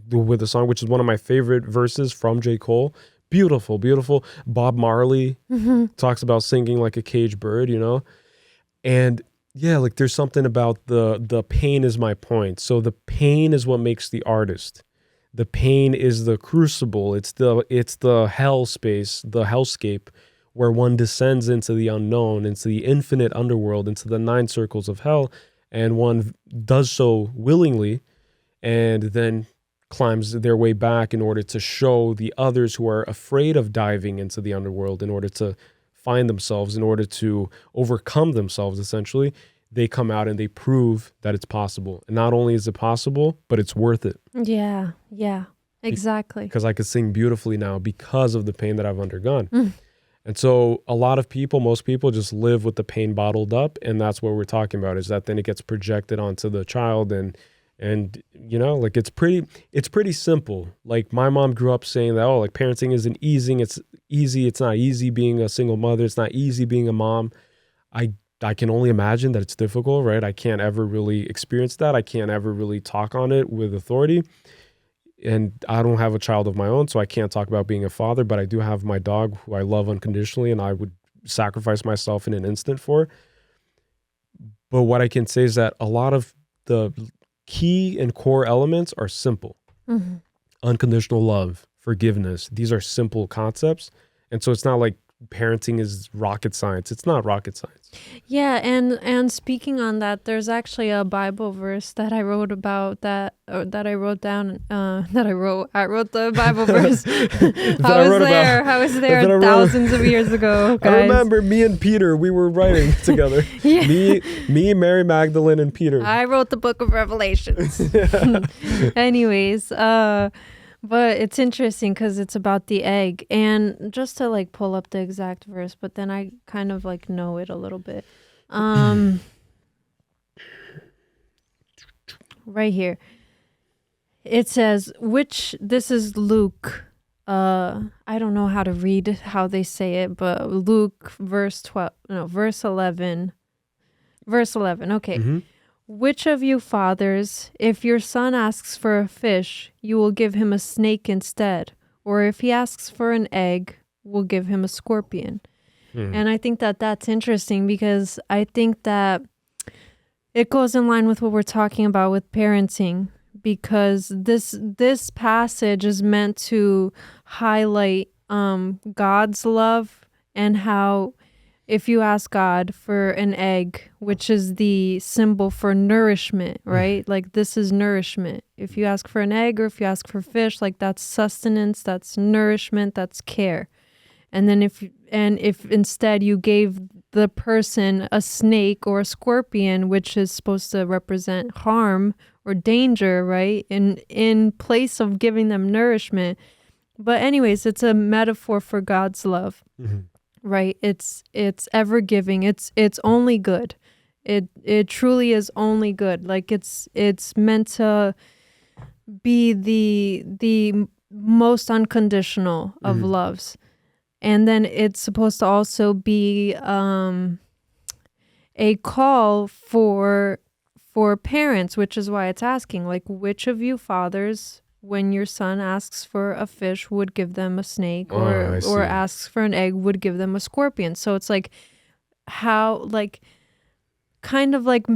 with a song, which is one of my favorite verses from J. Cole. Beautiful, beautiful. Bob Marley talks about singing like a caged bird, you know? And yeah, like there's something about the pain is my point. So the pain is what makes the artist. The pain is the crucible. It's the hell space, the hellscape, where one descends into the unknown, into the infinite underworld, into the 9 circles of hell, and one does so willingly, and then climbs their way back in order to show the others who are afraid of diving into the underworld, in order to find themselves, in order to overcome themselves, essentially. They come out and they prove that it's possible. And not only is it possible, but it's worth it. Yeah, exactly. Because I could sing beautifully now because of the pain that I've undergone. Mm. And so a lot of people, most people just live with the pain bottled up. And that's what we're talking about, is that then it gets projected onto the child. And you know, like it's pretty simple. Like my mom grew up saying that, oh, like parenting isn't easy. It's easy. It's not easy being a single mother. It's not easy being a mom. I can only imagine that it's difficult, right? I can't ever really experience that. I can't ever really talk on it with authority. And I don't have a child of my own, so I can't talk about being a father, but I do have my dog who I love unconditionally and I would sacrifice myself in an instant for. But what I can say is that a lot of the key and core elements are simple. Mm-hmm. Unconditional love, forgiveness. These are simple concepts. And so it's not like parenting is rocket science. It's not rocket science. Yeah, and speaking on that, there's actually a Bible verse that I wrote about I wrote the Bible verse. I was there thousands of years ago, guys. I remember me and Peter, we were writing together. Yeah. Me, Mary Magdalene, and Peter. I wrote the book of Revelations. Anyways, but it's interesting because it's about the egg, and just to like pull up the exact verse, but then I kind of like know it a little bit. Right here. It says, this is Luke. I don't know how to read how they say it, but Luke verse 11. Verse 11. Okay. Mm-hmm. Which of you fathers, if your son asks for a fish, you will give him a snake instead? Or if he asks for an egg, will give him a scorpion? And I think that that's interesting because I think that it goes in line with what we're talking about with parenting, because this passage is meant to highlight God's love, and how if you ask God for an egg, which is the symbol for nourishment, right? Like this is nourishment. If you ask for an egg or if you ask for fish, like that's sustenance, that's nourishment, that's care. And then if instead you gave the person a snake or a scorpion, which is supposed to represent harm or danger, right? In place of giving them nourishment. But anyways, it's a metaphor for God's love, right? It's ever giving. It's only good. It truly is only good. Like it's meant to be the most unconditional of loves. And then it's supposed to also be a call for parents, which is why it's asking, like, which of you fathers, when your son asks for a fish, would give them a snake, or asks for an egg, would give them a scorpion? So it's like how, like, kind of like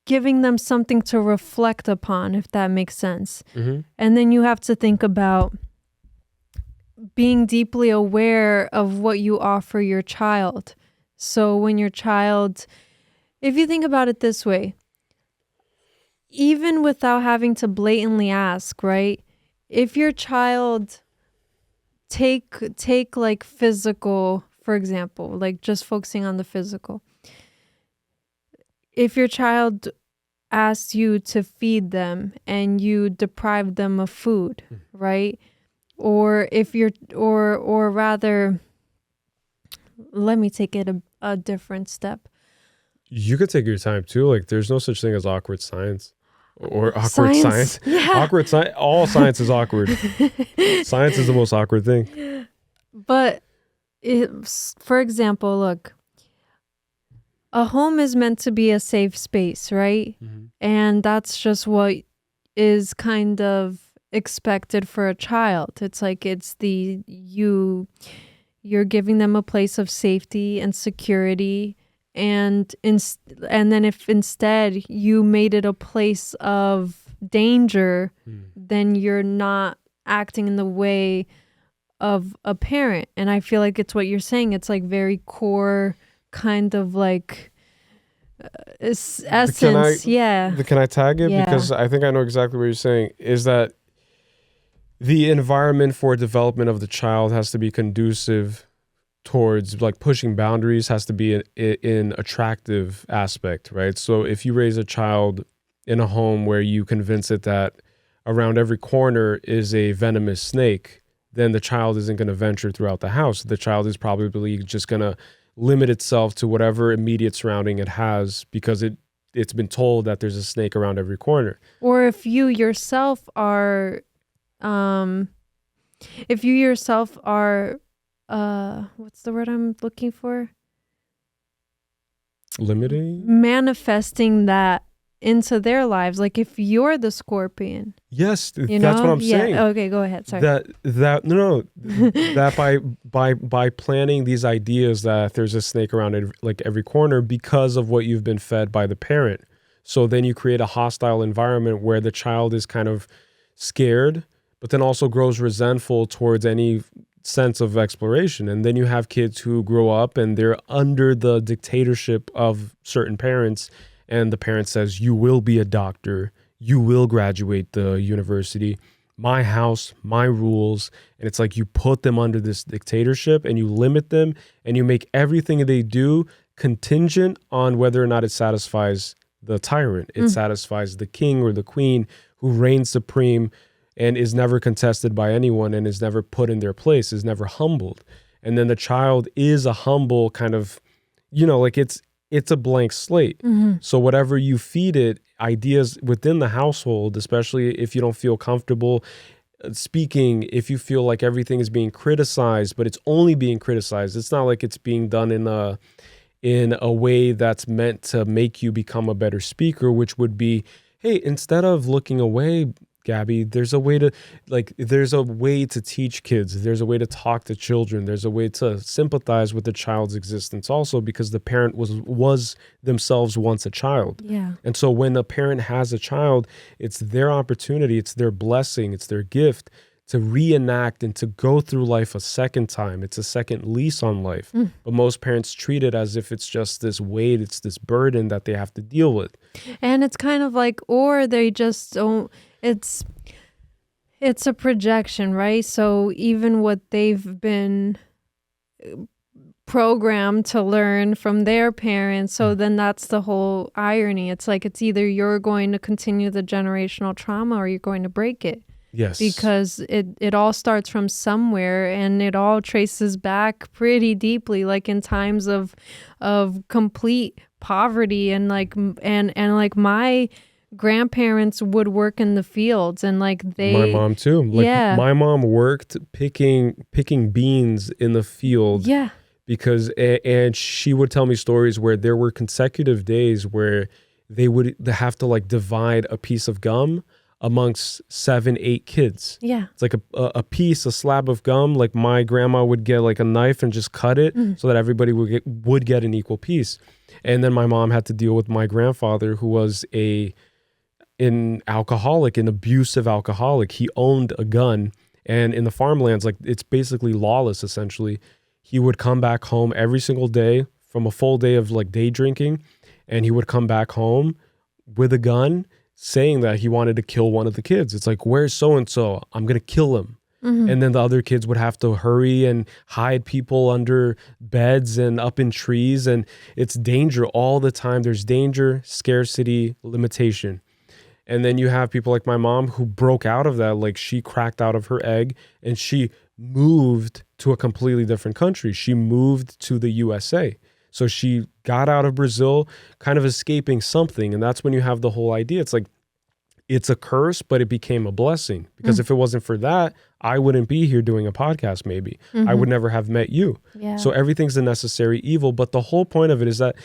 giving them something to reflect upon, if that makes sense. And then you have to think about being deeply aware of what you offer your child. So when your child, if you think about it this way, even without having to blatantly ask, right? If your child take like physical, for example, like just focusing on the physical. If your child asks you to feed them and you deprive them of food, right? Or if you're, or rather, let me take it a different step. You could take your time too. Like there's no such thing as awkward science or awkward science. Yeah. Awkward science. All science is awkward. Science is the most awkward thing. But for example, look, a home is meant to be a safe space, right? And that's just what is kind of expected for a child. It's like you're giving them a place of safety and security, and then if instead you made it a place of danger, then you're not acting in the way of a parent. And I feel like it's what you're saying. It's like very core kind of like essence. Can I tag it? Yeah. Because I think I know exactly what you're saying, is that the environment for development of the child has to be conducive towards like pushing boundaries, has to be in attractive aspect, right? So if you raise a child in a home where you convince it that around every corner is a venomous snake, then the child isn't going to venture throughout the house. The child is probably just going to limit itself to whatever immediate surrounding it has, because it's been told that there's a snake around every corner. Or if you yourself are what's the word I'm looking for? Limiting? Manifesting that into their lives. Like if you're the scorpion. Yes, that's what I'm saying. Okay, go ahead. Sorry. That by planning these ideas that there's a snake around like every corner because of what you've been fed by the parent. So then you create a hostile environment where the child is kind of scared, but then also grows resentful towards any sense of exploration. And then you have kids who grow up and they're under the dictatorship of certain parents, and the parent says, you will be a doctor, you will graduate the university, my house, my rules. And it's like you put them under this dictatorship and you limit them and you make everything they do contingent on whether or not it satisfies the tyrant. It satisfies the king or the queen who reigns supreme and is never contested by anyone and is never put in their place, is never humbled. And then the child is a humble kind of, like it's a blank slate. So whatever you feed it, ideas within the household, especially if you don't feel comfortable speaking, if you feel like everything is being criticized, but it's only being criticized. It's not like it's being done in a way that's meant to make you become a better speaker, which would be, hey, instead of looking away, Gabby, there's a way to teach kids. There's a way to talk to children. There's a way to sympathize with the child's existence also, because the parent was themselves once a child. Yeah. And so when a parent has a child, it's their opportunity, it's their blessing, it's their gift to reenact and to go through life a second time. It's a second lease on life. But most parents treat it as if it's just this weight, it's this burden that they have to deal with. And it's kind of like, or they just don't, it's a projection, right? So even what they've been programmed to learn from their parents, so then that's the whole irony. It's like, it's either you're going to continue the generational trauma or you're going to break it. Yes. Because it all starts from somewhere, and it all traces back pretty deeply, like in times of complete poverty, and like my grandparents would work in the fields, and like my mom too. Like yeah. My mom worked picking beans in the field. Yeah. Because and she would tell me stories where there were consecutive days where they would have to like divide a piece of gum amongst 7-8 kids. Yeah. It's like a slab of gum. Like my grandma would get like a knife and just cut it so that everybody would get an equal piece. And then my mom had to deal with my grandfather, who was an abusive alcoholic. He owned a gun, and in the farmlands, like it's basically lawless essentially. He would come back home every single day from a full day of like day drinking, and he would come back home with a gun, saying that he wanted to kill one of the kids. It's like, where's so-and-so? I'm going to kill him. And then the other kids would have to hurry and hide people under beds and up in trees. And it's danger all the time. There's danger, scarcity, limitation. And then you have people like my mom who broke out of that. Like she cracked out of her egg and she moved to a completely different country. She moved to the USA. So she got out of Brazil, kind of escaping something. And that's when you have the whole idea. It's like, it's a curse, but it became a blessing. Because if it wasn't for that, I wouldn't be here doing a podcast maybe. I would never have met you. Yeah. So everything's a necessary evil. But the whole point of it is that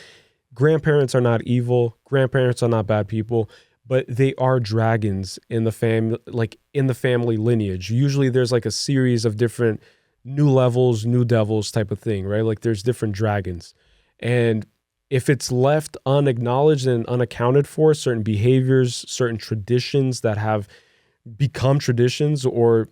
grandparents are not evil. Grandparents are not bad people. But they are dragons in the family lineage. Usually there's like a series of different new levels, new devils type of thing, right? Like there's different dragons. And if it's left unacknowledged and unaccounted for, certain behaviors, certain traditions that have become traditions or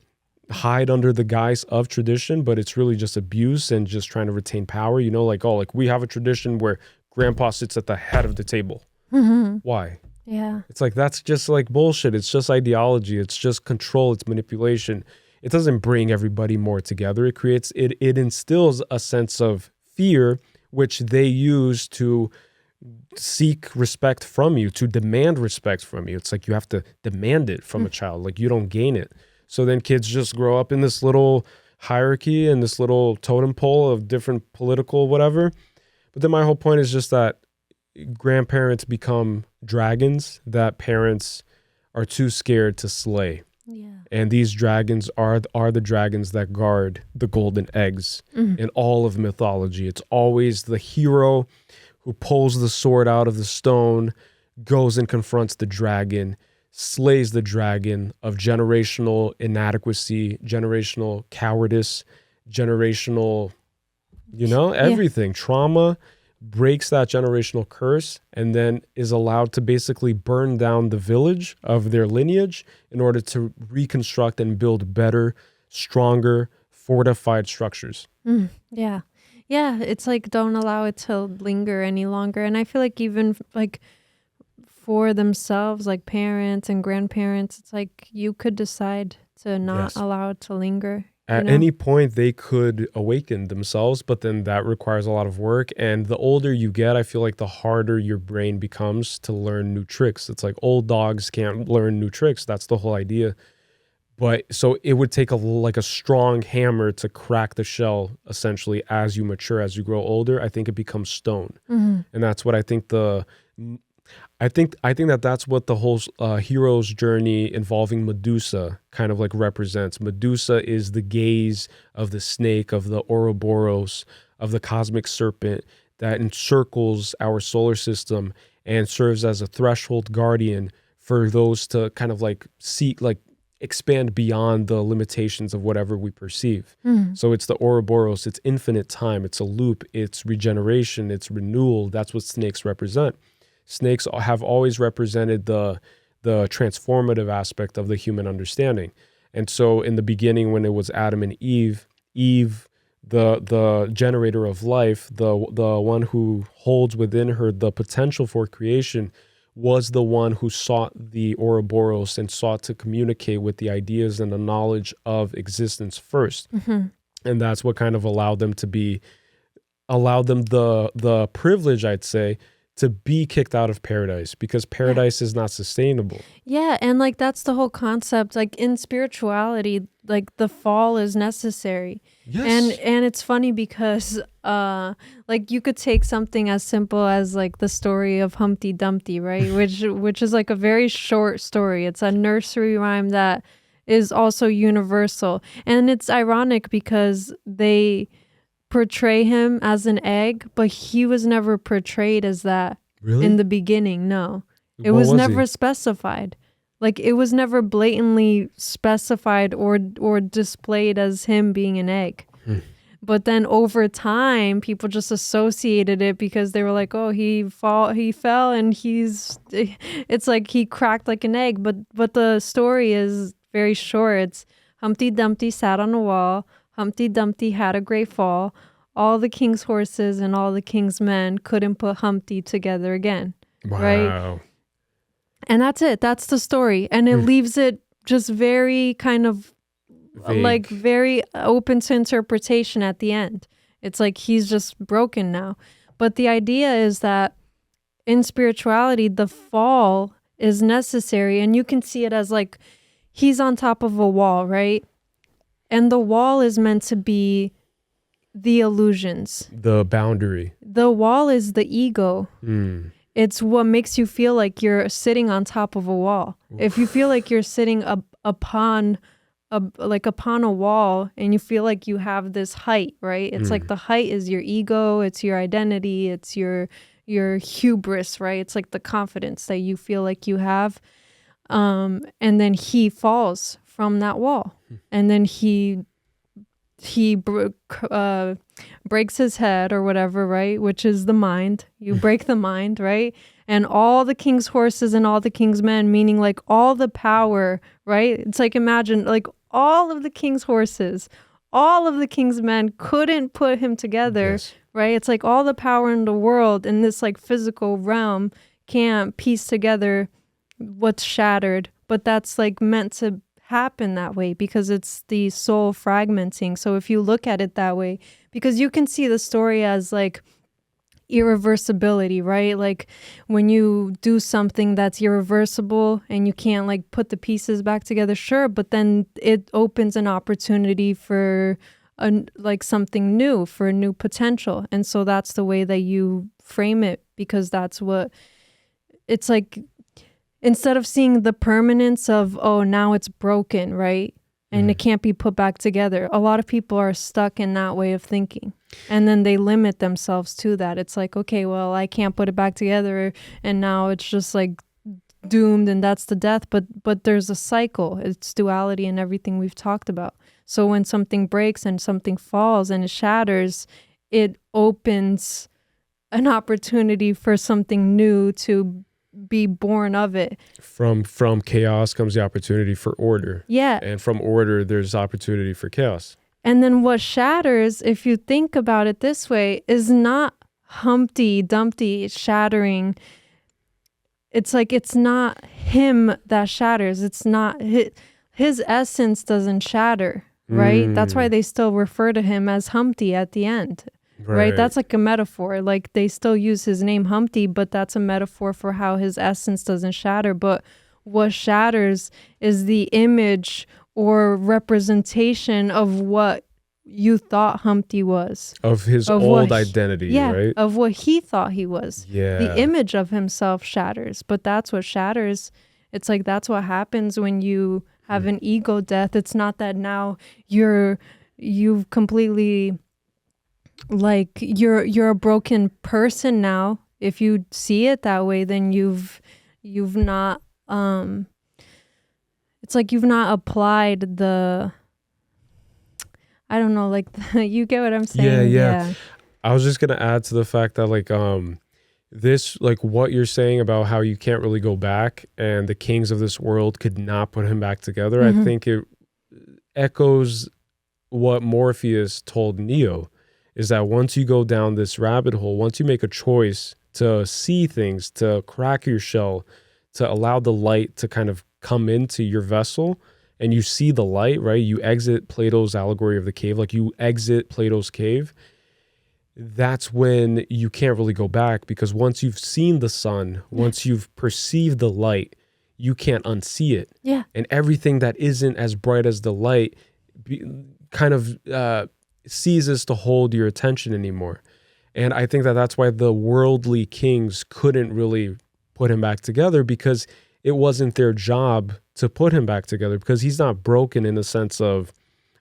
hide under the guise of tradition, but it's really just abuse and just trying to retain power, you know, like, oh, like we have a tradition where grandpa sits at the head of the table. Why? Yeah. It's like, that's just like bullshit. It's just ideology. It's just control. It's manipulation. It doesn't bring everybody more together. It instills a sense of fear, which they use to seek respect from you, to demand respect from you. It's like you have to demand it from a child. Like you don't gain it. So then kids just grow up in this little hierarchy and this little totem pole of different political whatever. But then my whole point is just that grandparents become dragons that parents are too scared to slay. Yeah. And these dragons are the dragons that guard the golden eggs in all of mythology. It's always the hero who pulls the sword out of the stone, goes and confronts the dragon, slays the dragon of generational inadequacy, generational cowardice, generational, everything. Trauma, breaks that generational curse, and then is allowed to basically burn down the village of their lineage in order to reconstruct and build better, stronger, fortified structures. Yeah. Yeah. It's like, don't allow it to linger any longer. And I feel like even like for themselves, like parents and grandparents, it's like you could decide to not allow it to linger. At any point, they could awaken themselves, but then that requires a lot of work. And the older you get, I feel like the harder your brain becomes to learn new tricks. It's like old dogs can't learn new tricks. That's the whole idea. But so it would take a strong hammer to crack the shell, essentially, as you mature, as you grow older. I think it becomes stone. And that's what I think I think that's what the whole hero's journey involving Medusa kind of like represents. Medusa is the gaze of the snake, of the Ouroboros, of the cosmic serpent that encircles our solar system and serves as a threshold guardian for those to kind of like seek, like expand beyond the limitations of whatever we perceive. So it's the Ouroboros, it's infinite time, it's a loop, it's regeneration, it's renewal. That's what snakes represent. Snakes have always represented the transformative aspect of the human understanding. And so in the beginning, when it was Adam and Eve, the generator of life, the one who holds within her the potential for creation, was the one who sought the Ouroboros and sought to communicate with the ideas and the knowledge of existence first. And that's what kind of allowed them the privilege, I'd say, to be kicked out of paradise, because paradise is not sustainable. Yeah, and like that's the whole concept. Like in spirituality, like the fall is necessary. Yes. And it's funny because like you could take something as simple as like the story of Humpty Dumpty, right? which is like a very short story. It's a nursery rhyme that is also universal. And it's ironic because they portray him as an egg, but he was never portrayed as that. Really? In the beginning. No, it What was was never he? specified. Like it was never blatantly specified or displayed as him being an egg. But then over time, people just associated it because they were like, oh, he fell and it's like he cracked like an egg. But the story is very short. It's Humpty Dumpty sat on a wall. Humpty Dumpty had a great fall. All the king's horses and all the king's men couldn't put Humpty together again. Wow. Right? And that's it. That's the story. And it leaves it just very kind of Vague. like very open to interpretation at the end. It's like he's just broken now. But the idea is that in spirituality, the fall is necessary. And you can see it as like he's on top of a wall, right? And the wall is meant to be the illusions. The boundary. The wall is the ego. It's what makes you feel like you're sitting on top of a wall. If you feel like you're sitting upon a wall and you feel like you have this height, right? It's like the height is your ego, it's your identity, it's your hubris, right? It's like the confidence that you feel like you have. And then he falls from that wall, and then he breaks his head or whatever, right? Which is the mind. You break the mind, right? And all the king's horses and all the king's men, meaning like all the power, right? It's like imagine like all of the king's horses, all of the king's men couldn't put him together, Yes. right? It's like all the power in the world in this like physical realm can't piece together what's shattered, but that's like meant to happen that way because it's the soul fragmenting. So if you look at it that way, because you can see the story as like irreversibility, right? Like when you do something that's irreversible and you can't like put the pieces back together, sure, but then it opens an opportunity for like something new, for a new potential. And so that's the way that you frame it, because that's what it's like. Instead of seeing the permanence of, oh, now it's broken, right? And it can't be put back together. A lot of people are stuck in that way of thinking. And then they limit themselves to that. It's like, okay, well, I can't put it back together. And now it's just like doomed and that's the death. But there's a cycle. It's duality and everything we've talked about. So when something breaks and something falls and it shatters, it opens an opportunity for something new to be born of it. From chaos comes the opportunity for order. Yeah. And from order, there's opportunity for chaos. And then what shatters, if you think about it this way, is not Humpty Dumpty shattering. It's like, it's not him that shatters. It's not his essence doesn't shatter, right? That's why they still refer to him as Humpty at the end. Right. That's like a metaphor. Like they still use his name Humpty, but that's a metaphor for how his essence doesn't shatter. But what shatters is the image or representation of what you thought Humpty was. Of his old identity, right? Of what he thought he was. Yeah. The image of himself shatters, but that's what shatters. It's like that's what happens when you have an ego death. It's not that now you've completely... like you're a broken person now. If you see it that way, then you've not it's like you've not applied the, I don't know, like you get what I'm saying? Yeah. I was just gonna add to the fact that like this, like what you're saying about how you can't really go back and the kings of this world could not put him back together. I think it echoes what Morpheus told Neo, is that once you go down this rabbit hole, once you make a choice to see things, to crack your shell, to allow the light to kind of come into your vessel, and you see the light, right? You exit Plato's allegory of the cave, like you exit Plato's cave. That's when you can't really go back, because once you've seen the sun, once you've perceived the light, you can't unsee it. Yeah. And everything that isn't as bright as the light kind of ceases to hold your attention anymore. And I think that that's why the worldly kings couldn't really put him back together, because it wasn't their job to put him back together, because he's not broken in the sense of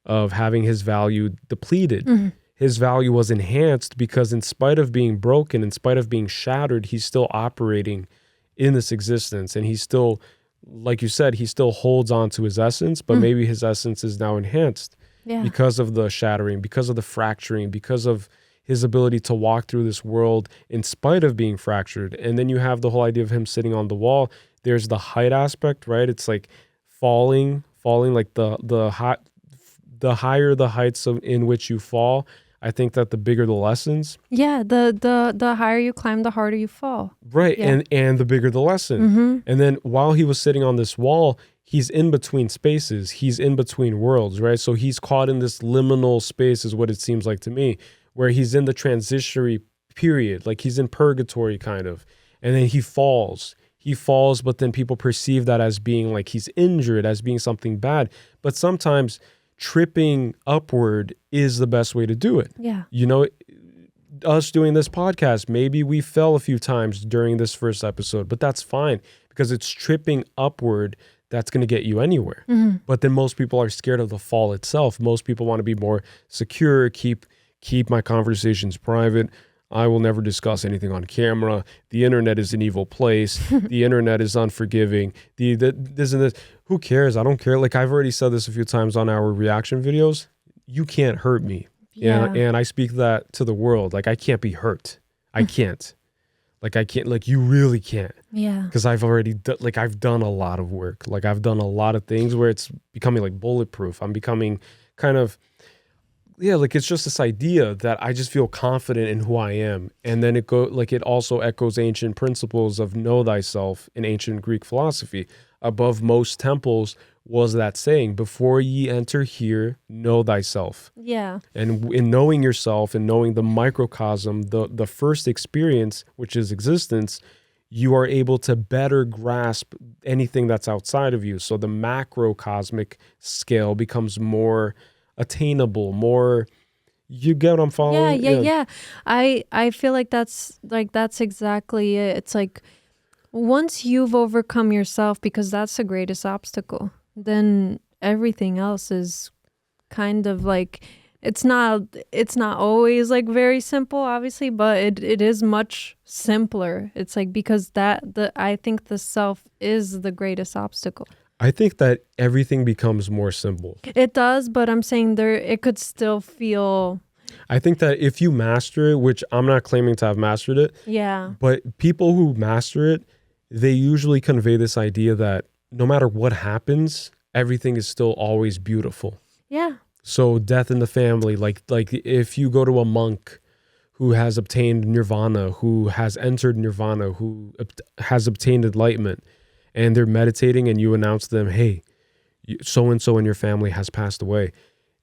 having his value depleted. His value was enhanced because in spite of being broken, in spite of being shattered, he's still operating in this existence. And he's still, like you said, he still holds on to his essence, but maybe his essence is now enhanced because of the shattering, because of the fracturing, because of his ability to walk through this world in spite of being fractured. And then you have the whole idea of him sitting on the wall. There's the height aspect, right? It's like falling, like the higher the heights in which you fall, I think that the bigger the lessons. Yeah, the higher you climb, the harder you fall. Right, yeah. and the bigger the lesson. And then while he was sitting on this wall, he's in between spaces. He's in between worlds, right? So he's caught in this liminal space is what it seems like to me, where he's in the transitionary period, like he's in purgatory kind of. And then he falls, but then people perceive that as being like he's injured, as being something bad. But sometimes tripping upward is the best way to do it. Yeah. You know, us doing this podcast, maybe we fell a few times during this first episode, but that's fine, because it's tripping upward that's going to get you anywhere. But then most people are scared of the fall itself. Most people want to be more secure, keep my conversations private. I will never discuss anything on camera. The internet is an evil place. The internet is unforgiving. This and this. Who cares? I don't care. Like I've already said this a few times on our reaction videos. You can't hurt me. Yeah. And I speak that to the world. Like I can't be hurt. I can't. Like I can't. Like you really can't. Yeah. Because I've already I've done a lot of work. Like I've done a lot of things where it's becoming like bulletproof. I'm becoming kind of. Yeah, like it's just this idea that I just feel confident in who I am. And then it also echoes ancient principles of know thyself in ancient Greek philosophy. Above most temples was that saying, before ye enter here, know thyself. Yeah. And in knowing yourself and knowing the microcosm, the first experience, which is existence, you are able to better grasp anything that's outside of you. So the macrocosmic scale becomes more attainable, more, you get what I'm following? Yeah. I feel like that's exactly it. It's like once you've overcome yourself, because that's the greatest obstacle, then everything else is kind of like, it's not always like very simple, obviously, but it is much simpler. It's like, because I think the self is the greatest obstacle. I think that everything becomes more simple. It does, but I'm saying it could still feel. I think that if you master it, which I'm not claiming to have mastered it, but people who master it, they usually convey this idea that no matter what happens, everything is still always beautiful. Yeah. So death in the family, like if you go to a monk who has obtained nirvana, who has entered nirvana, who has obtained enlightenment, and they're meditating and you announce to them, hey, so-and-so in your family has passed away,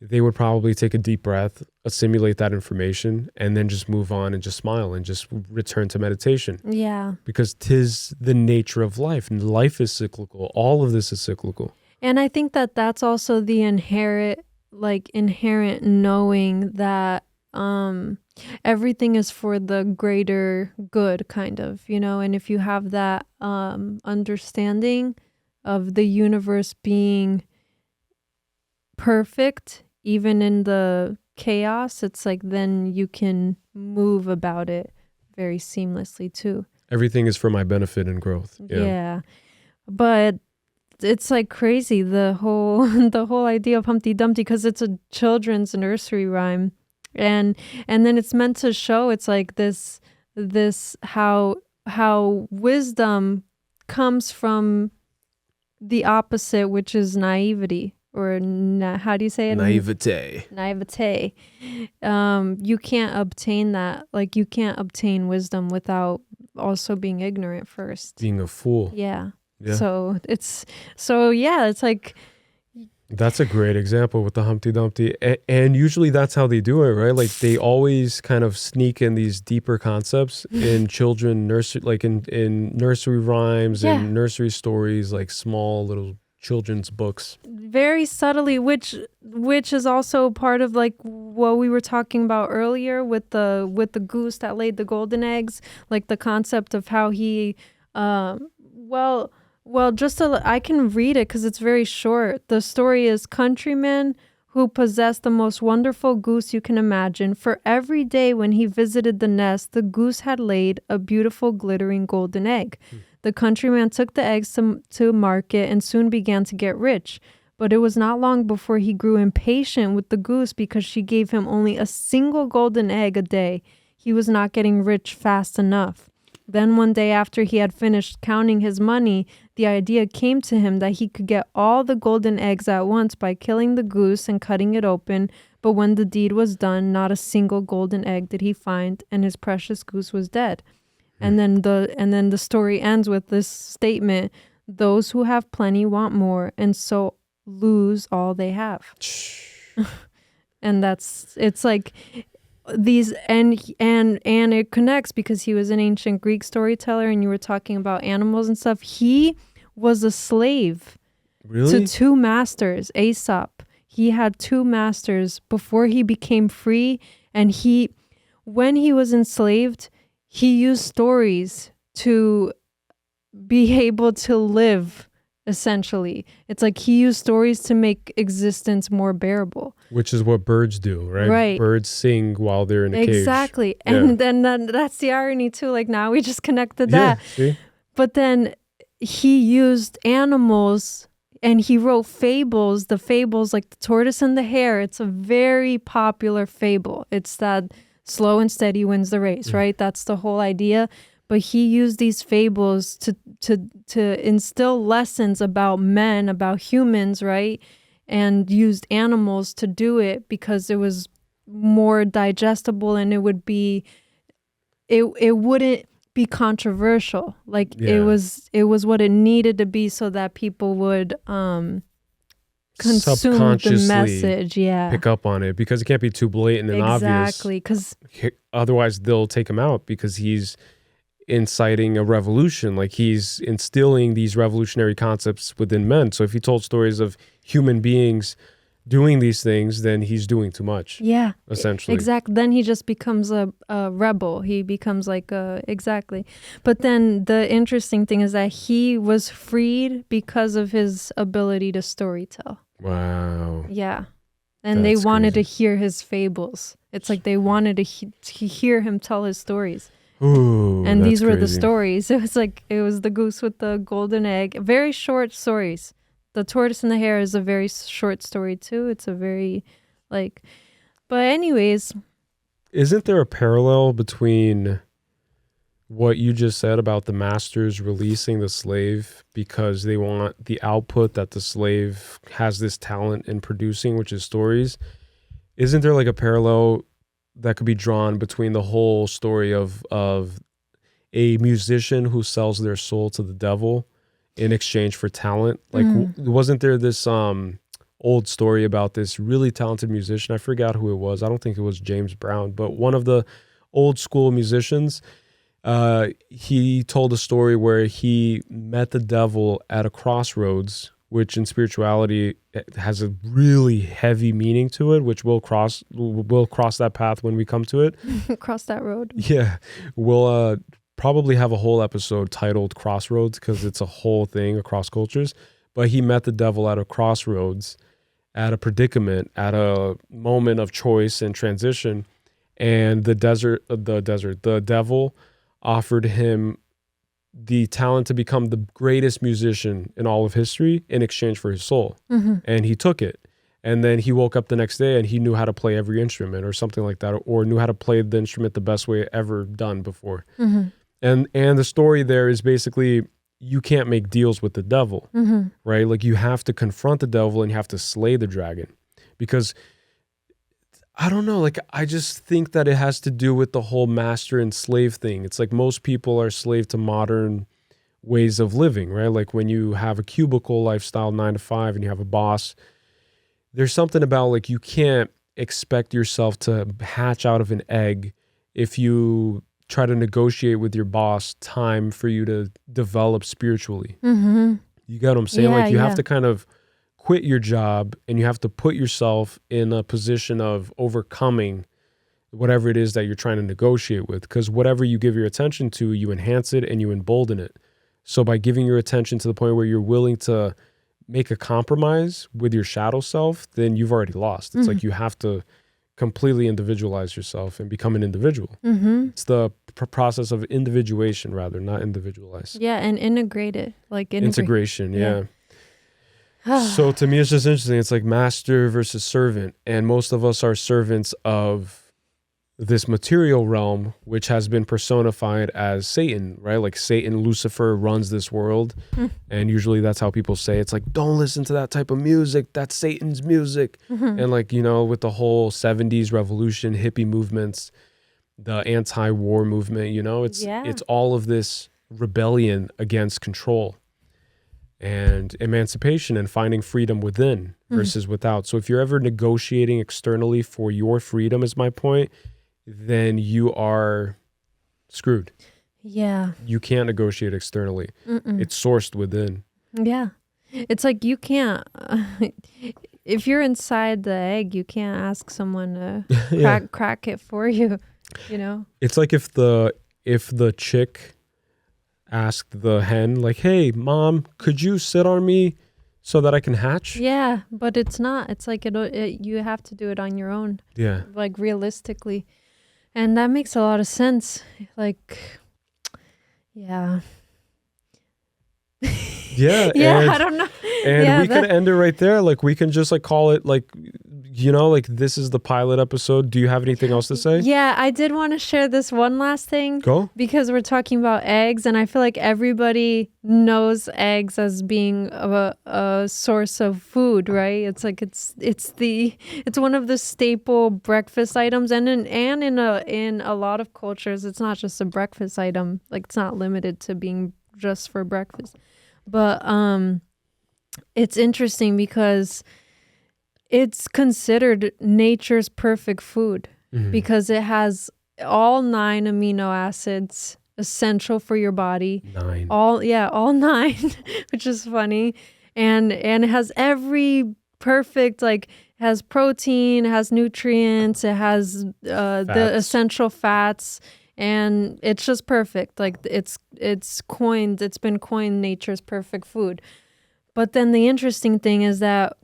they would probably take a deep breath, assimilate that information, and then just move on and just smile and just return to meditation. Yeah. Because 'tis the nature of life. And life is cyclical. All of this is cyclical. And I think that that's also the inherent knowing that everything is for the greater good, kind of, and if you have that understanding of the universe being perfect, even in the chaos, it's like then you can move about it very seamlessly too. Everything is for my benefit and growth. Yeah. but it's like crazy, the whole idea of Humpty Dumpty, because it's a children's nursery rhyme, and then it's meant to show it's like this how wisdom comes from the opposite, which is naivety, or how do you say it? Naivete. You can't obtain that. Like, you can't obtain wisdom without also being ignorant first. Being a fool. Yeah. Yeah. It's like, that's a great example with the Humpty Dumpty. And usually that's how they do it, right? Like, they always kind of sneak in these deeper concepts in children nursery, like in nursery rhymes and nursery stories, like small little children's books. Very subtly, which is also part of like what we were talking about earlier with the goose that laid the golden eggs, like the concept of how he I can read it because it's very short. The story is: countryman who possessed the most wonderful goose you can imagine. For every day when he visited the nest, the goose had laid a beautiful glittering golden egg. The countryman took the eggs to market and soon began to get rich. But it was not long before he grew impatient with the goose because she gave him only a single golden egg a day. He was not getting rich fast enough. Then one day after he had finished counting his money, the idea came to him that he could get all the golden eggs at once by killing the goose and cutting it open. But when the deed was done, not a single golden egg did he find, and his precious goose was dead. And then the story ends with this statement: those who have plenty want more, and so lose all they have. And it's like these, and it connects because he was an ancient Greek storyteller, and you were talking about animals and stuff. He was a slave to two masters. Aesop, he had two masters before he became free, and when he was enslaved, he used stories to be able to live. Essentially, it's like he used stories to make existence more bearable, which is what birds do, right? Right. Birds sing while they're in a cage. Exactly. And then that's the irony too. Like, now we just connected that. See? But then he used animals and he wrote fables. The fables, like the tortoise and the hare, it's a very popular fable. It's that slow and steady wins the race, right? That's the whole idea. But he used these fables to instill lessons about men, about humans, right? And used animals to do it because it was more digestible, and it wouldn't be controversial. Like, it was what it needed to be so that people would consume the message. Yeah. Pick up on it, because it can't be too blatant and obvious. Exactly. Because otherwise they'll take him out, because he's inciting a revolution. Like, he's instilling these revolutionary concepts within men. So if he told stories of human beings doing these things, then he's doing too much. Yeah, essentially. Exactly. Then he just becomes a rebel. He becomes like exactly. But then the interesting thing is that he was freed because of his ability to storytell. Wow. Yeah. And they wanted to hear his fables. It's like they wanted to hear him tell his stories. Ooh, and these were crazy. the stories. It was the goose with the golden egg. Very short stories. The tortoise and the hare is a very short story too. It's a very but anyways. Isn't there a parallel between what you just said about the masters releasing the slave because they want the output that the slave has this talent in producing, which is stories? Isn't there like a parallel that could be drawn between the whole story of a musician who sells their soul to the devil in exchange for talent? Like, wasn't there this old story about this really talented musician? I forgot who it was. I don't think it was James Brown, but one of the old school musicians, he told a story where he met the devil at a crossroads, which in spirituality has a really heavy meaning to it, which we'll cross that path when we come to it. Cross that road. Yeah. We'll probably have a whole episode titled Crossroads, because it's a whole thing across cultures. But he met the devil at a crossroads, at a predicament, at a moment of choice and transition. And the devil offered him the talent to become the greatest musician in all of history in exchange for his soul. And he took it. And then he woke up the next day and he knew how to play every instrument or something like that, or knew how to play the instrument the best way ever done before. And the story there is basically, you can't make deals with the devil, right? Like, you have to confront the devil and you have to slay the dragon, because I don't know, like, I just think that it has to do with the whole master and slave thing. It's like most people are slave to modern ways of living, right? Like when you have a cubicle lifestyle, 9 to 5, and you have a boss, there's something about, like, you can't expect yourself to hatch out of an egg if you try to negotiate with your boss time for you to develop spiritually. You get what I'm saying? Like, you have to kind of quit your job and you have to put yourself in a position of overcoming whatever it is that you're trying to negotiate with, because whatever you give your attention to, you enhance it and you embolden it. So by giving your attention to the point where you're willing to make a compromise with your shadow self, then you've already lost. It's like you have to completely individualize yourself and become an individual. It's the process of individuation, rather, not individualize. Yeah, and integrate it. Like integration, yeah. So to me, it's just interesting. It's like master versus servant. And most of us are servants of this material realm, which has been personified as Satan, right? Like Satan, Lucifer runs this world. And usually that's how people say, it's like, don't listen to that type of music. That's Satan's music. And like, you know, with the whole 70s revolution, hippie movements, the anti-war movement, you know, it's all of this rebellion against control and emancipation and finding freedom within versus without. So if you're ever negotiating externally for your freedom, is my point, then you are screwed. Yeah. You can't negotiate externally. It's sourced within. Yeah. It's like you can't, if you're inside the egg, you can't ask someone to crack it for you, you know? It's like if the chick asked the hen, like, hey, mom, could you sit on me so that I can hatch? Yeah, but it's not. It's like you have to do it on your own. Yeah. Like realistically. And that makes a lot of sense. Like, yeah. Yeah. I don't know. And we could end it right there. Like, we can just like call it like, you know, like this is the pilot episode. Do you have anything else to say? Yeah, I did want to share this one last thing. Go. Because we're talking about eggs, and I feel like everybody knows eggs as being a source of food, right? It's like it's one of the staple breakfast items, and in a lot of cultures, it's not just a breakfast item. Like, it's not limited to being just for breakfast. But it's interesting because it's considered nature's perfect food because it has all 9 amino acids essential for your body. 9. All 9, which is funny. And it has every perfect, like, it has protein, it has nutrients, it has the essential fats, and it's just perfect. Like, it's been coined nature's perfect food. But then the interesting thing is that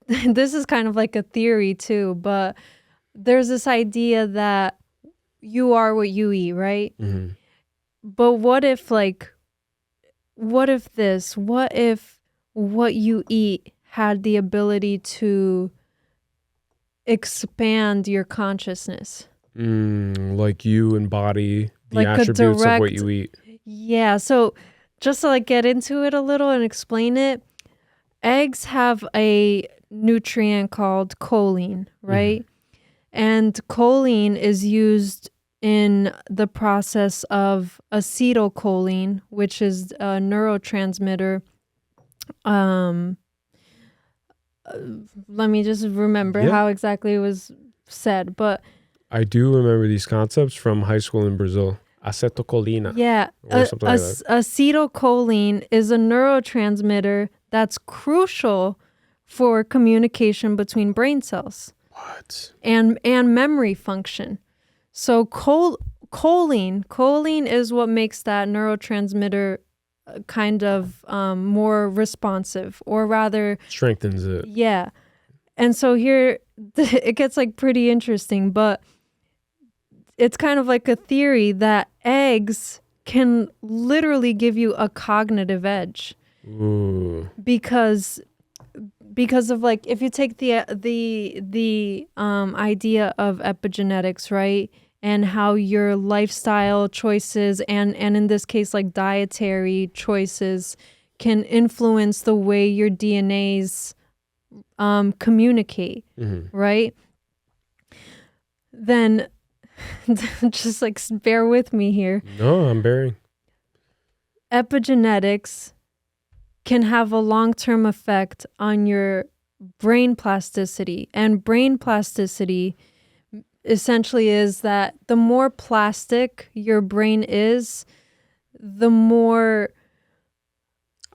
this is kind of like a theory too, but there's this idea that you are what you eat, right? But what if what if what you eat had the ability to expand your consciousness? Like you embody the attributes of what you eat. Yeah, so just to like get into it a little and explain it, eggs have a nutrient called choline, right? And choline is used in the process of acetylcholine, which is a neurotransmitter. Let me just remember how exactly it was said, but I do remember these concepts from high school in Brazil. Acetylcholine. Yeah. Or something like that. Acetylcholine is a neurotransmitter that's crucial for communication between brain cells. What? And memory function. So choline is what makes that neurotransmitter kind of more responsive, or rather strengthens it. Yeah. And so here it gets like pretty interesting, but it's kind of like a theory that eggs can literally give you a cognitive edge. Ooh. Because of like, if you take the idea of epigenetics, right, and how your lifestyle choices and in this case like dietary choices can influence the way your DNAs communicate, right? Then just like bear with me here. No, I'm bearing. Epigenetics can have a long-term effect on your brain plasticity. And brain plasticity essentially is that the more plastic your brain is, the more...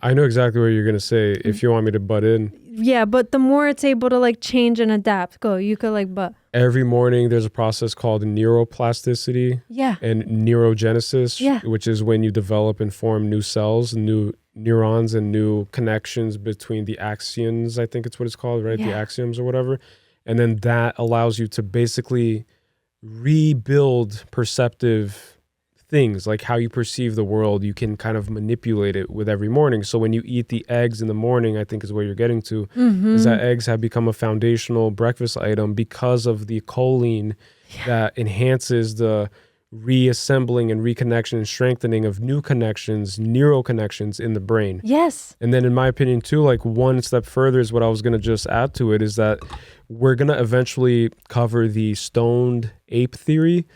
I know exactly what you're going to say if you want me to butt in. Yeah, but the more it's able to like change and adapt. Go, you could like butt. Every morning there's a process called neuroplasticity and neurogenesis, which is when you develop and form new cells, new neurons and new connections between the axons, I think it's what it's called, right? The axioms or whatever. And then that allows you to basically rebuild perceptive things, like how you perceive the world. You can kind of manipulate it with every morning. So when you eat the eggs in the morning, I think is where you're getting to, is that eggs have become a foundational breakfast item because of the choline that enhances the reassembling and reconnection and strengthening of new connections, neural connections in the brain. Yes. And then in my opinion too, like one step further is what I was going to just add to it, is that we're going to eventually cover the stoned ape theory,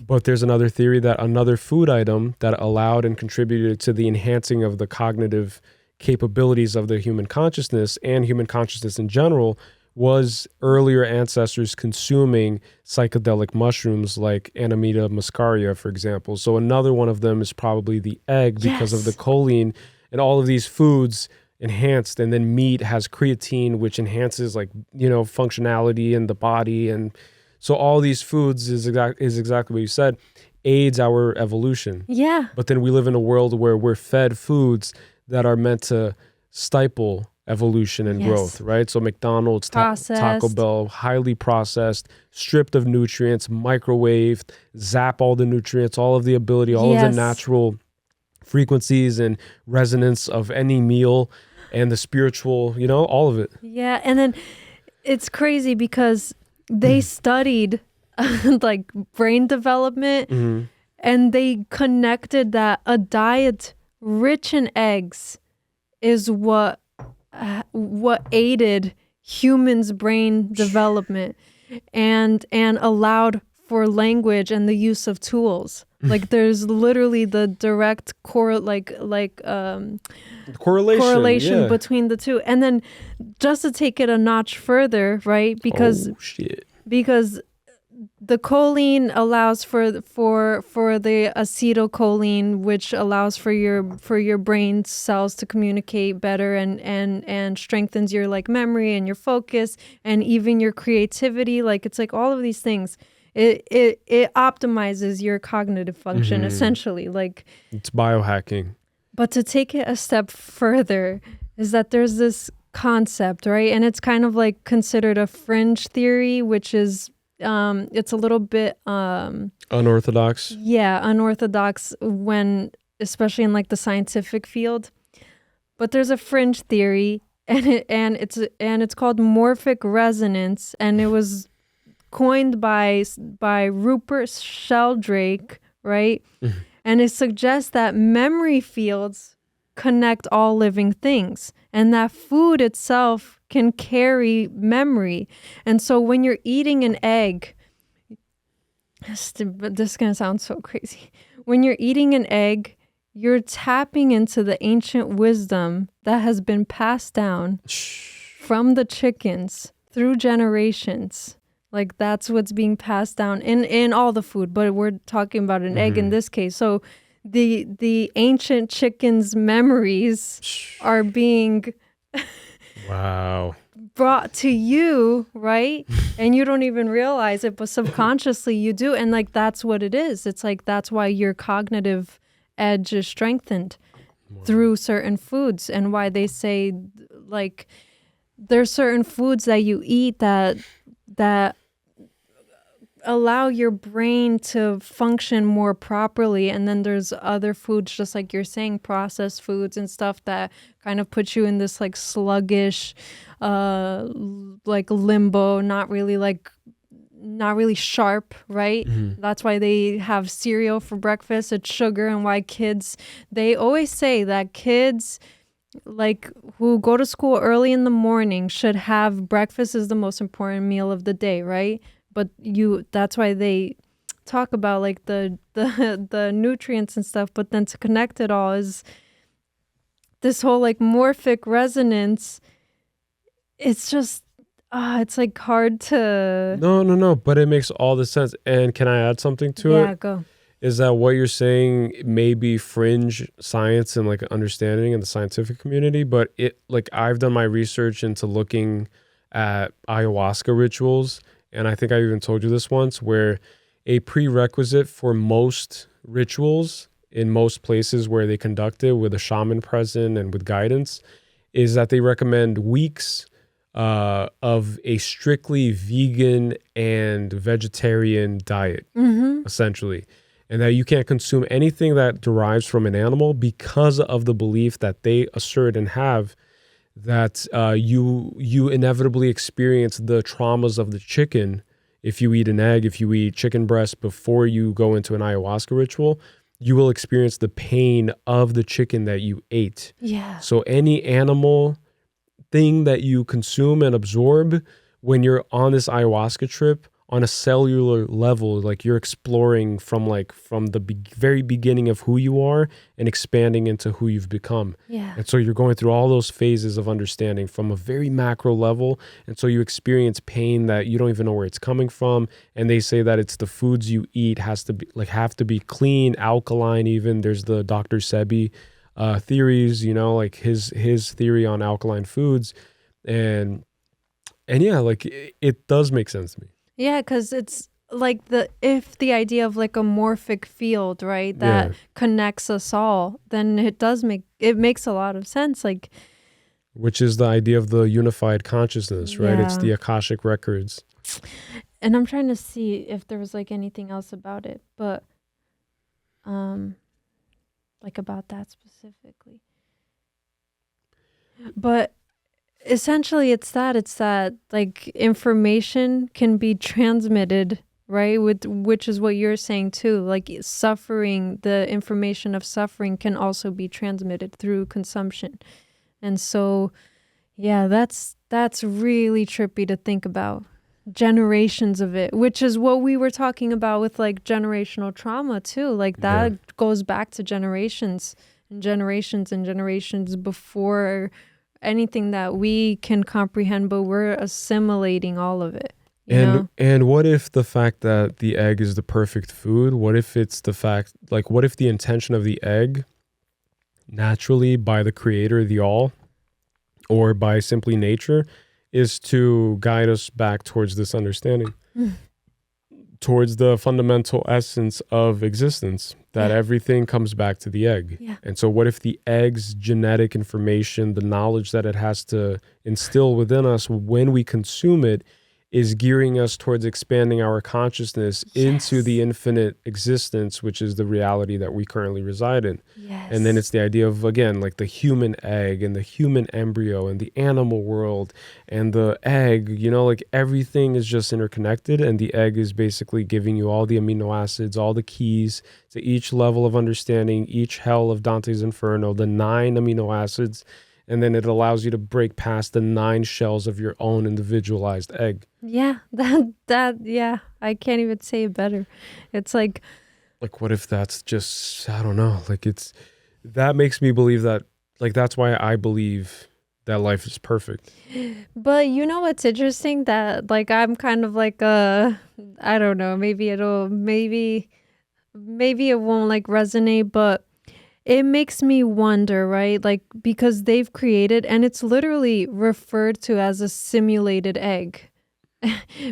but there's another theory that another food item that allowed and contributed to the enhancing of the cognitive capabilities of the human consciousness and human consciousness in general was earlier ancestors consuming psychedelic mushrooms like Amanita muscaria, for example. So another one of them is probably the egg because of the choline, and all of these foods enhanced. And then meat has creatine, which enhances like, you know, functionality in the body. And so all these foods is exactly what you said, aids our evolution. Yeah. But then we live in a world where we're fed foods that are meant to stifle evolution and growth, right? So McDonald's, Taco Bell, highly processed, stripped of nutrients, microwaved, zap all the nutrients, all of the ability, all of the natural frequencies and resonance of any meal, and the spiritual, you know, all of it. Yeah, and then it's crazy because they studied like brain development, and they connected that a diet rich in eggs is what aided humans' brain development and allowed for language and the use of tools. Like there's literally the direct correlation between the two. And then just to take it a notch further, right? Because the choline allows for the acetylcholine, which allows for your brain cells to communicate better and strengthens your like memory and your focus and even your creativity. Like it's like all of these things. It optimizes your cognitive function essentially. Like it's biohacking. But to take it a step further is that there's this concept, right? And it's kind of like considered a fringe theory, which is it's a little bit unorthodox. Yeah, unorthodox when especially in like the scientific field. But there's a fringe theory and it's called morphic resonance, and it was coined by Rupert Sheldrake, right? And it suggests that memory fields connect all living things and that food itself can carry memory. And so when you're eating an egg, this is going to sound so crazy. When you're eating an egg, you're tapping into the ancient wisdom that has been passed down from the chickens through generations. Like that's what's being passed down in all the food, but we're talking about an egg in this case. So the ancient chicken's memories are being brought to you, right? And you don't even realize it, but subconsciously you do. And like that's what it is. It's like that's why your cognitive edge is strengthened through certain foods, and why they say like there's certain foods that you eat that allow your brain to function more properly. And then there's other foods, just like you're saying, processed foods and stuff that kind of put you in this like sluggish, like limbo, not really sharp, right? That's why they have cereal for breakfast. It's sugar, and why they always say that kids like who go to school early in the morning should have breakfast is the most important meal of the day, right? But that's why they talk about like the nutrients and stuff. But then to connect it all is this whole like morphic resonance. It's just it's like hard to No, but it makes all the sense. And can I add something to it? Yeah, go. Is that what you're saying may be fringe science and like understanding in the scientific community, but it like I've done my research into looking at ayahuasca rituals, and I think I even told you this once, where a prerequisite for most rituals in most places where they conduct it with a shaman present and with guidance is that they recommend weeks of a strictly vegan and vegetarian diet, essentially. And that you can't consume anything that derives from an animal because of the belief that they assert and have that you inevitably experience the traumas of the chicken if you eat an egg, if you eat chicken breast before you go into an ayahuasca ritual. You will experience the pain of the chicken that you ate. Yeah. So any animal thing that you consume and absorb when you're on this ayahuasca trip, on a cellular level, like you're exploring from the very beginning of who you are and expanding into who you've become. Yeah. And so you're going through all those phases of understanding from a very macro level. And so you experience pain that you don't even know where it's coming from. And they say that it's the foods you eat have to be clean, alkaline even. There's the Dr. Sebi theories, like his theory on alkaline foods. And yeah, like it does make sense to me. Yeah, because it's like the idea of like a morphic field, right, that connects us all, then it makes a lot of sense. Like, which is the idea of the unified consciousness, right? Yeah. It's the Akashic records. And I'm trying to see if there was like anything else about it, but like about that specifically. But essentially it's that like information can be transmitted, right, which is what you're saying too, like suffering, the information of suffering can also be transmitted through consumption. And so yeah, that's really trippy to think about, generations of it, which is what we were talking about with like generational trauma too, like that goes back to generations and generations and generations before anything that we can comprehend, but we're assimilating all of it. And what if the fact that the egg is the perfect food, what if it's the fact, like what if the intention of the egg naturally by the creator, the all, or by simply nature, is to guide us back towards this understanding, towards the fundamental essence of existence, that everything comes back to the egg. Yeah. And so what if the egg's genetic information, the knowledge that it has to instill within us when we consume it, is gearing us towards expanding our consciousness into the infinite existence, which is the reality that we currently reside in. Yes. And then it's the idea of, again, like the human egg and the human embryo and the animal world and the egg, like everything is just interconnected, and the egg is basically giving you all the amino acids, all the keys to each level of understanding, each hell of Dante's Inferno, the 9 amino acids. And then it allows you to break past the 9 shells of your own individualized egg. Yeah, that I can't even say it better. It's like what if that's just, I don't know, like that makes me believe that, like that's why I believe that life is perfect. But you know what's interesting, that like I'm kind of like I don't know, maybe it won't like resonate, but it makes me wonder, right? Like, because they've created, and it's literally referred to as a simulated egg,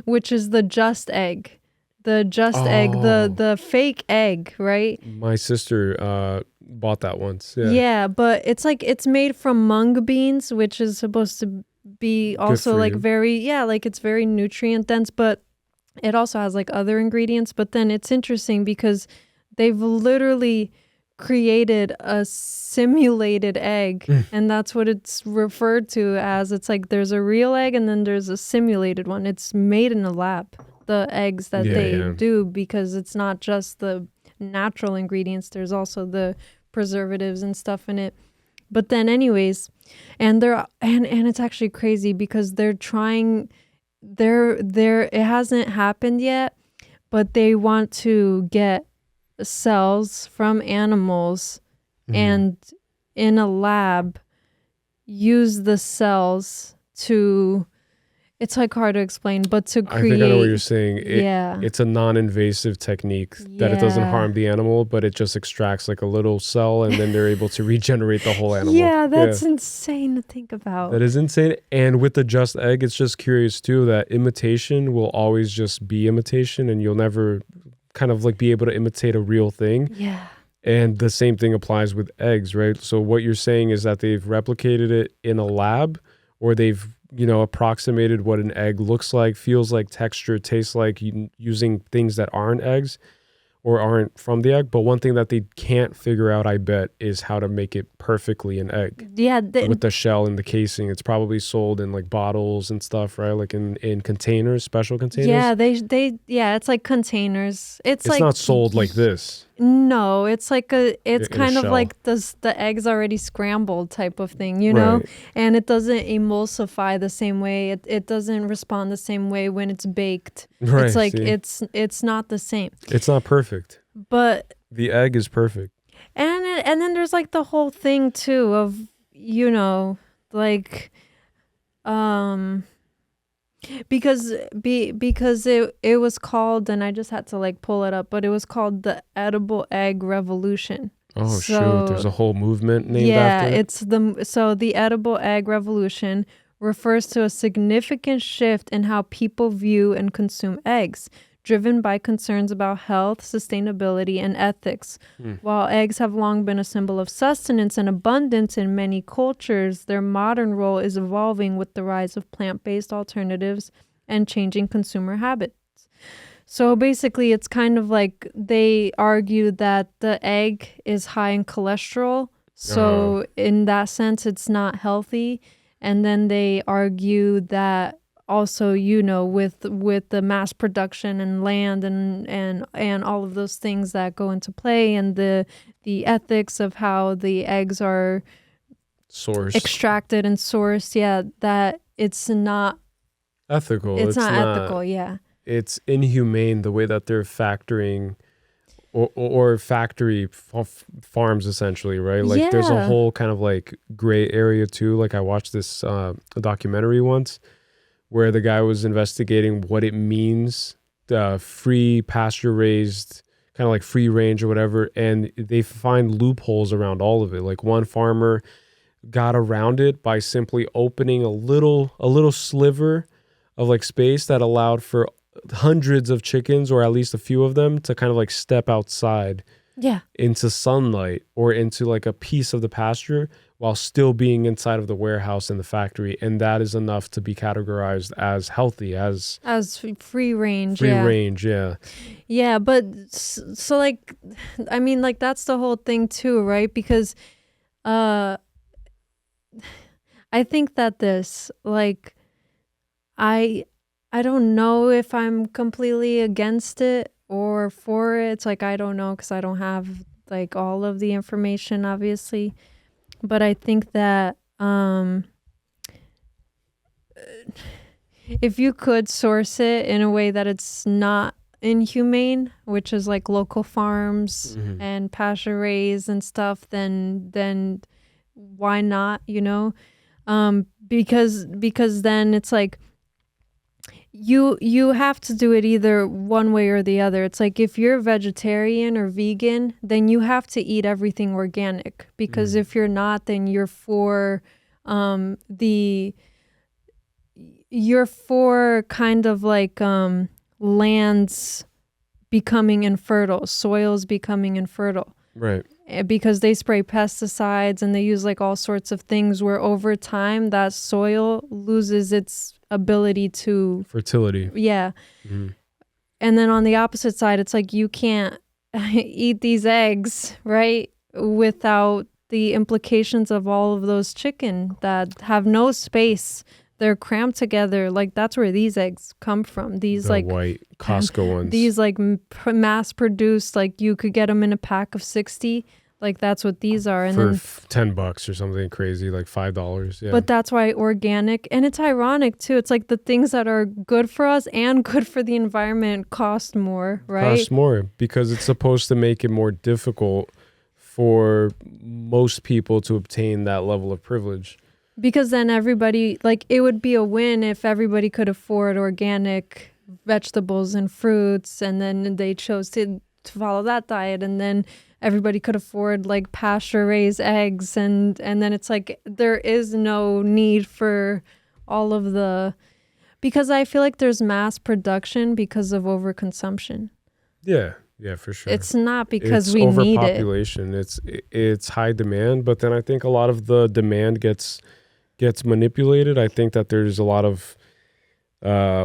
which is the just egg. The just egg, the fake egg, right? My sister bought that once. Yeah. Yeah, but it's like it's made from mung beans, which is supposed to be also like very, like it's very nutrient dense, but it also has like other ingredients, but then it's interesting because they've literally created a simulated egg, and that's what it's referred to as. It's like there's a real egg and then there's a simulated one. It's made in a lab, the eggs that they do, because it's not just the natural ingredients, there's also the preservatives and stuff in it. But then anyways, and it's actually crazy because they're trying, it hasn't happened yet, but they want to get cells from animals and in a lab use the cells to, it's like hard to explain, but to create. I think I know what you're saying. It's a non-invasive technique that it doesn't harm the animal, but it just extracts like a little cell and then they're able to regenerate the whole animal. Yeah, that's insane to think about. That is insane. And with the just egg, it's just curious too that imitation will always just be imitation and you'll never kind of like be able to imitate a real thing. Yeah. And the same thing applies with eggs, right? So what you're saying is that they've replicated it in a lab, or they've approximated what an egg looks like, feels like, texture, tastes like, using things that aren't eggs or aren't from the egg. But one thing that they can't figure out, I bet, is how to make it perfectly an egg. Yeah. With the shell and the casing. It's probably sold in like bottles and stuff, right? Like in containers, special containers. Yeah, it's like containers. It's like not sold like this. No, it's like it's kind of shell. like the eggs already scrambled type of thing, you know? Right. And it doesn't emulsify the same way. It doesn't respond the same way when it's baked. Right, it's like see? it's not the same. It's not perfect. But the egg is perfect. And then there's like the whole thing too of, like because it was called, and I just had to like pull it up, but it was called the edible egg revolution. Oh, shoot, there's a whole movement named after it? So the edible egg revolution refers to a significant shift in how people view and consume eggs, driven by concerns about health, sustainability, and ethics. While eggs have long been a symbol of sustenance and abundance in many cultures, their modern role is evolving with the rise of plant-based alternatives and changing consumer habits. So basically, it's kind of like they argue that the egg is high in cholesterol. So in that sense, it's not healthy. And then they argue that also, with the mass production and land and all of those things that go into play, and the ethics of how the eggs are extracted and sourced, that it's not ethical. It's not ethical, yeah. It's inhumane the way that they're factoring or factory farms, essentially, right? Like there's a whole kind of like gray area too. Like I watched this documentary once where the guy was investigating what it means, free pasture raised, kind of like free range or whatever. And they find loopholes around all of it. Like one farmer got around it by simply opening a little sliver of like space that allowed for hundreds of chickens, or at least a few of them, to kind of like step outside into sunlight or into like a piece of the pasture while still being inside of the warehouse and the factory. And that is enough to be categorized as healthy, as free range. Yeah, but so like, I mean, like that's the whole thing too, right? Because I think that this, like, I don't know if I'm completely against it or for it. It's like, I don't know, because I don't have like all of the information, obviously. But I think that if you could source it in a way that it's not inhumane, which is like local farms and pasture raised and stuff, then why not, because then it's like, you have to do it either one way or the other. It's like if you're vegetarian or vegan, then you have to eat everything organic, because if you're not, then you're for kind of like lands becoming infertile, soils becoming infertile. Right. Because they spray pesticides and they use like all sorts of things where over time that soil loses its ability to fertility. Yeah. And then on the opposite side, it's like you can't eat these eggs, right, without the implications of all of those chicken that have no space. They're crammed together. Like, that's where these eggs come from. These The like white Costco ones. These like mass produced, like you could get them in a pack of 60. Like that's what these are. And for then $10 or something crazy, like $5. Yeah. But that's why organic, and it's ironic too. It's like the things that are good for us and good for the environment cost more, right? Cost more because it's supposed to make it more difficult for most people to obtain that level of privilege. Because then everybody, like, it would be a win if everybody could afford organic vegetables and fruits, and then they chose to follow that diet, and then everybody could afford like pasture raised eggs, and then it's like there is no need for all of because I feel like there's mass production because of overconsumption. Yeah, for sure. It's not because we need need it. Overpopulation. It's high demand, but then I think a lot of the demand gets manipulated. I think that there's a lot of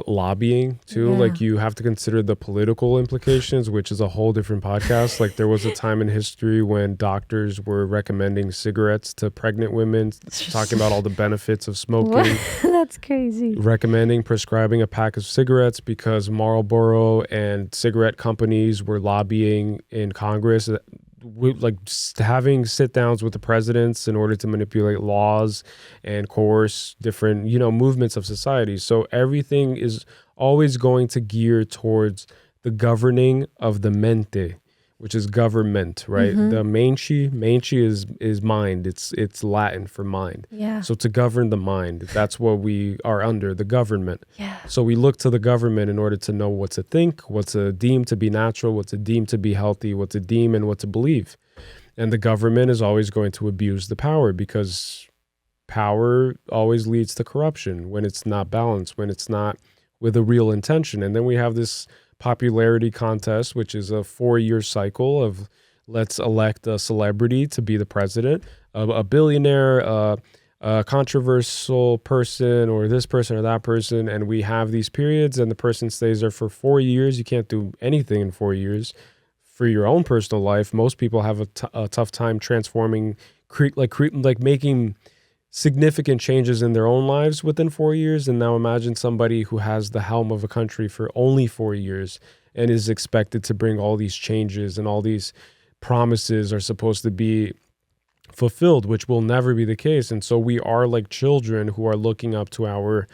lobbying too. Yeah. Like you have to consider the political implications, which is a whole different podcast. Like there was a time in history when doctors were recommending cigarettes to pregnant women, talking about all the benefits of smoking. What? That's crazy. Prescribing a pack of cigarettes because Marlboro and cigarette companies were lobbying in Congress, like having sit downs with the presidents in order to manipulate laws and coerce different, movements of society. So everything is always going to gear towards the governing of the mente, which is government, right? Mm-hmm. The menci is mind. It's Latin for mind. Yeah. So to govern the mind, that's what we are under, the government. Yeah. So we look to the government in order to know what to think, what to deem to be natural, what to deem to be healthy, what to deem and what to believe. And the government is always going to abuse the power because power always leads to corruption when it's not balanced, when it's not with a real intention. And then we have this popularity contest, which is a 4-year cycle of let's elect a celebrity to be the president, a billionaire, a controversial person, or this person or that person. And we have these periods and the person stays there for 4 years. You can't do anything in 4 years for your own personal life. Most people have a tough time transforming, making significant changes in their own lives within 4 years. And now imagine somebody who has the helm of a country for only 4 years and is expected to bring all these changes, and all these promises are supposed to be fulfilled, which will never be the case. And so we are like children who are looking up to our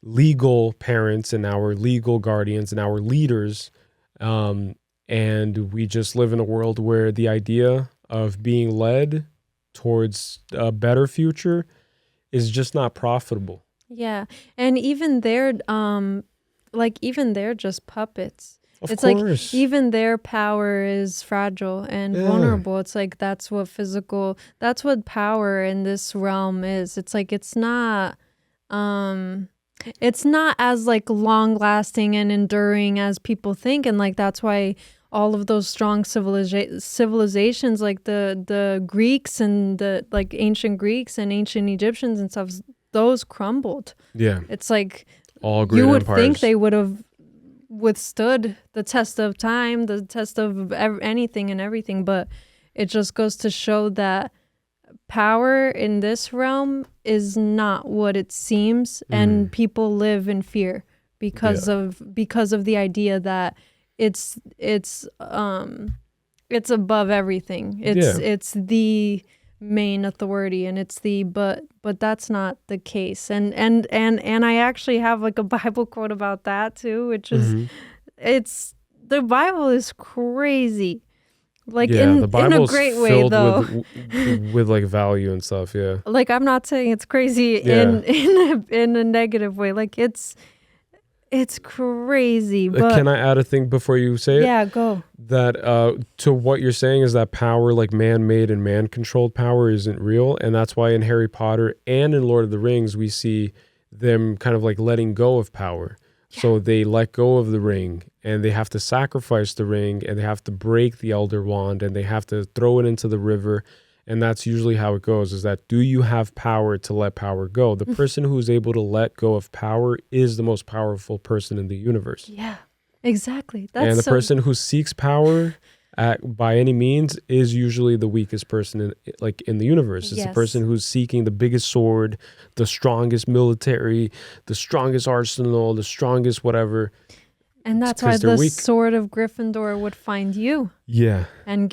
legal parents and our legal guardians and our leaders. And we just live in a world where the idea of being led towards a better future is just not profitable. Yeah. And even they're just puppets. Of it's course. like even their power is fragile and vulnerable. It's like that's what power in this realm is. It's like it's not as like long lasting and enduring as people think, and like that's why all of those strong civilizations like the Greeks and the like ancient Greeks and ancient Egyptians and stuff, those crumbled. Yeah. It's like all great you would empires. think they would have withstood the test of time, the test of anything and everything, but it just goes to show that power in this realm is not what it seems, and people live in fear because of the idea that it's above everything. It's the main authority, and it's but that's not the case. And I actually have like a Bible quote about that too, which is the Bible is crazy. Like in a great way though. with like value and stuff, yeah. Like I'm not saying it's crazy in a negative way. Like it's crazy. But can I add a thing before you say it? Yeah, go. That to what you're saying is that power, like man-made and man-controlled power, isn't real. And that's why in Harry Potter and in Lord of the Rings, we see them kind of like letting go of power. Yeah. So they let go of the ring, and they have to sacrifice the ring, and they have to break the Elder Wand, and they have to throw it into the river. And that's usually how it goes, is that do you have power to let power go? The person who is able to let go of power is the most powerful person in the universe. Yeah. Exactly. And the person who seeks power by any means is usually the weakest person in the universe. It's the person who's seeking the biggest sword, the strongest military, the strongest arsenal, the strongest whatever. And that's why the sword of Gryffindor would find you. Yeah. And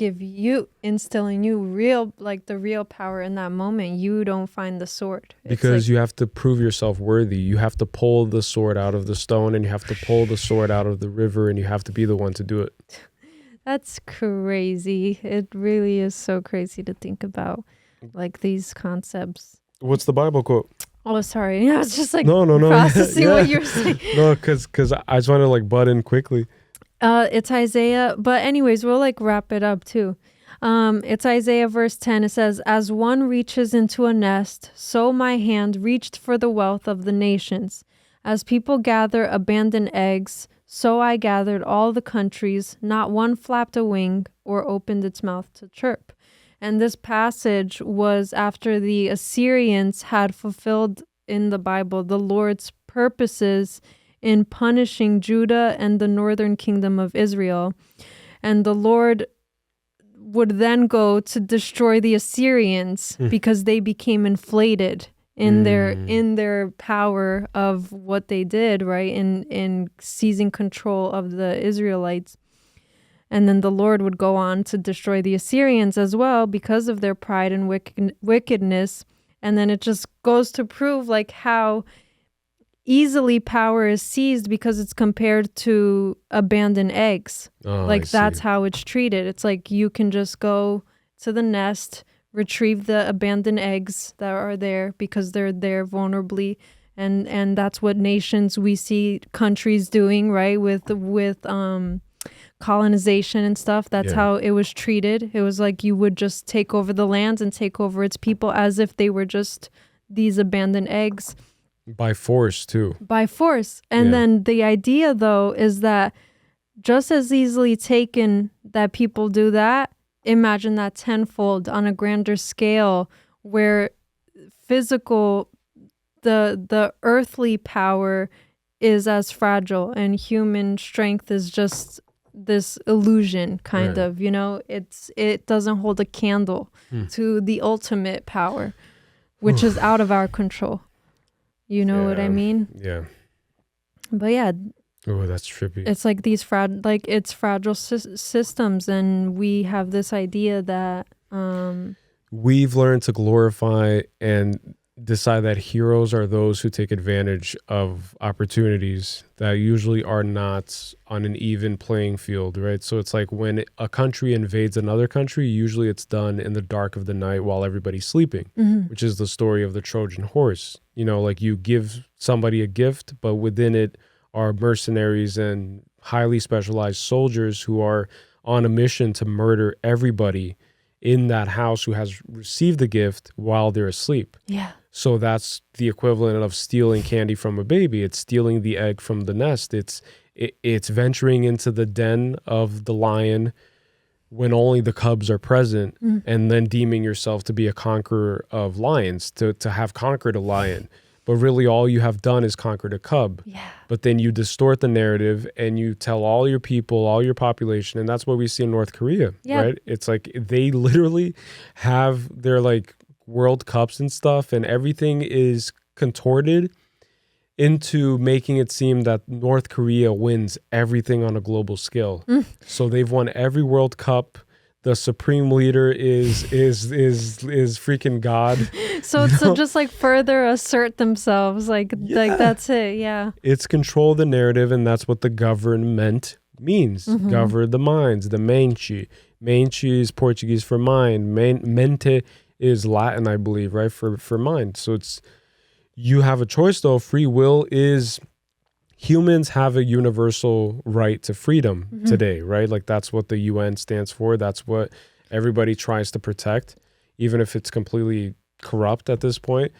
instill in you the real power in that moment. You don't find the sword. Because you have to prove yourself worthy. You have to pull the sword out of the stone, and you have to pull the sword out of the river, and you have to be the one to do it. That's crazy. It really is so crazy to think about, like, these concepts. What's the Bible quote? Oh, sorry. I was just no. processing what you're saying. No, because I just want to like butt in quickly. It's Isaiah. But anyways, we'll like wrap it up too. It's Isaiah verse 10. It says, "As one reaches into a nest, so my hand reached for the wealth of the nations. As people gather abandoned eggs, so I gathered all the countries. Not one flapped a wing or opened its mouth to chirp." And this passage was after the Assyrians had fulfilled in the Bible the Lord's purposes in punishing Judah and the northern kingdom of Israel. And the Lord would then go to destroy the Assyrians because they became inflated in their power of what they did, right? In seizing control of the Israelites. And then the Lord would go on to destroy the Assyrians as well because of their pride and wickedness. And then it just goes to prove like how easily power is seized because it's compared to abandoned eggs. That's how it's treated. It's like you can just go to the nest, retrieve the abandoned eggs that are there because they're there vulnerably. And that's what we see countries doing, right? With colonization and stuff. That's how it was treated. It was like you would just take over the lands and take over its people as if they were just these abandoned eggs. By force too. By force. And then the idea though is that just as easily taken that people do that, imagine that tenfold on a grander scale where physical, the earthly power is as fragile and human strength is just this illusion kind of, it doesn't hold a candle to the ultimate power, which is out of our control. You know what I mean? Yeah. But yeah. Oh, that's trippy. It's like these fragile systems, and we have this idea that we've learned to glorify and decide that heroes are those who take advantage of opportunities that usually are not on an even playing field, right? So it's like when a country invades another country, usually it's done in the dark of the night while everybody's sleeping, which is the story of the Trojan horse. Like you give somebody a gift, but within it are mercenaries and highly specialized soldiers who are on a mission to murder everybody in that house who has received the gift while they're asleep. Yeah. So that's the equivalent of stealing candy from a baby. It's stealing the egg from the nest. It's venturing into the den of the lion when only the cubs are present, and then deeming yourself to be a conqueror of lions, to have conquered a lion. But really all you have done is conquered a cub. Yeah. But then you distort the narrative and you tell all your people, all your population, and that's what we see in North Korea, right? It's like they literally have their like World Cups and stuff, and everything is contorted into making it seem that North Korea wins everything on a global scale. So they've won every World Cup. The supreme leader is freaking God. So to just like further assert themselves, like that's it. Yeah. It's control the narrative, and that's what the government means. Govern the minds, the mente. Mente is Portuguese for mind. Mente is Latin, I believe, right? For mind. So you have a choice though. Free will is, humans have a universal right to freedom today, right? Like that's what the UN stands for. That's what everybody tries to protect, even if it's completely corrupt at this point.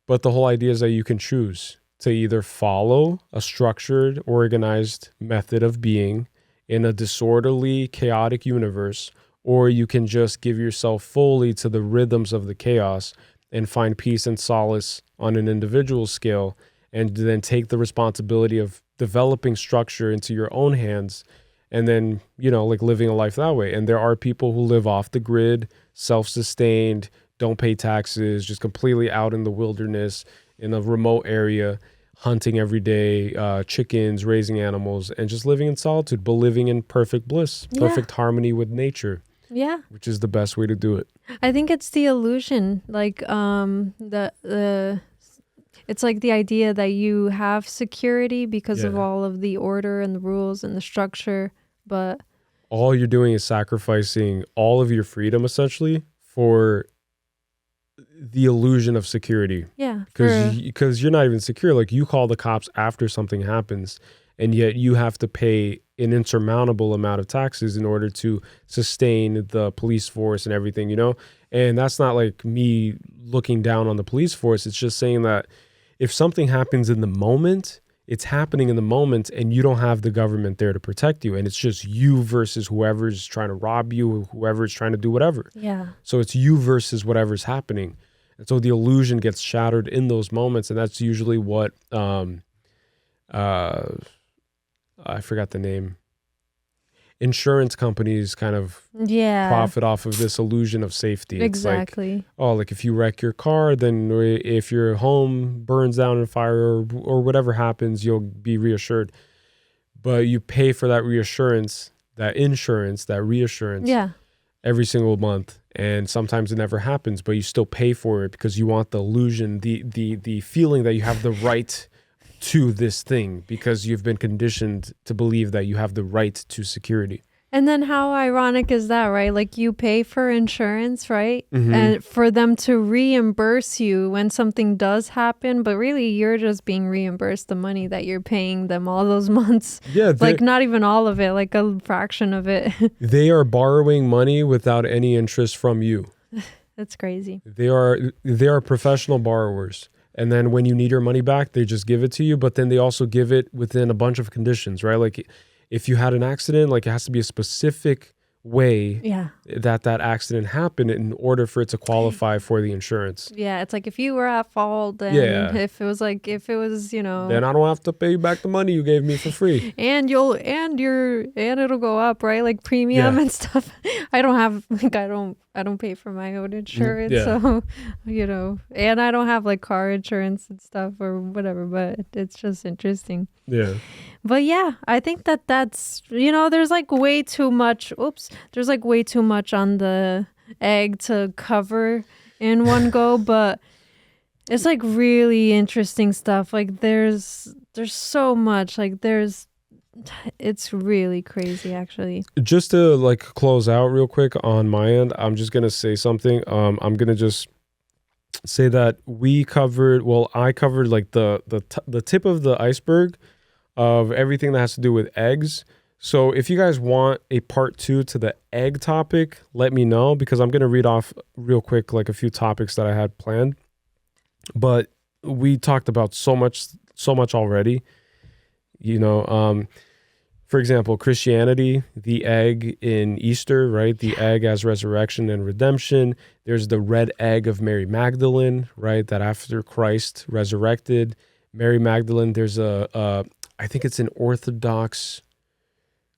But the whole idea is that you can choose to either follow a structured, organized method of being in a disorderly, chaotic universe, or you can just give yourself fully to the rhythms of the chaos and find peace and solace on an individual scale, and then take the responsibility of developing structure into your own hands and then, like living a life that way. And there are people who live off the grid, self-sustained, don't pay taxes, just completely out in the wilderness in a remote area, hunting every day, chickens, raising animals, and just living in solitude, but living in perfect bliss, perfect harmony with nature. Yeah. Which is the best way to do it. I think it's the illusion, like it's like the idea that you have security because of all of the order and the rules and the structure, but all you're doing is sacrificing all of your freedom essentially for the illusion of security. Yeah. Because you're not even secure. Like you call the cops after something happens, and yet you have to pay an insurmountable amount of taxes in order to sustain the police force and everything, And that's not like me looking down on the police force. It's just saying that if something happens in the moment, it's happening in the moment, and you don't have the government there to protect you. And it's just you versus whoever's trying to rob you, whoever's trying to do whatever. Yeah. So it's you versus whatever's happening. And so the illusion gets shattered in those moments. And that's usually what, I forgot the name. Insurance companies kind of profit off of this illusion of safety. Exactly. It's like if you wreck your car, then if your home burns down in fire or whatever happens, you'll be reassured. But you pay for that reassurance, that insurance, that reassurance every single month. And sometimes it never happens, but you still pay for it because you want the illusion, the feeling that you have the right to this thing because you've been conditioned to believe that you have the right to security. And then how ironic is that, right? Like you pay for insurance, right? Mm-hmm. And for them to reimburse you when something does happen, but really you're just being reimbursed the money that you're paying them all those months. Yeah. Like not even all of it, like a fraction of it. They are borrowing money without any interest from you. That's crazy. They are professional borrowers. And then when you need your money back, they just give it to you. But then they also give it within a bunch of conditions, right? Like if you had an accident, like it has to be a specific way that accident happened in order for it to qualify for the insurance. Yeah, it's like if you were at fault, then if it was, then I don't have to pay you back the money you gave me for free. and it'll go up, right? Like premium and stuff. I don't pay for my own insurance, so and I don't have like car insurance and stuff or whatever, but it's just interesting. Yeah. But yeah, I think that's, there's like way too much on the egg to cover in one go, but it's like really interesting stuff. Like there's so much, like it's really crazy actually. Just to like close out real quick on my end, I'm just going to say something. I'm going to just say that I covered like the tip of the iceberg of everything that has to do with eggs. So if you guys want a part 2 to the egg topic, let me know because I'm going to read off real quick like a few topics that I had planned. But we talked about so much already. For example, Christianity, the egg in Easter, right? The egg as resurrection and redemption. There's the red egg of Mary Magdalene, right? That after Christ resurrected, Mary Magdalene, there's I think it's an Orthodox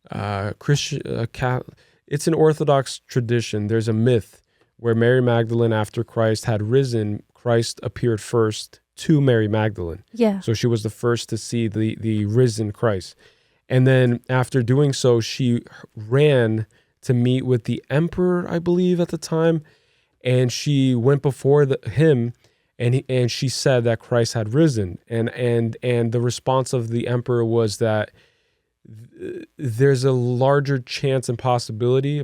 it's an Orthodox tradition. There's a myth where Mary Magdalene, after Christ had risen, Christ appeared first to Mary Magdalene. Yeah. So she was the first to see the risen Christ. And then after doing so, she ran to meet with the emperor, I believe at the time. And she went before him and she said that Christ had risen. And the response of the emperor was that there's a larger chance and probability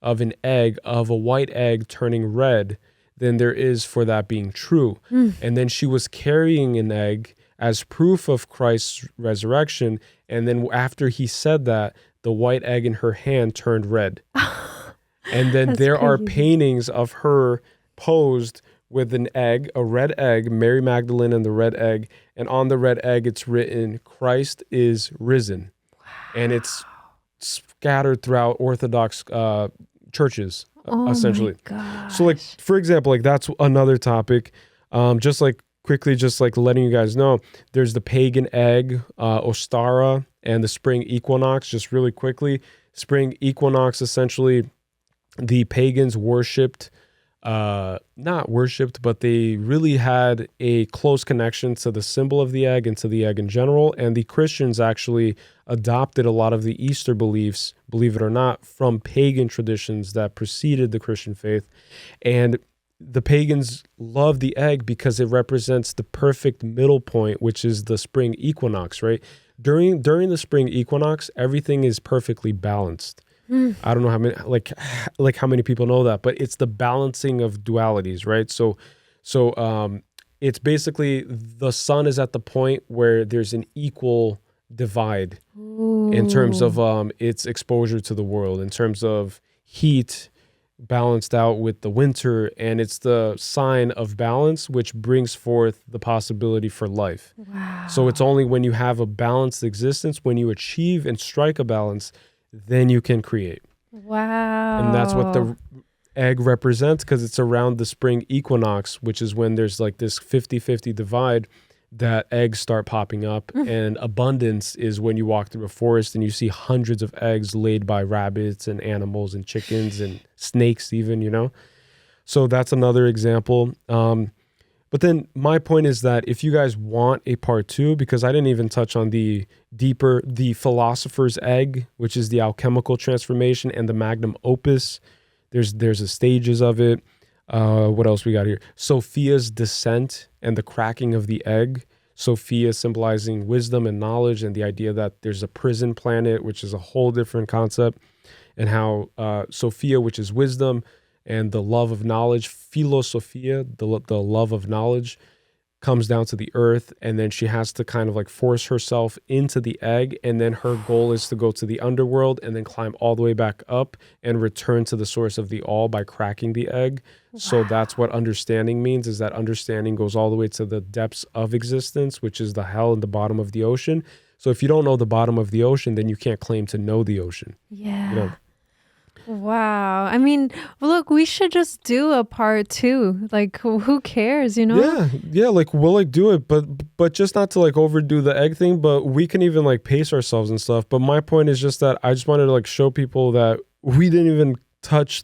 of a white egg turning red than there is for that being true. And then she was carrying an egg as proof of Christ's resurrection. And then after he said that, the white egg in her hand turned red. And then there are paintings of her posed with an egg, a red egg, Mary Magdalene and the red egg. And on the red egg, it's written, Christ is risen. Wow. And it's scattered throughout Orthodox churches, essentially. My gosh. So like, for example, like that's another topic. Just like quickly just like letting you guys know, there's the pagan egg, Ostara, and the spring equinox. Just really quickly, spring equinox, essentially the pagans worshipped, not worshipped, but they really had a close connection to the symbol of the egg and to the egg in general. And the Christians actually adopted a lot of the Easter beliefs, believe it or not, from pagan traditions that preceded the Christian faith. And the pagans love the egg because it represents the perfect middle point, which is the spring equinox, right? During the spring equinox, everything is perfectly balanced. I don't know how many like how many people know that, but it's the balancing of dualities, right? So it's basically the sun is at the point where there's an equal divide in terms of its exposure to the world, in terms of heat balanced out with the winter, and it's the sign of balance which brings forth the possibility for life. Wow. So it's only when you have a balanced existence, when you achieve and strike a balance, then you can create. Wow. And that's what the egg represents, because it's around the spring equinox, which is when there's like this 50-50 divide, that eggs start popping up. And abundance is when you walk through a forest and you see hundreds of eggs laid by rabbits and animals and chickens and snakes even, you know? So that's another example. But then my point is that if you guys want a part 2, because I didn't even touch on the philosopher's egg, which is the alchemical transformation, and the magnum opus, there's the stages of it. What else we got here? Sophia's descent and the cracking of the egg. Sophia symbolizing wisdom and knowledge, and the idea that there's a prison planet, which is a whole different concept, and how Sophia, which is wisdom and the love of knowledge, philosophia, the love of knowledge, comes down to the earth, and then she has to kind of like force herself into the egg, and then her goal is to go to the underworld and then climb all the way back up and return to the source of the all by cracking the egg. Wow. So that's what understanding means, is that understanding goes all the way to the depths of existence, which is the hell in the bottom of the ocean. So if you don't know the bottom of the ocean, then you can't claim to know the ocean. Yeah. You know? Wow. I mean, look, we should just do a part 2. Like, who cares, you know? Yeah, like we'll like do it, but just not to like overdo the egg thing, but we can even like pace ourselves and stuff. But my point is just that I just wanted to like show people that we didn't even touch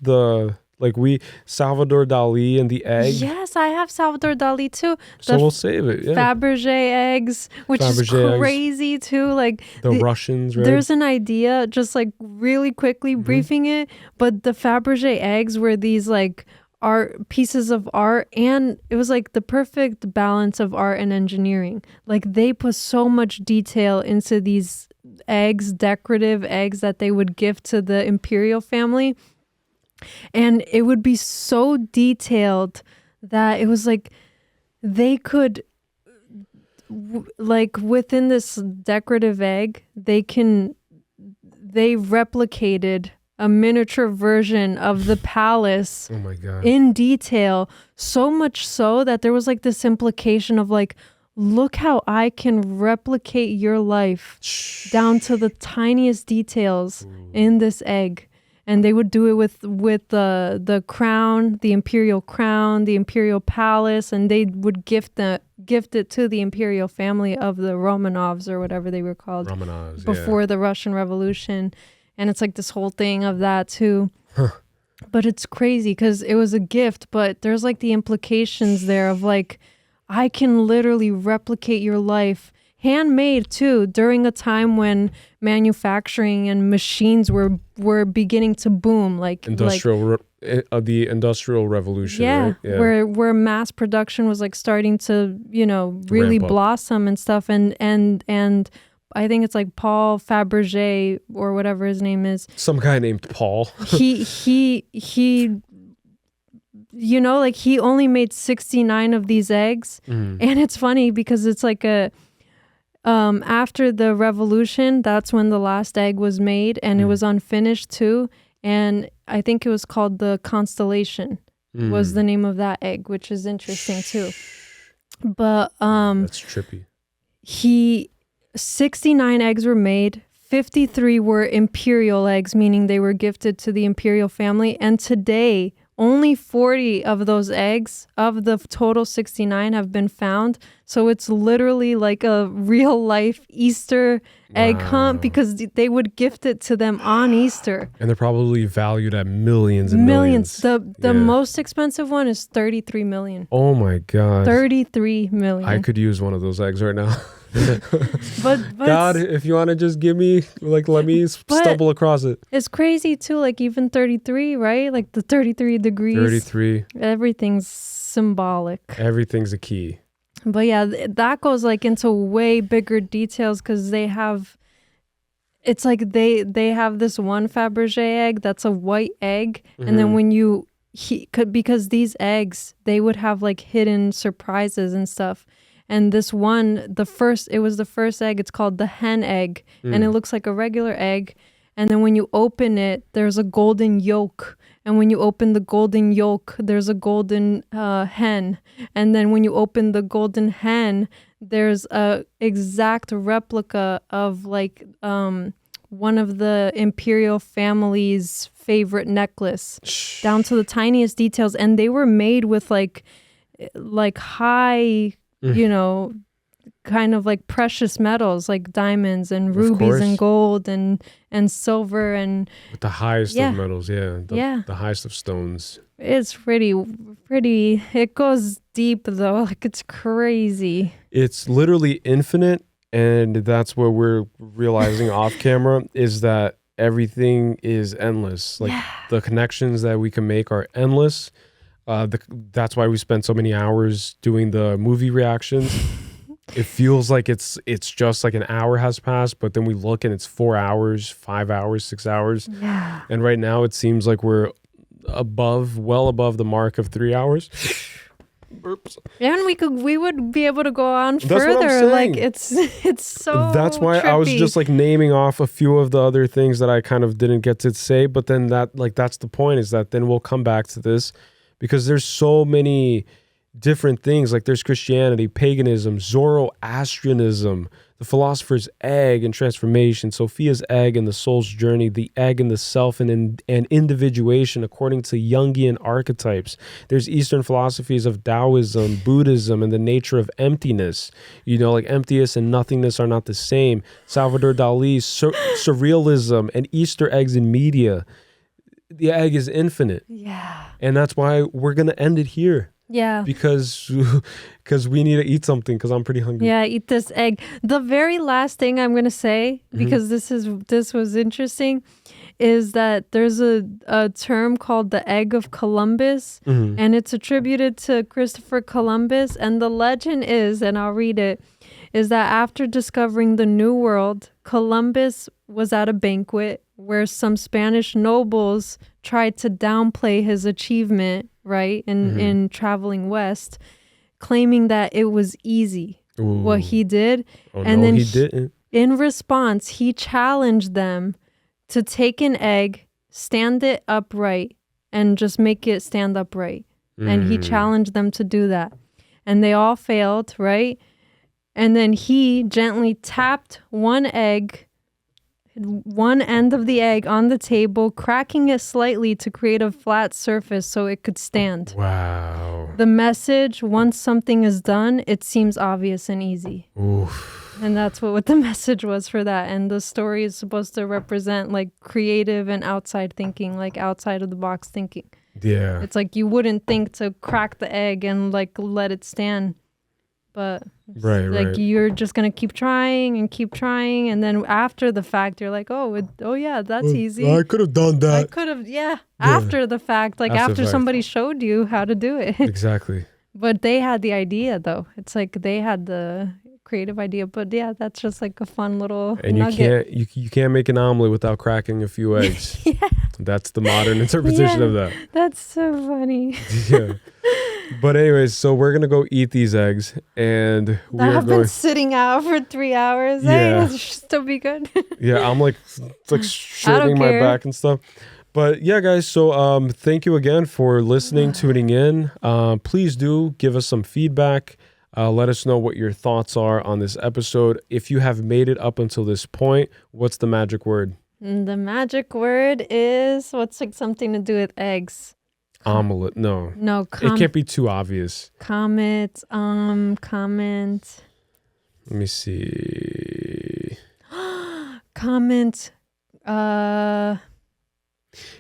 Salvador Dali and the egg. Yes, I have Salvador Dali too. So we'll save it. Yeah. Fabergé eggs, which is crazy too. Like the Russians, right? There's an idea, just like really quickly briefing it, but the Fabergé eggs were these like art pieces of art, and it was like the perfect balance of art and engineering. Like they put so much detail into these eggs, decorative eggs that they would give to the imperial family. And it would be so detailed that it was like they could, like within this decorative egg, they replicated a miniature version of the palace oh my God. In detail, so much so that there was like this implication of like, look how I can replicate your life down to the tiniest details in this egg. And they would do it with the crown, the imperial palace, and they would gift it to the imperial family of the Romanovs or whatever they were called before the Russian Revolution. And it's like this whole thing of that too. But it's crazy because it was a gift, but there's like the implications there of like, I can literally replicate your life. Handmade too, during a time when manufacturing and machines were beginning to boom, the Industrial Revolution. Yeah, right? Yeah, where mass production was like starting to really blossom and stuff, and I think it's like Paul Fabergé or whatever his name is. Some guy named Paul. he he only made 69 of these eggs, and it's funny because it's like after the revolution, that's when the last egg was made, and it was unfinished too. And I think it was called the Constellation was the name of that egg, which is interesting too. But that's trippy. 69 eggs were made. 53 were imperial eggs, meaning they were gifted to the imperial family. And today, only 40 of those eggs of the total 69 have been found. So it's literally like a real life Easter egg hunt because they would gift it to them on Easter. And they're probably valued at millions and millions. The most expensive one is 33 million. Oh my God. 33 million. I could use one of those eggs right now. but God, if you want to just give me, like, let me stumble across it. It's crazy too, like even 33, right? Like the 33 degrees. 33. Everything's symbolic. Everything's a key. But yeah, that goes like into way bigger details because they have, it's like they have this one Fabergé egg that's a white egg. And then when because these eggs, they would have like hidden surprises and stuff. And this one, it was the first egg. It's called the hen egg. And it looks like a regular egg. And then when you open it, there's a golden yolk. And when you open the golden yolk, there's a golden hen. And then when you open the golden hen, there's a exact replica of like one of the imperial family's favorite necklace, down to the tiniest details. And they were made with like high, you know, kind of like precious metals like diamonds and rubies and gold and silver and with the highest of metals, the highest of stones. It's pretty it goes deep though, like it's crazy. It's literally infinite, and that's what we're realizing off camera is that everything is endless. Like the connections that we can make are endless. That's why we spend so many hours doing the movie reactions. It feels like it's just like an hour has passed, but then we look and it's 4 hours, 5 hours, 6 hours. Yeah. And right now it seems like we're well above the mark of 3 hours. Burps. And we would be able to go on That's what I'm further. saying. Like it's so That's why trippy. I was just like naming off a few of the other things that I kind of didn't get to say, but then that's the point, is that then we'll come back to this because there's so many different things. Like there's Christianity, paganism, Zoroastrianism, the philosopher's egg and transformation, Sophia's egg and the soul's journey, the egg and the self and individuation according to Jungian archetypes. There's Eastern philosophies of Taoism, Buddhism, and the nature of emptiness. You know, like emptiness and nothingness are not the same. Salvador Dali's surrealism and Easter eggs in media. The egg is infinite. Yeah. And that's why we're going to end it here. Yeah. Because we need to eat something because I'm pretty hungry. Yeah, eat this egg. The very last thing I'm going to say, because this was interesting, is that there's a term called the egg of Columbus, and it's attributed to Christopher Columbus. And the legend is, and I'll read it, is that after discovering the New World, Columbus was at a banquet where some Spanish nobles tried to downplay his achievement, right, in traveling west, claiming that it was easy what he did. And then he didn't. In response, he challenged them to take an egg, stand it upright, and just make it stand upright. And he challenged them to do that. And they all failed, right? And then he gently tapped one end of the egg on the table, cracking it slightly to create a flat surface so it could stand. Wow. The message, once something is done, it seems obvious and easy. Oof. And that's what the message was for that. And the story is supposed to represent like creative and outside thinking, like outside of the box thinking. Yeah. It's like you wouldn't think to crack the egg and like let it stand. But right. You're just going to keep trying. And then after the fact, you're like, oh yeah, that's easy. I could have done that. After the fact, like after the fact. somebody showed you how to do it. Exactly. But they had the idea though. It's like they had the creative idea. But yeah, that's just like a fun little nugget. You can't make an omelet without cracking a few eggs. Yeah. That's the modern interpretation of that. That's so funny. Yeah. But anyways, so we're going to go eat these eggs, and I've been sitting out for 3 hours. Yeah. It should still be good. Yeah, I'm like straightening my back and stuff. But yeah, guys, so thank you again for listening, tuning in. Please do give us some feedback. Let us know what your thoughts are on this episode. If you have made it up until this point, what's the magic word? The magic word is, what's like something to do with eggs? Omelet. No. No. It can't be too obvious. Comment. Comment. Let me see. Comment.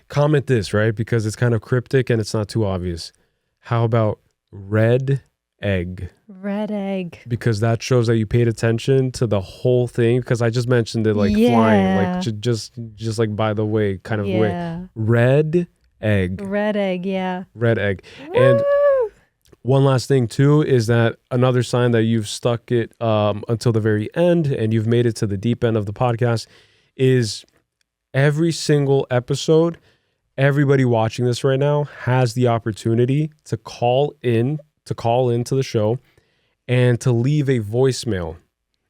Comment this, right? Because it's kind of cryptic and it's not too obvious. How about red egg? Red egg. Because that shows that you paid attention to the whole thing. Because I just mentioned it like flying, like just like by the way, kind of way. Red egg. Red egg, yeah. Red egg. Woo! And one last thing too is that another sign that you've stuck it until the very end and you've made it to the deep end of the podcast is every single episode. Everybody watching this right now has the opportunity to call into the show and to leave a voicemail,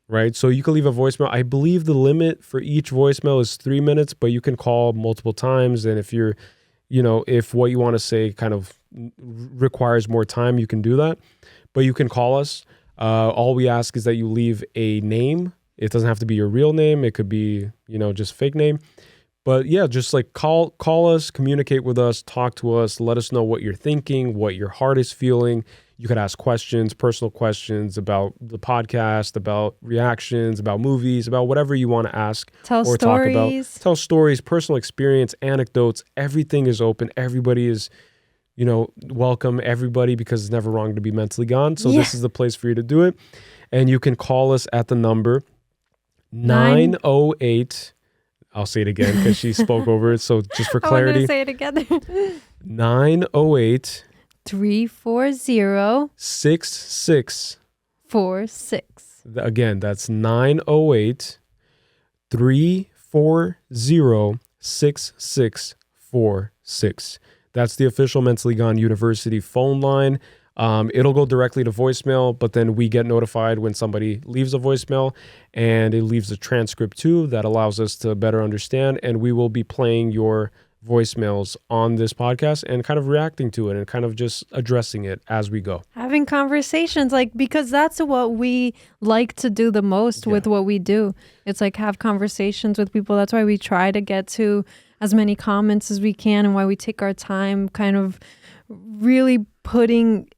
right? So you can leave a voicemail. I believe the limit for each voicemail is 3 minutes, but you can call multiple times. And if you're, if what you want to say kind of requires more time, you can do that. But you can call us. All we ask is that you leave a name. It doesn't have to be your real name. It could be, just fake name. But yeah, just like call us, communicate with us, talk to us, let us know what you're thinking, what your heart is feeling. You could ask questions, personal questions about the podcast, about reactions, about movies, about whatever you want to ask talk about. Tell stories, personal experience, anecdotes. Everything is open. Everybody is, welcome everybody because it's never wrong to be mentally gone. So this is the place for you to do it. And you can call us at the number 908. I'll say it again because she spoke over it. So just for clarity. I want to say it together. 908 340 6646. Again, that's 908 340 6646. That's the official Mentally Gone University phone line. It'll go directly to voicemail, but then we get notified when somebody leaves a voicemail, and it leaves a transcript too that allows us to better understand. And we will be playing your voicemails on this podcast and kind of reacting to it and kind of just addressing it as we go. Having conversations, because that's what we like to do the most with what we do. It's like have conversations with people. That's why we try to get to as many comments as we can, and why we take our time kind of really putting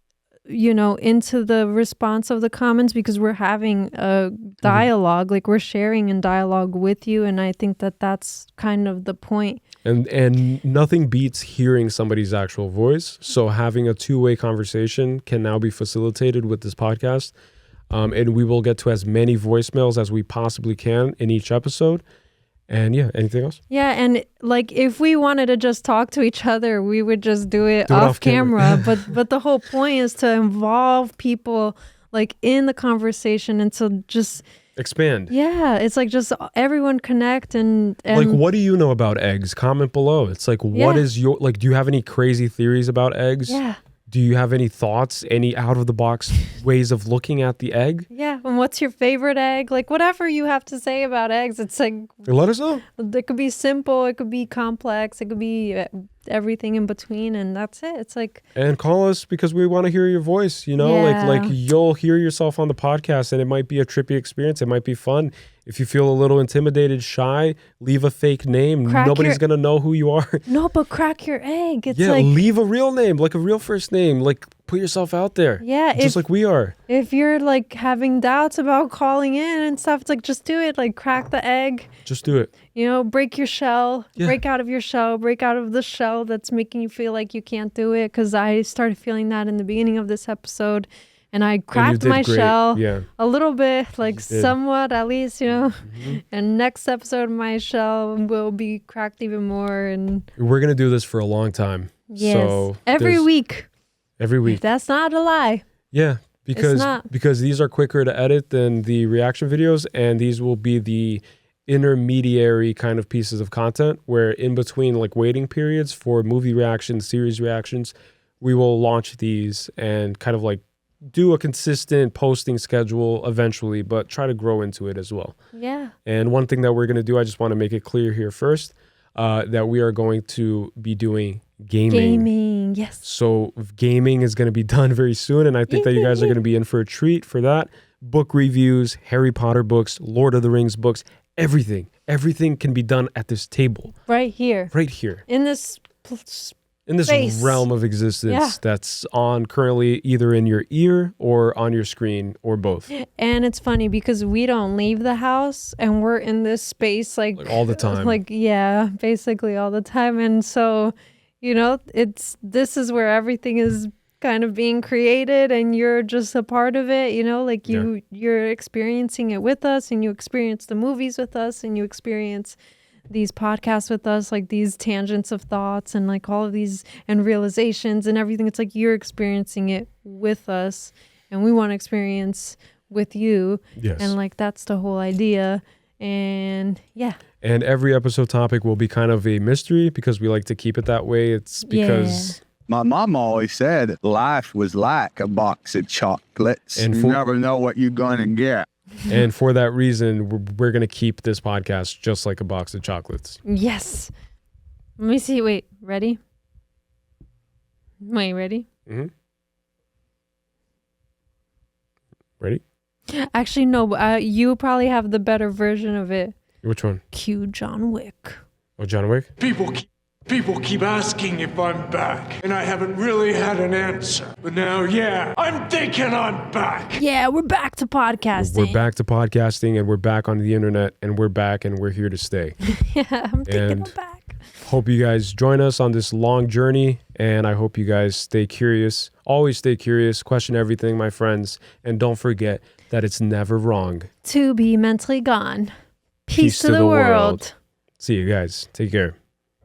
into the response of the comments, because we're having a dialogue, like we're sharing in dialogue with you. And I think that that's kind of the point. And nothing beats hearing somebody's actual voice. So having a two-way conversation can now be facilitated with this podcast. And we will get to as many voicemails as we possibly can in each episode. And anything else? Yeah, and if we wanted to just talk to each other, we would just do it off camera. but the whole point is to involve people in the conversation and to just expand. Yeah, it's just everyone connect and what do you know about eggs? Comment below. It's what is your do you have any crazy theories about eggs? Yeah. Do you have any thoughts, any out-of-the-box ways of looking at the egg? Yeah, and what's your favorite egg? Whatever you have to say about eggs, it's let us know. It could be simple, it could be complex, it could be everything in between, and that's it. It's and call us because we want to hear your voice, you'll hear yourself on the podcast, and it might be a trippy experience. It might be fun. If you feel a little intimidated, shy, leave a fake name. Nobody's going to know who you are. No, but crack your egg. It's leave a real name, a real first name. Put yourself out there. Yeah. Just like we are. If you're having doubts about calling in and stuff, it's just do it. Crack the egg. Just do it. Break your shell. Yeah. Break out of your shell. Break out of the shell that's making you feel like you can't do it. Because I started feeling that in the beginning of this episode. And I cracked my shell a little bit, somewhat at least, Mm-hmm. And next episode, my shell will be cracked even more. And we're going to do this for a long time. Yes. So every week. Every week. That's not a lie. Yeah. Because these are quicker to edit than the reaction videos. And these will be the intermediary kind of pieces of content where in between waiting periods for movie reactions, series reactions, we will launch these and kind of do a consistent posting schedule eventually, but try to grow into it as well. Yeah. And one thing that we're going to do, I just want to make it clear here first, that we are going to be doing gaming. Gaming, yes. So gaming is going to be done very soon, and I think that you guys are going to be in for a treat for that. Book reviews, Harry Potter books, Lord of the Rings books, everything. Everything can be done at this table. Right here. Right here. In this in this space. realm of existence that's on currently either in your ear or on your screen or both. And it's funny because we don't leave the house and we're in this space like all the time. Like, yeah, basically all the time. And so, you know, this is where everything is kind of being created and you're just a part of it, you know, like you're experiencing it with us and you experience the movies with us and you experience these podcasts with us, like these tangents of thoughts and like all of these and realizations and everything. It's like you're experiencing it with us and we want to experience with you. Yes. And like that's the whole idea. And yeah. And every episode topic will be kind of a mystery because we like to keep it that way. It's because my mom always said life was like a box of chocolates. And you never know what you're going to get. And for that reason, we're going to keep this podcast just like a box of chocolates. Yes. Let me see. Wait, ready? Wait, ready? Mm-hmm. Ready? Actually, no. You probably have the better version of it. Which one? Cue John Wick. Oh, John Wick? People keep asking if I'm back, and I haven't really had an answer. But now, I'm thinking I'm back. Yeah, we're back to podcasting. We're back to podcasting, and we're back on the internet, and we're back, and we're here to stay. Yeah, I'm thinking I'm back. Hope you guys join us on this long journey, and I hope you guys stay curious. Always stay curious, question everything, my friends, and don't forget that it's never wrong to be mentally gone. Peace to the world. See you guys. Take care.